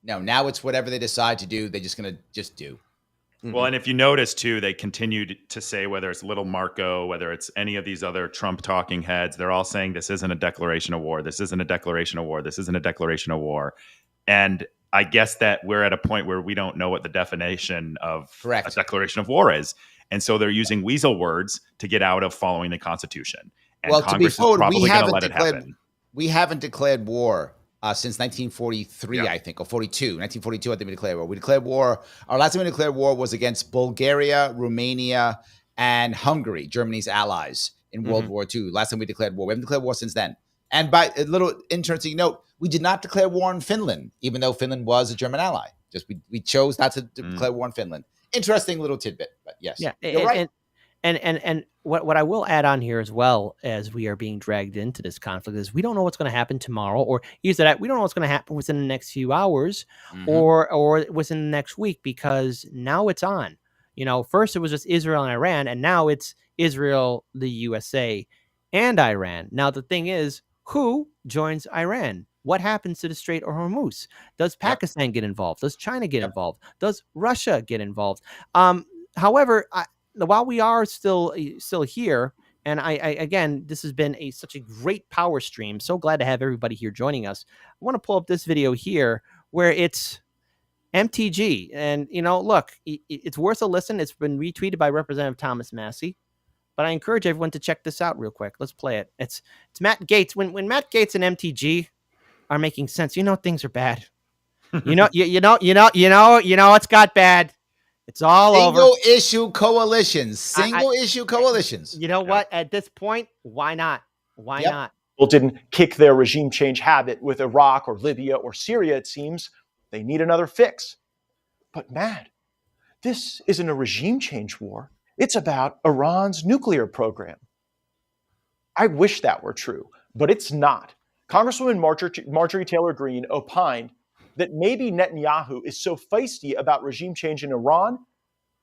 Now it's whatever they decide to do. They're just gonna do. Well, and if you notice too, they continued to say, whether it's Little Marco, whether it's any of these other Trump talking heads, they're all saying this isn't a declaration of war. This isn't a declaration of war. This isn't a declaration of war. And I guess that we're at a point where we don't know what the definition of a declaration of war is. And so they're using weasel words to get out of following the Constitution. And Congress is probably going to let it happen. We haven't declared war since 1943, I think, or 42. 1942, I think we declared war. We declared war. Our last time we declared war was against Bulgaria, Romania, and Hungary, Germany's allies in World War II. Last time we declared war. We haven't declared war since then. And by a little interesting note, we did not declare war on Finland, even though Finland was a German ally. Just we chose not to declare war on Finland. Interesting little tidbit, but yes, you're right. And what I will add on here as well, as we are being dragged into this conflict, is we don't know what's going to happen tomorrow, or use that we don't know what's going to happen within the next few hours, or within the next week, because now it's on. First it was just Israel and Iran, and now it's Israel, the USA, and Iran. Now the thing is, who joins Iran? What happens to the Strait of Hormuz? Does Pakistan get involved? Does China get involved? Does Russia get involved? However, while we are still here, and I again, this has been such a great power stream. So glad to have everybody here joining us. I want to pull up this video here where it's MTG, and look, it's worth a listen. It's been retweeted by Representative Thomas Massie, but I encourage everyone to check this out real quick. Let's play it. It's Matt Gaetz. When Matt Gaetz and MTG are making sense, things are bad. It's got bad. It's all over. Single issue coalitions. You know what? At this point, why not? Why not? People didn't kick their regime change habit with Iraq or Libya or Syria, it seems. They need another fix. But Matt, this isn't a regime change war. It's about Iran's nuclear program. I wish that were true, but it's not. Congresswoman Marjorie Taylor Greene opined that maybe Netanyahu is so feisty about regime change in Iran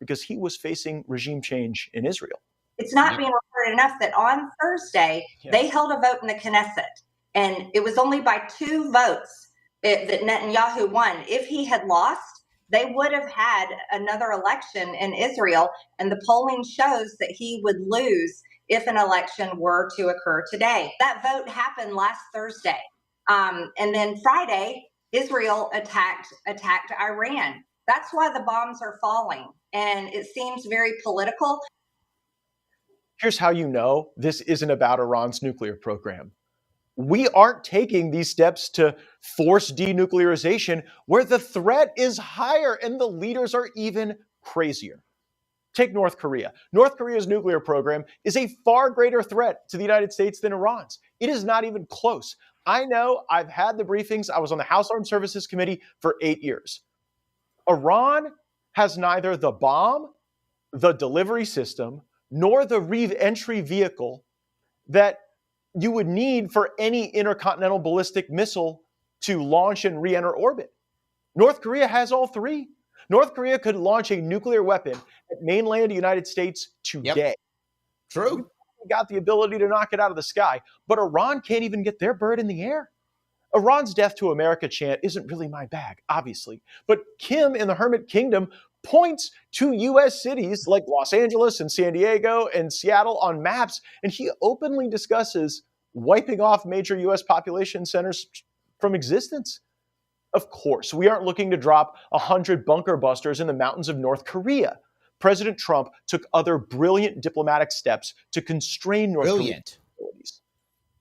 because he was facing regime change in Israel. It's not being reported enough that on Thursday, they held a vote in the Knesset, and it was only by 2 votes that Netanyahu won. If he had lost, they would have had another election in Israel, and the polling shows that he would lose if an election were to occur today. That vote happened last Thursday. And then Friday, Israel attacked Iran. That's why the bombs are falling. And it seems very political. Here's how you know this isn't about Iran's nuclear program. We aren't taking these steps to force denuclearization where the threat is higher and the leaders are even crazier. Take North Korea. North Korea's nuclear program is a far greater threat to the United States than Iran's. It is not even close. I know, I've had the briefings. I was on the House Armed Services Committee for 8 years. Iran has neither the bomb, the delivery system, nor the re-entry vehicle that you would need for any intercontinental ballistic missile to launch and re-enter orbit. North Korea has all three. North Korea could launch a nuclear weapon at mainland United States today. True. We got the ability to knock it out of the sky, but Iran can't even get their bird in the air. Iran's death to America chant isn't really my bag, obviously, but Kim in the Hermit Kingdom points to U.S. cities like Los Angeles and San Diego and Seattle on maps, and he openly discusses wiping off major U.S. population centers from existence. Of course, we aren't looking to drop 100 bunker busters in the mountains of North Korea. President Trump took other brilliant diplomatic steps to constrain North Korea's abilities.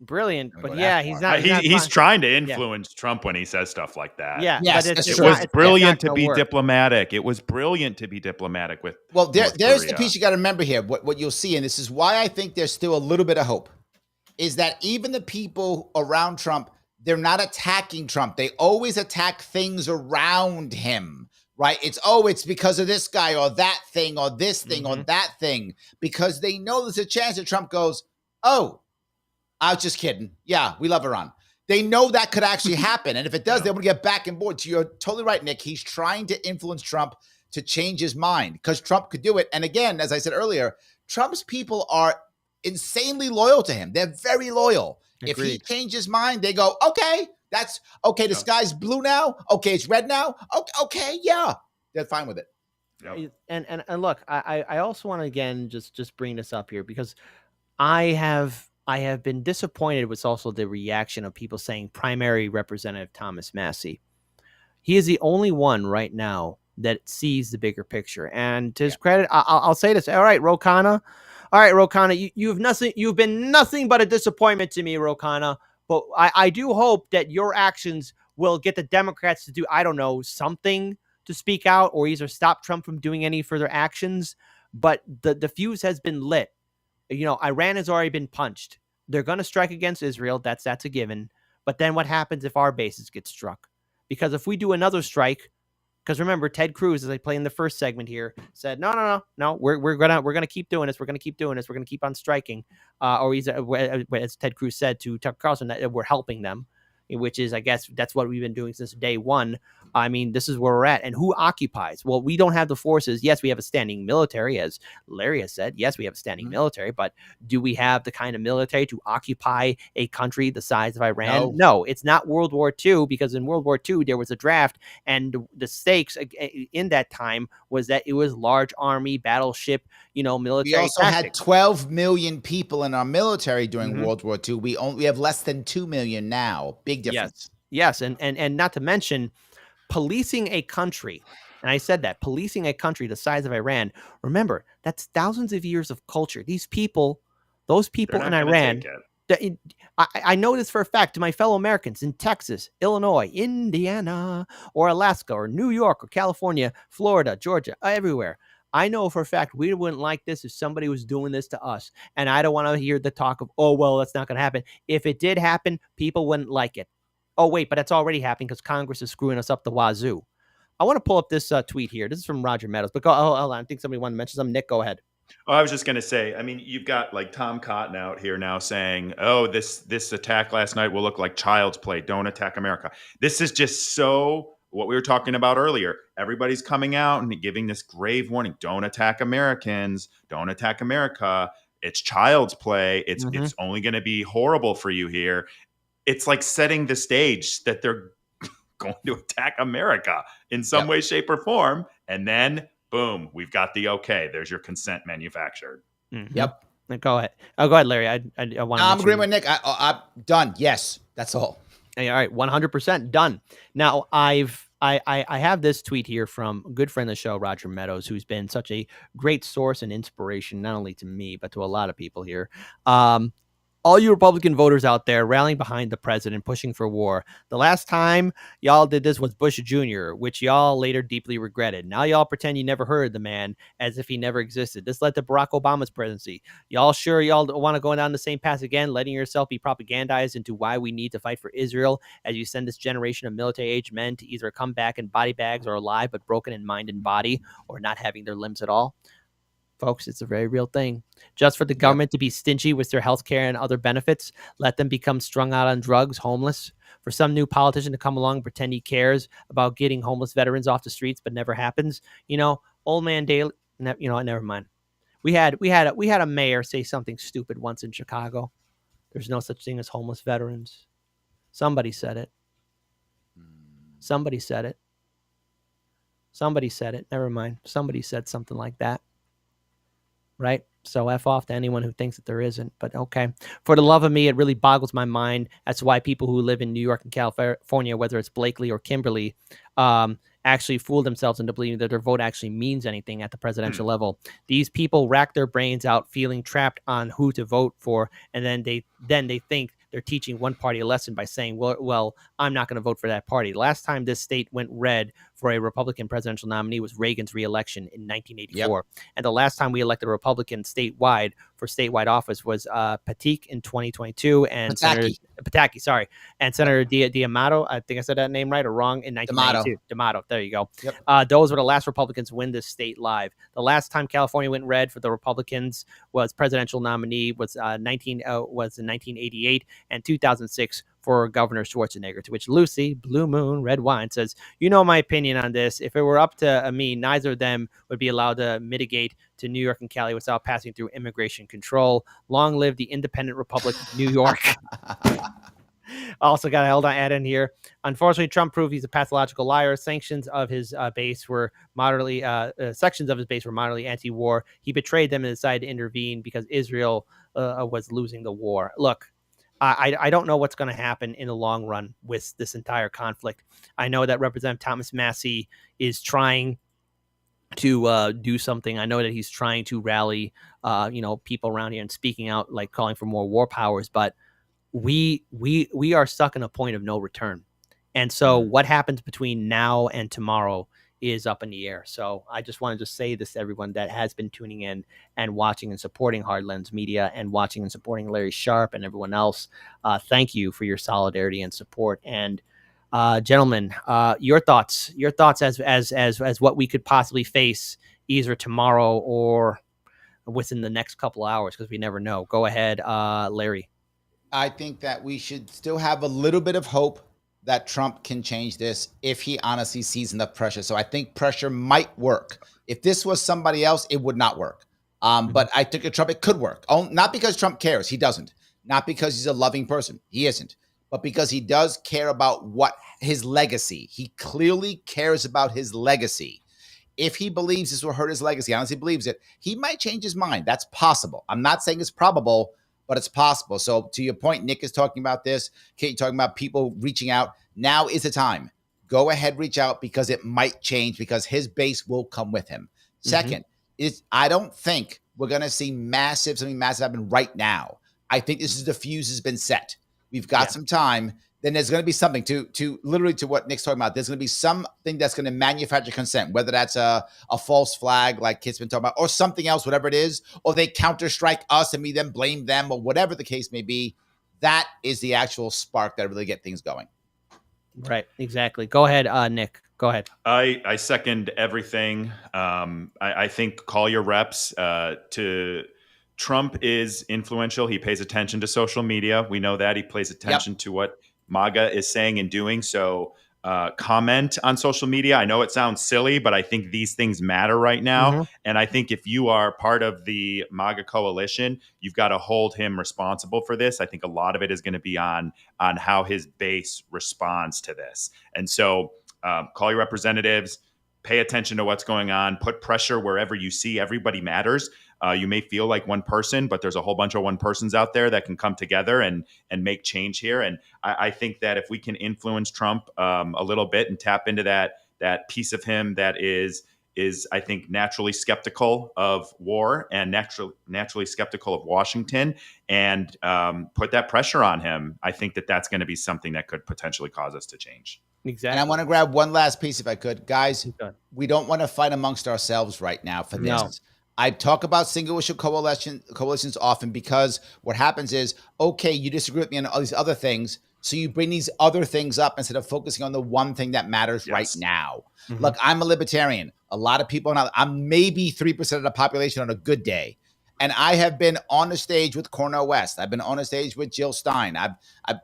Brilliant, but yeah, he's not. He's trying to influence Trump when he says stuff like that. Yeah, yes, but it was brilliant to be diplomatic. It was brilliant to be diplomatic with. Well, there's Korea. the piece you got to remember here. What you'll see, and this is why I think there's still a little bit of hope, is that even the people around Trump, they're not attacking Trump. They always attack things around him, right? It's because of this guy or that thing or this thing or that thing, because they know there's a chance that Trump goes, oh, I was just kidding. Yeah, we love Iran. They know that could actually happen. And if it does, they want to get back on board. So you're totally right, Nick. He's trying to influence Trump to change his mind because Trump could do it. And again, as I said earlier, Trump's people are insanely loyal to him. They're very loyal. Agreed. If he changes his mind, they go, okay, that's okay. The sky's blue now. Okay, it's red now. Okay, yeah. They're fine with it. Yep. And look, I also want to again just bring this up here because I have been disappointed with also the reaction of people saying primary Representative Thomas Massie. He is the only one right now that sees the bigger picture. And to his credit, I'll say this. All right, Ro Khanna. All right, Ro Khanna, you've been nothing but a disappointment to me, Ro Khanna. But I do hope that your actions will get the Democrats to do, I don't know, something to speak out or either stop Trump from doing any further actions. But the fuse has been lit. You know, Iran has already been punched. They're going to strike against Israel. That's a given. But then what happens if our bases get struck? Because if we do another strike, because remember, Ted Cruz, as I play in the first segment here, said, no, we're gonna keep doing this. We're gonna keep doing this. We're gonna keep on striking. Or he's, as Ted Cruz said to Tucker Carlson, that we're helping them, which is, I guess, that's what we've been doing since day one. I mean, this is where we're at. And who occupies? Well, we don't have the forces. Yes, we have a standing military, as Larry has said. Yes, we have a standing military, but do we have the kind of military to occupy a country the size of Iran? No, it's not World War II, because in World War II, there was a draft, and the stakes in that time was that it was large army, battleship, military. We also had 12 million people in our military during World War II. We have less than 2 million now. Big difference. Yes, and not to mention policing a country, and I said that, policing a country the size of Iran, remember, that's thousands of years of culture. Those people in Iran, I know this for a fact to my fellow Americans in Texas, Illinois, Indiana, or Alaska, or New York, or California, Florida, Georgia, everywhere. I know for a fact we wouldn't like this if somebody was doing this to us. And I don't want to hear the talk of, oh, well, that's not going to happen. If it did happen, people wouldn't like it. Oh, wait, but that's already happening because Congress is screwing us up the wazoo. I want to pull up this tweet here. This is from Roger Meadows. But hold on. I think somebody wanted to mention something. Nick, go ahead. Oh, I was just going to say, I mean, you've got like Tom Cotton out here now saying, oh, this attack last night will look like child's play. Don't attack America. This is just so what we were talking about earlier. Everybody's coming out and giving this grave warning. Don't attack Americans. Don't attack America. It's child's play. It's only going to be horrible for you here. It's like setting the stage that they're going to attack America in some way, shape, or form. And then boom, we've got the okay. There's your consent manufactured. Yep. Go ahead. Oh, go ahead, Larry. I want to. I'm agreeing with Nick. I'm done. Yes, that's all. All right, 100% done. Now I have this tweet here from a good friend of the show, Roger Meadows, who's been such a great source and inspiration, not only to me but to a lot of people here. All you Republican voters out there rallying behind the president, pushing for war. The last time y'all did this was Bush Jr., which y'all later deeply regretted. Now y'all pretend you never heard the man as if he never existed. This led to Barack Obama's presidency. Y'all sure y'all want to go down the same path again, letting yourself be propagandized into why we need to fight for Israel as you send this generation of military-aged men to either come back in body bags or alive but broken in mind and body or not having their limbs at all? Folks, it's a very real thing. Just for the government to be stingy with their health care and other benefits, let them become strung out on drugs, homeless. For some new politician to come along and pretend he cares about getting homeless veterans off the streets, but never happens. You know, old man Daley. You know, never mind. We had a mayor say something stupid once in Chicago. There's no such thing as homeless veterans. Somebody said it. Somebody said it. Somebody said it. Never mind. Somebody said something like that. Right? So F off to anyone who thinks that there isn't. But okay. For the love of me, it really boggles my mind as to why people who live in New York and California, whether it's Blakely or Kimberly, actually fool themselves into believing that their vote actually means anything at the presidential level. These people rack their brains out feeling trapped on who to vote for, and then they think they're teaching one party a lesson by saying, well, I'm not going to vote for that party. Last time this state went red for a Republican presidential nominee was Reagan's reelection in 1984. Yep. And the last time we elected a Republican statewide for statewide office was Patek in 2022 and Pataki, sorry. And Senator D'Amato, I think I said that name right or wrong, in 1992. D'Amato, there you go. Yep. Those were the last Republicans to win this state live. The last time California went red for the Republicans was presidential nominee was in 1988 and 2006 for Governor Schwarzenegger, to which Lucy, Blue Moon, Red Wine, says, you know my opinion on this. If it were up to me, neither of them would be allowed to mitigate to New York and Cali without passing through immigration control. Long live the independent Republic of New York. Also got to add in here. Unfortunately, Trump proved he's a pathological liar. Sections of his base were moderately anti-war. He betrayed them and decided to intervene because Israel was losing the war. Look, I don't know what's going to happen in the long run with this entire conflict. I know that Representative Thomas Massie is trying to do something. I know that he's trying to rally, people around here and speaking out, like calling for more war powers. But we are stuck in a point of no return. And so what happens between now and tomorrow is up in the air. So I just wanted to say this to everyone that has been tuning in and watching and supporting Hard Lens Media and watching and supporting Larry Sharp and everyone else. Thank you for your solidarity and support. And gentlemen, your thoughts as what we could possibly face either tomorrow or within the next couple of hours, because we never know. Go ahead, Larry. I think that we should still have a little bit of hope that Trump can change this if he honestly sees enough pressure. So I think pressure might work. If this was somebody else, it would not work. But I think at Trump, it could work. Not because Trump cares. He doesn't. Not because he's a loving person. He isn't. But because he does care about what his legacy. He clearly cares about his legacy. If he believes this will hurt his legacy, honestly believes it, he might change his mind. That's possible. I'm not saying it's probable, but it's possible. So to your point, Nick is talking about this. Kate, talking about people reaching out. Now is the time. Go ahead, reach out, because it might change, because his base will come with him. Second, I don't think we're going to see something massive happen right now. I think this is the fuse has been set. We've got some time. Then there's going to be something to literally to what Nick's talking about. There's going to be something that's going to manufacture consent, whether that's a false flag like Kit's been talking about, or something else, whatever it is, or they counter-strike us and we then blame them, or whatever the case may be. That is the actual spark that really get things going. Right, exactly. Go ahead, Nick. Go ahead. I second everything. I think call your reps. Trump is influential. He pays attention to social media. We know that. He pays attention to what MAGA is saying and doing. So comment on social media. I know it sounds silly, but I think these things matter right now. And I think if you are part of the MAGA coalition, you've got to hold him responsible for this. I think a lot of it is going to be on how his base responds to this. And so call your representatives, pay attention to what's going on, put pressure wherever you see everybody matters. You may feel like one person, but there's a whole bunch of one persons out there that can come together and make change here. And I think that if we can influence Trump a little bit and tap into that piece of him that is I think naturally skeptical of war and naturally skeptical of Washington, and put that pressure on him, I think that that's going to be something that could potentially cause us to change. Exactly. And I want to grab one last piece if I could. Guys, we don't want to fight amongst ourselves right now for this. No. I talk about single issue coalitions often because what happens is, okay, you disagree with me on all these other things, so you bring these other things up instead of focusing on the one thing that matters right now. Look, I'm a libertarian. A lot of people, I'm maybe 3% of the population on a good day. And I have been on the stage with Cornel West. I've been on the stage with Jill Stein. I've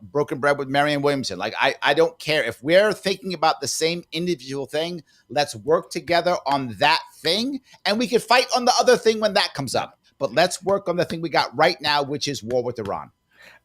broken bread with Marianne Williamson. Like, I don't care. If we're thinking about the same individual thing, let's work together on that thing. And we can fight on the other thing when that comes up. But let's work on the thing we got right now, which is war with Iran.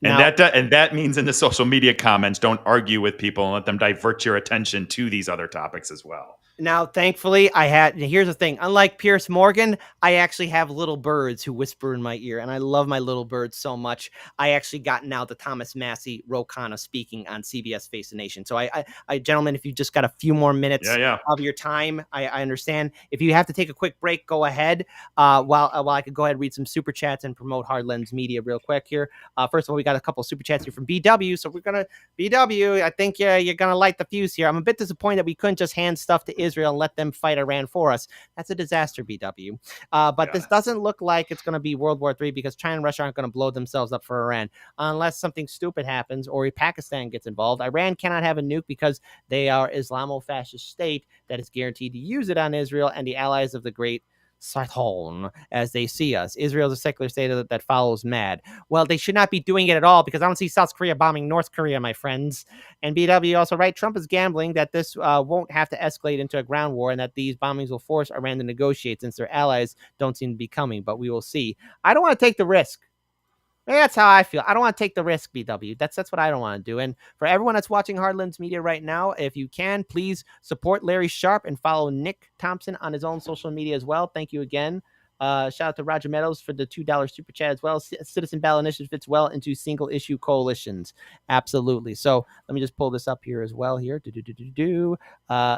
And that means in the social media comments, don't argue with people and let them divert your attention to these other topics as well. Now, thankfully, here's the thing. Unlike Piers Morgan, I actually have little birds who whisper in my ear, and I love my little birds so much. I actually got now the Thomas Massie Ro Khanna speaking on CBS Face the Nation. So I gentlemen, if you just got a few more minutes of your time, I understand. If you have to take a quick break, go ahead. While I could go ahead and read some super chats and promote Hard Lens Media real quick here. First of all, we got a couple of super chats here from BW. So we're going to, BW, I think you're going to light the fuse here. I'm a bit disappointed that we couldn't just hand stuff to Israel and let them fight Iran for us. That's a disaster, BW. But this doesn't look like it's going to be World War III because China and Russia aren't going to blow themselves up for Iran unless something stupid happens or Pakistan gets involved. Iran cannot have a nuke because they are Islamo-fascist state that is guaranteed to use it on Israel and the allies of the great Satan as they see us. Israel is a secular state that follows mad. Well, they should not be doing it at all because I don't see South Korea bombing North Korea, my friends. And BW also right, Trump is gambling that this won't have to escalate into a ground war and that these bombings will force Iran to negotiate since their allies don't seem to be coming, but we will see. I don't want to take the risk. Maybe that's how I feel. I don't want to take the risk, BW. That's what I don't want to do. And for everyone that's watching Hard Lens Media right now, if you can, please support Larry Sharp and follow Nick Thompson on his own social media as well. Thank you again. Shout out to Roger Meadows for the $2 super chat as well. Citizen Ballot Initiative fits well into single issue coalitions. Absolutely. So let me just pull this up here as well here.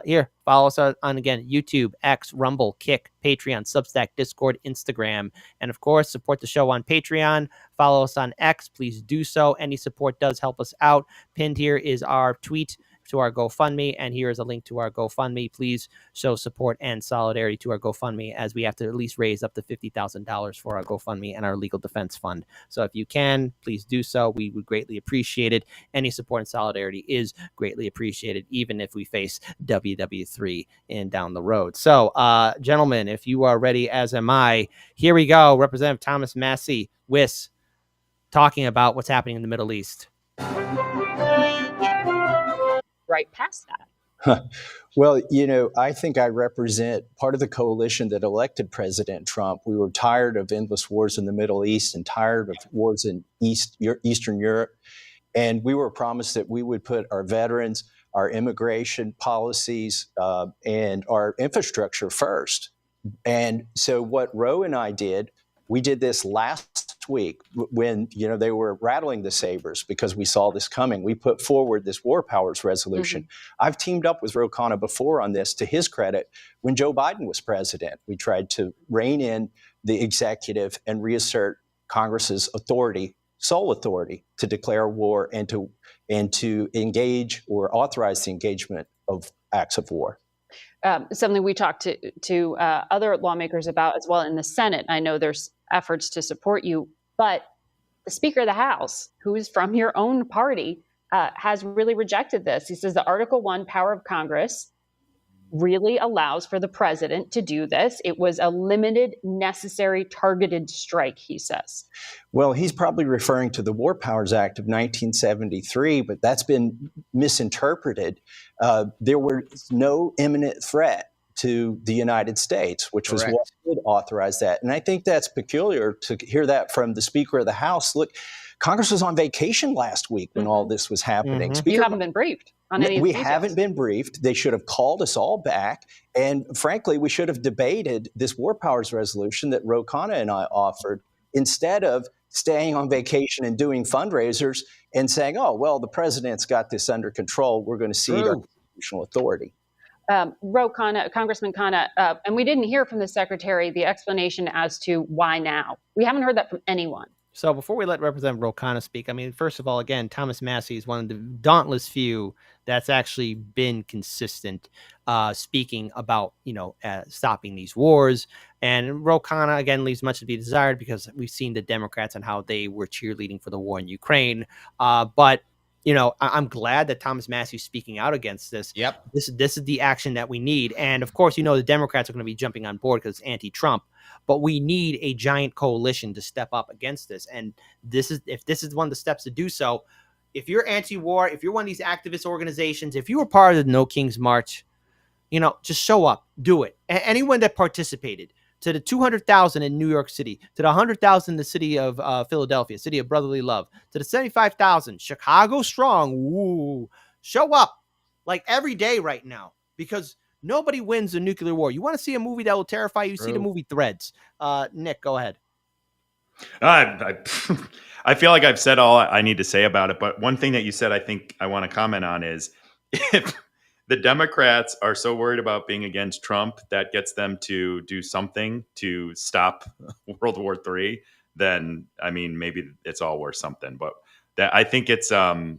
Here, follow us on again, YouTube, X, Rumble, Kick, Patreon, Substack, Discord, Instagram. And of course, support the show on Patreon. Follow us on X. Please do so. Any support does help us out. Pinned here is our tweet to our GoFundMe, and here is a link to our GoFundMe. Please show support and solidarity to our GoFundMe as we have to at least raise up to $50,000 for our GoFundMe and our legal defense fund. So if you can, please do so. We would greatly appreciate it. Any support and solidarity is greatly appreciated, even if we face WW3 in down the road. So, gentlemen, if you are ready, as am I, here we go. Representative Thomas Massie, WIS, talking about what's happening in the Middle East. Right past that. Well, I think I represent part of the coalition that elected President Trump. We were tired of endless wars in the Middle East and tired of wars in Eastern Europe. And we were promised that we would put our veterans, our immigration policies, and our infrastructure first. And so what Roe and I did, we did this last week when, they were rattling the sabers because we saw this coming. We put forward this war powers resolution. I've teamed up with Ro Khanna before on this, to his credit. When Joe Biden was president, we tried to rein in the executive and reassert Congress's authority sole authority to declare war and to engage or authorize the engagement of acts of war. Something we talked to other lawmakers about as well in the Senate. I know there's efforts to support you, but the Speaker of the House, who is from your own party, has really rejected this. He says the Article 1 power of Congress really allows for the president to do this. It was a limited, necessary, targeted strike, he says. Well, he's probably referring to the War Powers Act of 1973, but that's been misinterpreted. There was no imminent threat to the United States, which was what would authorize that. And I think that's peculiar to hear that from the Speaker of the House. Look, Congress was on vacation last week when all this was happening. You haven't been briefed on any of the We details. haven't been briefed. They should have called us all back. And frankly, we should have debated this War Powers resolution that Ro Khanna and I offered instead of staying on vacation and doing fundraisers and saying, oh, well, the president's got this under control. We're going to cede our constitutional authority. Congressman Khanna, and we didn't hear from the secretary the explanation as to why now. We haven't heard that from anyone. So before we let Representative Ro Khanna speak, I mean, first of all, again, Thomas Massie is one of the dauntless few that's actually been consistent speaking about, stopping these wars. And Ro Khanna, again, leaves much to be desired because we've seen the Democrats and how they were cheerleading for the war in Ukraine. But I'm glad that Thomas Massie is speaking out against this. Yep. This is the action that we need. And of course, the Democrats are going to be jumping on board because it's anti-Trump. But we need a giant coalition to step up against this. And if this is one of the steps to do so, if you're anti-war, if you're one of these activist organizations, if you were part of the No King's March, just show up, do it. Anyone that participated, to the 200,000 in New York City, to the 100,000 in the city of Philadelphia, city of brotherly love, to the 75,000, Chicago strong, woo, show up like every day right now, because nobody wins a nuclear war. You want to see a movie that will terrify you? See the movie Threads. Nick, go ahead. I feel like I've said all I need to say about it, but one thing that you said I think I want to comment on is if the Democrats are so worried about being against Trump that gets them to do something to stop World War III, then, maybe it's all worth something. But I think it's I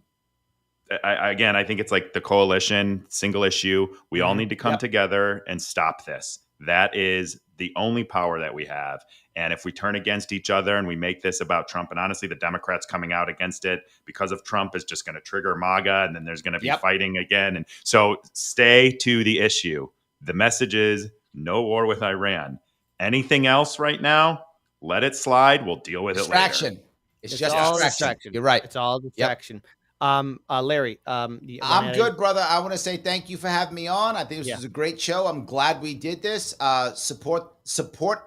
think it's like the coalition, single issue. We all need to come together and stop this. That is the only power that we have. And if we turn against each other and we make this about Trump, and honestly, the Democrats coming out against it because of Trump is just going to trigger MAGA, and then there's going to be fighting again. And so stay to the issue. The message is no war with Iran. Anything else right now, let it slide. We'll deal with it later. It's just all distraction. You're right. It's all distraction. Larry, I'm good, brother. I want to say thank you for having me on. I think this was a great show. I'm glad we did this. Support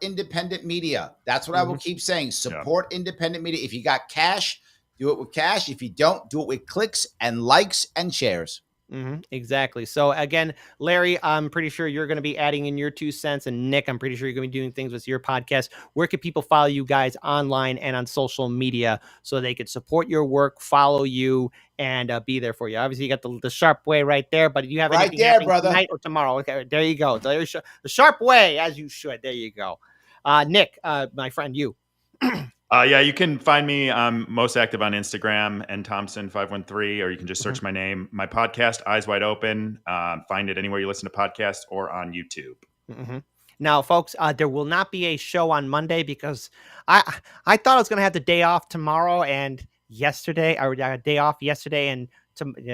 independent media. That's what I will keep saying. Support independent media. If you got cash, do it with cash. If you don't, do it with clicks and likes and shares. Exactly. So again, Larry, I'm pretty sure you're going to be adding in your 2 cents, and Nick, I'm pretty sure you're going to be doing things with your podcast. Where can people follow you guys online and on social media so they could support your work, follow you, and be there for you? Obviously, you got the Sharp Way right there, but do you have anything happening tonight or tomorrow? Okay, there you go. The Sharp Way, as you should. There you go. Nick, my friend, you. You can find me. I'm most active on Instagram, nThompson513, or you can just search my name. My podcast, Eyes Wide Open. Find it anywhere you listen to podcasts or on YouTube. Now, folks, there will not be a show on Monday because I thought I was going to have the day off tomorrow and yesterday, or day off yesterday and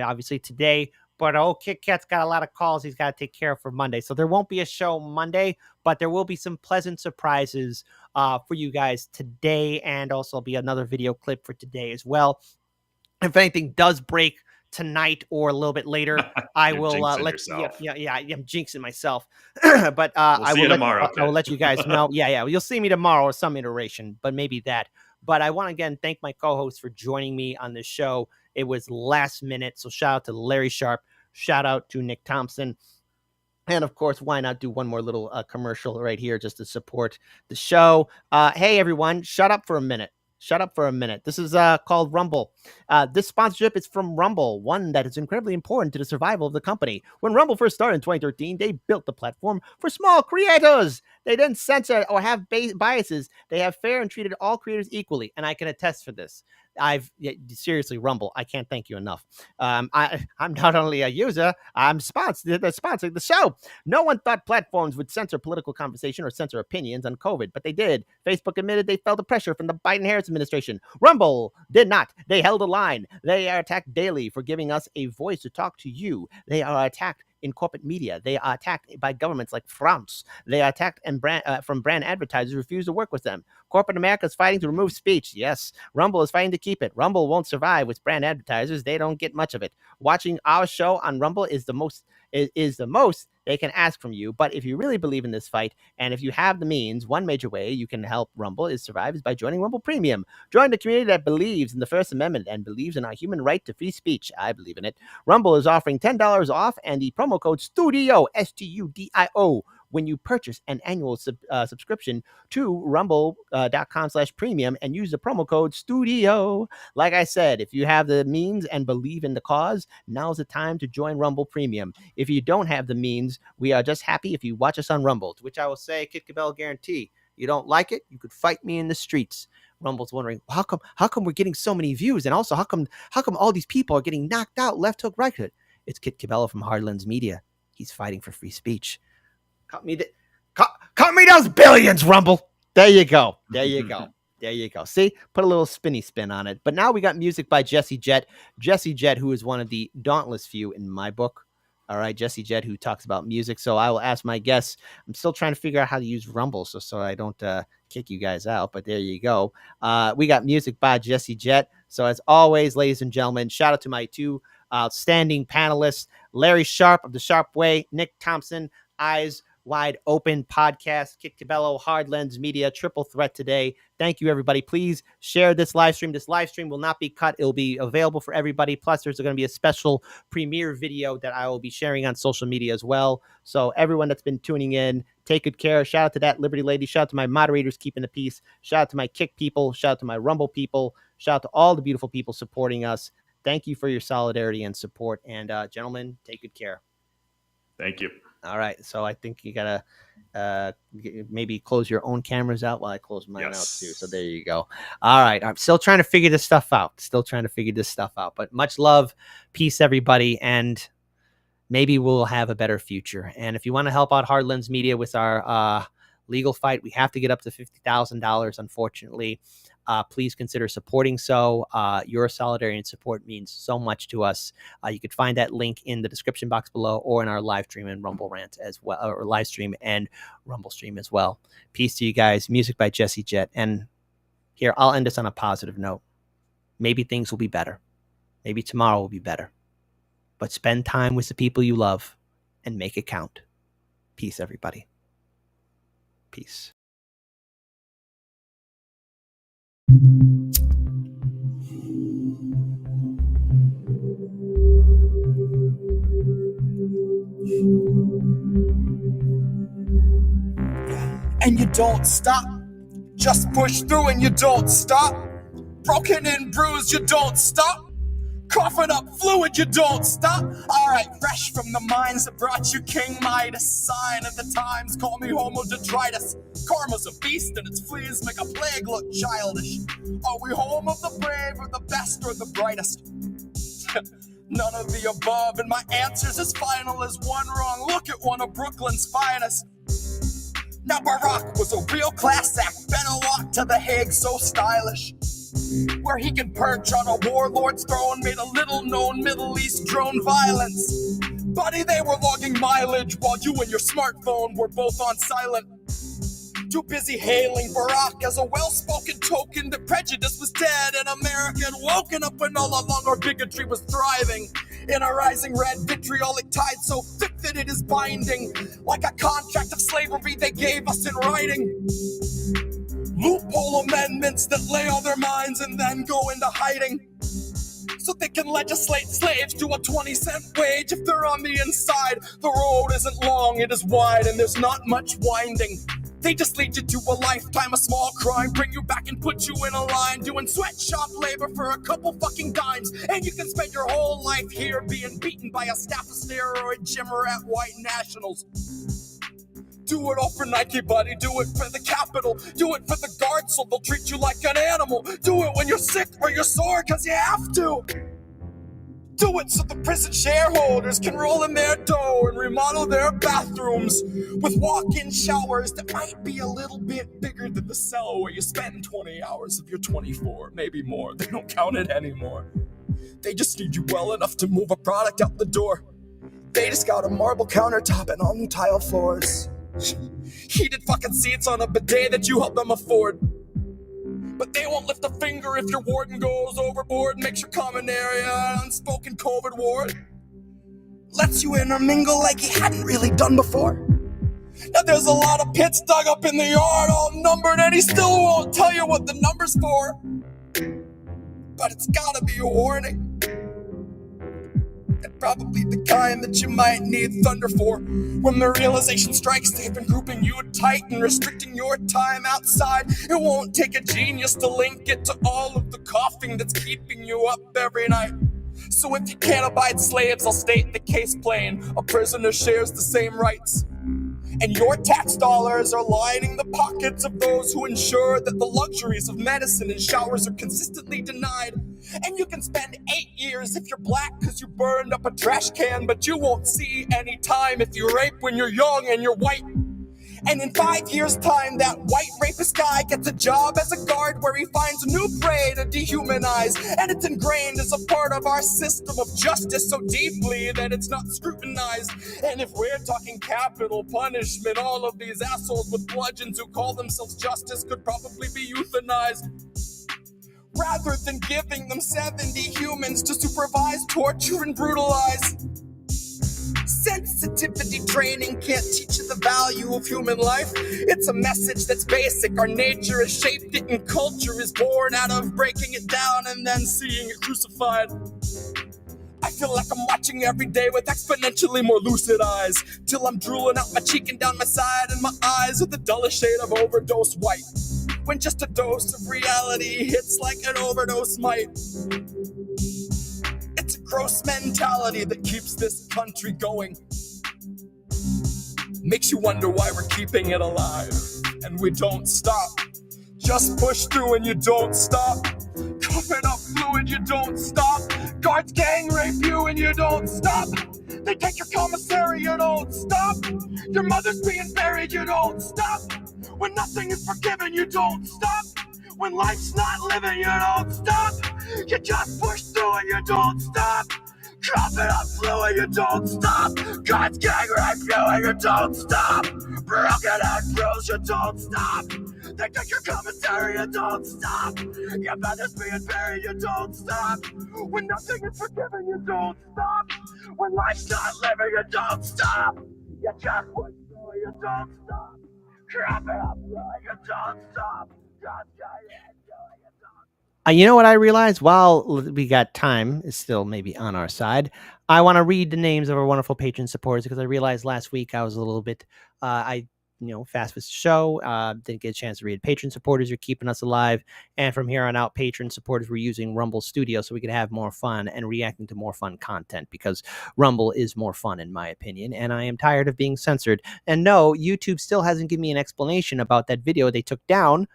obviously today. But Kit Kat's got a lot of calls he's got to take care of for Monday. So there won't be a show Monday, but there will be some pleasant surprises for you guys today. And also be another video clip for today as well. If anything does break tonight or a little bit later, I will let you. Yeah, I'm jinxing myself. But I will let you guys know. You'll see me tomorrow or some iteration, but maybe that. But I want to again thank my co-hosts for joining me on this show. It was last minute. So shout out to Larry Sharp. Shout out to Nick Thompson. And of course, why not do one more little commercial right here just to support the show? Hey, everyone, shut up for a minute. Shut up for a minute. This is called Rumble. This sponsorship is from Rumble, one that is incredibly important to the survival of the company. When Rumble first started in 2013, they built the platform for small creators. They didn't censor or have biases. They have fair and treated all creators equally, and I can attest for this. seriously, Rumble, I can't thank you enough. I'm not only a user, I'm sponsoring the show. No one thought platforms would censor political conversation or censor opinions on COVID, but they did. Facebook admitted they felt the pressure from the Biden-Harris administration. Rumble did not. They held a line. They are attacked daily for giving us a voice to talk to you. They are attacked in corporate media. They are attacked by governments like France. They are attacked and from brand advertisers who refuse to work with them. Corporate America is fighting to remove speech. Yes, Rumble is fighting to keep it. Rumble won't survive with brand advertisers. They don't get much of it. Watching our show on Rumble is the most they can ask from you. But if you really believe in this fight, and if you have the means, one major way you can help Rumble is survive is by joining Rumble Premium. Join the community that believes in the First Amendment and believes in our human right to free speech. I believe in it. Rumble is offering $10 off and the promo code STUDIO, STUDIO, when you purchase an annual subscription to rumble.com/premium and use the promo code STUDIO. Like I said, if you have the means and believe in the cause, now's the time to join Rumble Premium. If you don't have the means, we are just happy if you watch us on Rumble, to which I will say, Kit Cabell guarantee. You don't like it, you could fight me in the streets. Rumble's wondering, how come we're getting so many views? And also, how come all these people are getting knocked out left hook, right hook? It's Kit Cabell from Hardlands Media. He's fighting for free speech. Cut me those billions, Rumble. There you go. There you go. There you go. See, put a little spinny spin on it. But now we got music by Jesse Jett. Jesse Jett, who is one of the dauntless few in my book. All right, Jesse Jett, who talks about music. So I will ask my guests. I'm still trying to figure out how to use Rumble so I don't kick you guys out. But there you go. We got music by Jesse Jett. So as always, ladies and gentlemen, shout out to my two outstanding panelists, Larry Sharp of The Sharp Way, Nick Thompson, Eyes Wide Open Podcast, Kit Cabello, Hardlands Media, Triple Threat today. Thank you, everybody. Please share this live stream. This live stream will not be cut. It'll be available for everybody. Plus, there's going to be a special premiere video that I will be sharing on social media as well. So everyone that's been tuning in, take good care. Shout out to that Liberty Lady. Shout out to my moderators keeping the peace. Shout out to my Kick people. Shout out to my Rumble people. Shout out to all the beautiful people supporting us. Thank you for your solidarity and support. And gentlemen, take good care. Thank you. All right, so I think you gotta maybe close your own cameras out while I close mine out too. So there you go. All right, I'm still trying to figure this stuff out. But much love, peace, everybody, and maybe we'll have a better future. And if you want to help out Hardlands Media with our legal fight, we have to get up to $50,000. Unfortunately, please consider supporting. So your solidarity and support means so much to us. You could find that link in the description box below or in our live stream and Rumble rant as well, or live stream and Rumble stream as well. Peace to you guys. Music by Jesse Jett. And here, I'll end this on a positive note. Maybe things will be better. Maybe tomorrow will be better. But spend time with the people you love and make it count. Peace, everybody. Peace. And you don't stop, just push through and you don't stop. Broken and bruised, you don't stop. Coughing up fluid, you don't stop. Alright, fresh from the mines that brought you King Midas. Sign of the times, call me Homo detritus. Karma's a beast and its fleas make a plague look childish. Are we home of the brave or the best or the brightest? None of the above, and my answer's as final as one wrong look at one of Brooklyn's finest. Now Barack was a real class act, better walk to the Hague so stylish, where he can perch on a warlord's throne, made a little-known Middle East drone violence. Buddy, they were logging mileage while you and your smartphone were both on silent. Too busy hailing Barack as a well-spoken token that prejudice was dead and America had woken up when all along our bigotry was thriving. In a rising red vitriolic tide so thick that it is binding, like a contract of slavery they gave us in writing. Loophole amendments that lay on their minds and then go into hiding, so they can legislate slaves to a 20-cent wage if they're on the inside. The road isn't long, it is wide, and there's not much winding. They just lead you to a lifetime of small crime, bring you back and put you in a line, doing sweatshop labor for a couple fucking dimes. And you can spend your whole life here being beaten by a staff of steroid gym rat white nationals. Do it all for Nike, buddy. Do it for the Capitol. Do it for the guards so they'll treat you like an animal. Do it when you're sick or you're sore because you have to. Do it so the prison shareholders can roll in their dough and remodel their bathrooms with walk-in showers that might be a little bit bigger than the cell where you spend 20 hours of your 24, maybe more. They don't count it anymore. They just need you well enough to move a product out the door. They just got a marble countertop and all new tile floors. Heated fucking seats on a bidet that you help them afford. But they won't lift a finger if your warden goes overboard and makes your common area an unspoken COVID ward. Lets you intermingle like you hadn't really done before. Now there's a lot of pits dug up in the yard, all numbered, and he still won't tell you what the number's for. But it's gotta be a warning. And probably the kind that you might need thunder for. When the realization strikes, they've been grouping you tight and restricting your time outside. It won't take a genius to link it to all of the coughing that's keeping you up every night. So if you can't abide slaves, I'll state the case plain. A prisoner shares the same rights. And your tax dollars are lining the pockets of those who ensure that the luxuries of medicine and showers are consistently denied. And you can spend 8 years if you're black because you burned up a trash can, but you won't see any time if you rape when you're young and you're white. And in 5 years' time, that white rapist guy gets a job as a guard where he finds a new prey to dehumanize. And it's ingrained as a part of our system of justice so deeply that it's not scrutinized. And if we're talking capital punishment, all of these assholes with bludgeons who call themselves justice could probably be euthanized. Rather than giving them 70 humans to supervise, torture, and brutalize. Sensitivity training can't teach you the value of human life. It's a message that's basic. Our nature has shaped it and culture is born out of breaking it down and then seeing it crucified. I feel like I'm watching every day with exponentially more lucid eyes, till I'm drooling out my cheek and down my side, and my eyes are the dullest shade of overdose white. When just a dose of reality hits like an overdose might. It's a gross mentality that keeps this country going. Makes you wonder why we're keeping it alive. And we don't stop. Just push through and you don't stop. Coughing up fluid, you don't stop. Guards gang rape you and you don't stop. They take your commissary, you don't stop. Your mother's being buried, you don't stop. When nothing is forgiven, you don't stop. When life's not living, you don't stop. You just push through and you don't stop. Coughing up fluid, you don't stop. God's gang rape you and you don't stop. Broken out Cruz, you don't stop. They take your commissary, you don't stop. Your mother's being buried, you don't stop. When nothing is forgiven, you don't stop. When life's not living, you don't stop. You just push through, you don't stop. Coughing up fluid, you don't stop. God's gang rape you and you don't. You know what I realized? While we got time is still maybe on our side, I want to read the names of our wonderful patron supporters because I realized last week I was a little bit, fast with the show. Didn't get a chance to read. Patron supporters are keeping us alive. And from here on out, patron supporters were using Rumble Studio so we could have more fun and reacting to more fun content because Rumble is more fun in my opinion. And I am tired of being censored. And no, YouTube still hasn't given me an explanation about that video they took down.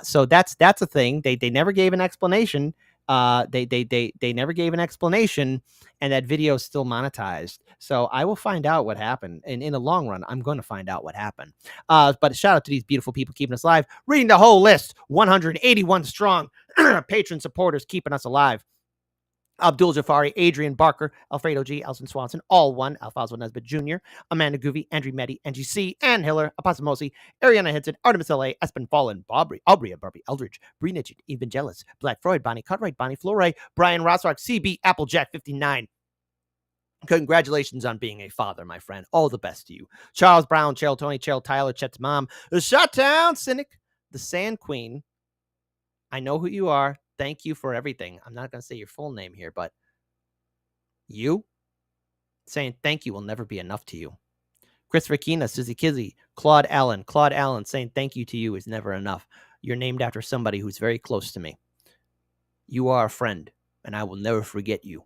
So that's a thing. They never gave an explanation. They never gave an explanation, and that video is still monetized. So I will find out what happened. And in the long run, I'm going to find out what happened. But shout out to these beautiful people keeping us alive. Reading the whole list, 181 strong patron supporters keeping us alive. Abdul Jafari, Adrian Barker, Alfredo G, Elson Swanson, All One, Alfonso Nesbitt Jr., Amanda Goovy, Andrew Meddy, Angie C, Ann Hiller, Aposimosi, Ariana Hinton, Artemis L.A., Espen Fallen, Aubrey, Barbie Eldridge, Bree Nitchett, Evangelis, Black Freud, Bonnie Cutright, Bonnie Flore, Brian Rossrock, CB, Applejack 59. Congratulations on being a father, my friend. All the best to you. Charles Brown, Cheryl Tony, Cheryl Tyler, Chet's mom, Shutdown Cynic, the Sand Queen. I know who you are. Thank you for everything. I'm not going to say your full name here, but you saying thank you will never be enough to you. Christopher Kina, Susie Kizzy, Claude Allen saying thank you to you is never enough. You're named after somebody who's very close to me. You are a friend, and I will never forget you.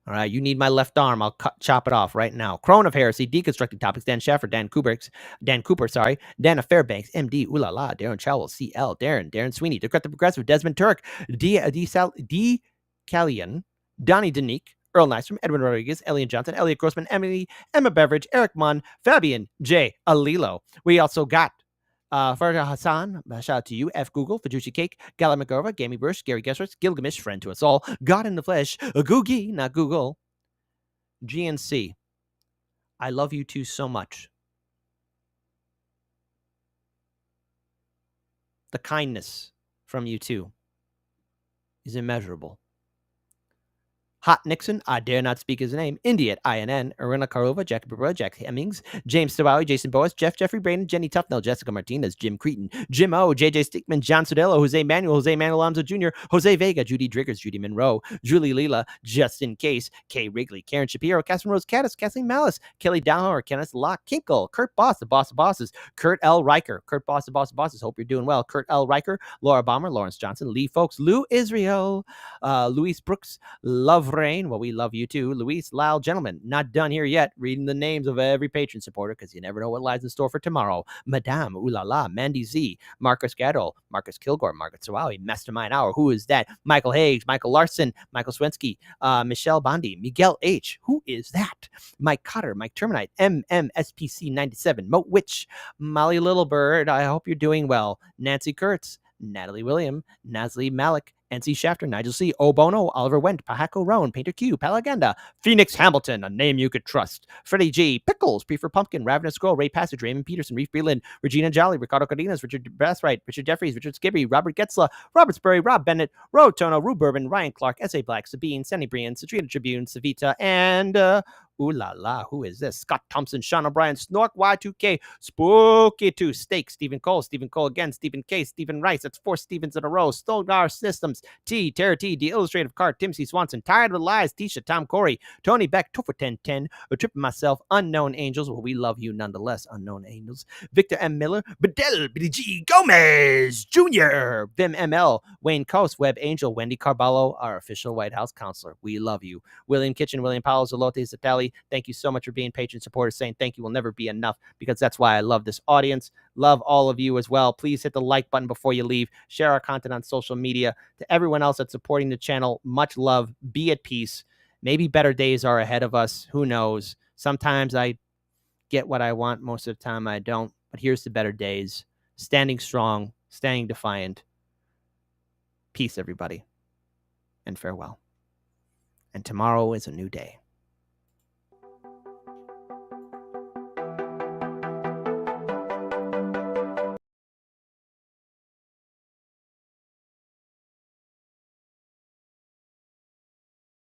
All right, you need my left arm. I'll chop it off right now. Crone of Heresy, Deconstructing Topics, Dan Schaffer, Dan Cooper, Dana Fairbanks, MD, Ooh La La, Darren Chowell, CL, Darren Sweeney, Decrepit Progressive, Desmond Turk, D. Callian, Donnie Denique, Earl Nystrom, Edwin Rodriguez, Elliot Johnson, Elliot Grossman, Emma Beveridge, Eric Munn, Fabian J. Alilo. We also got Farja Hassan, shout out to you, F. Google, Fajushi Cake, Gala McGarva, Gamey Bush, Gary Gessrich, Gilgamesh, friend to us all, God in the Flesh, Googie, not Google, GNC. I love you two so much. The kindness from you two is immeasurable. Hot Nixon, I dare not speak his name. Indy at INN, Irina Karova, Jack Barbara, Jack Hemmings, James Stawowi, Jason Boas, Jeffrey Braden, Jenny Tufnell, Jessica Martinez, Jim Cretin, Jim O, JJ Stickman, John Sodelo, Jose Manuel Alonso Jr., Jose Vega, Judy Driggers, Judy Monroe, Julie Leela, Justin Case, Kay Wrigley, Karen Shapiro, Catherine Rose Caddis, Kathleen Malice, Kelly Dowhower, Kenneth Locke, Kinkle, Kurt Boss, the Boss of Bosses, Kurt L. Riker, Kurt Boss, the Boss of Bosses, hope you're doing well, Kurt L. Riker, Laura Bomber, Lawrence Johnson, Lee Folks, Lou Israel, Luis Brooks, Love Rain, well, we love you too. Luis, Lyle, gentlemen, not done here yet. Reading the names of every patron supporter because you never know what lies in store for tomorrow. Madame, Ooh La La, Mandy Z, Marcus Gatto, Marcus Kilgore, Margaret Sawawi, Mastermind Hour, who is that? Michael Hayes, Michael Larson, Michael Swensky, Michelle Bondi, Miguel H, who is that? Mike Cotter, Mike Terminite, MMSPC 97, Moat Witch, Molly Littlebird, I hope you're doing well. Nancy Kurtz, Natalie William, Nasli Malik, NC Shafter, Nigel C, Obono, Oliver Wendt, Pahako Roan, Painter Q, Palaganda, Phoenix Hamilton, a name you could trust, Freddie G, Pickles, Prefer Pumpkin, Ravenous Scroll, Ray Passage, Raymond Peterson, Reef Breland, Regina Jolly, Ricardo Cardenas, Richard Basswright, Richard Jeffries, Richard Skibby, Robert Getzla, Robert Spurry, Rob Bennett, Ro Tono, Rue Bourbon, Ryan Clark, S.A. Black, Sabine, Sandy Brian, Citrina Tribune, Savita, and ooh la la, who is this? Scott Thompson, Sean O'Brien, Snork, Y2K, Spooky 2, Steak, Stephen Cole again, Stephen K, Stephen Rice, that's 4 Stevens in a row, Stolgar Systems, T, Terra T, The Illustrative Cart, Tim C. Swanson, Tired with Lies, Tisha, Tom Corey, Tony Beck, Topher 1010, A Trip of Myself, Unknown Angels, well, we love you nonetheless, Unknown Angels, Victor M. Miller, Bedell, BDG, Gomez, Jr., Vim ML, Wayne Coast, Web Angel, Wendy Carballo, our official White House counselor, we love you, William Kitchen, William Powell, Zalote Zatali, thank you so much for being patron supporters. Saying thank you will never be enough because that's why I love this audience. Love all of you as well. Please hit the like button before you leave. Share our content on social media. To everyone else that's supporting the channel, much love. Be at peace. Maybe better days are ahead of us. Who knows? Sometimes I get what I want. Most of the time I don't. But here's the better days. Standing strong. Standing defiant. Peace, everybody. And farewell. And tomorrow is a new day.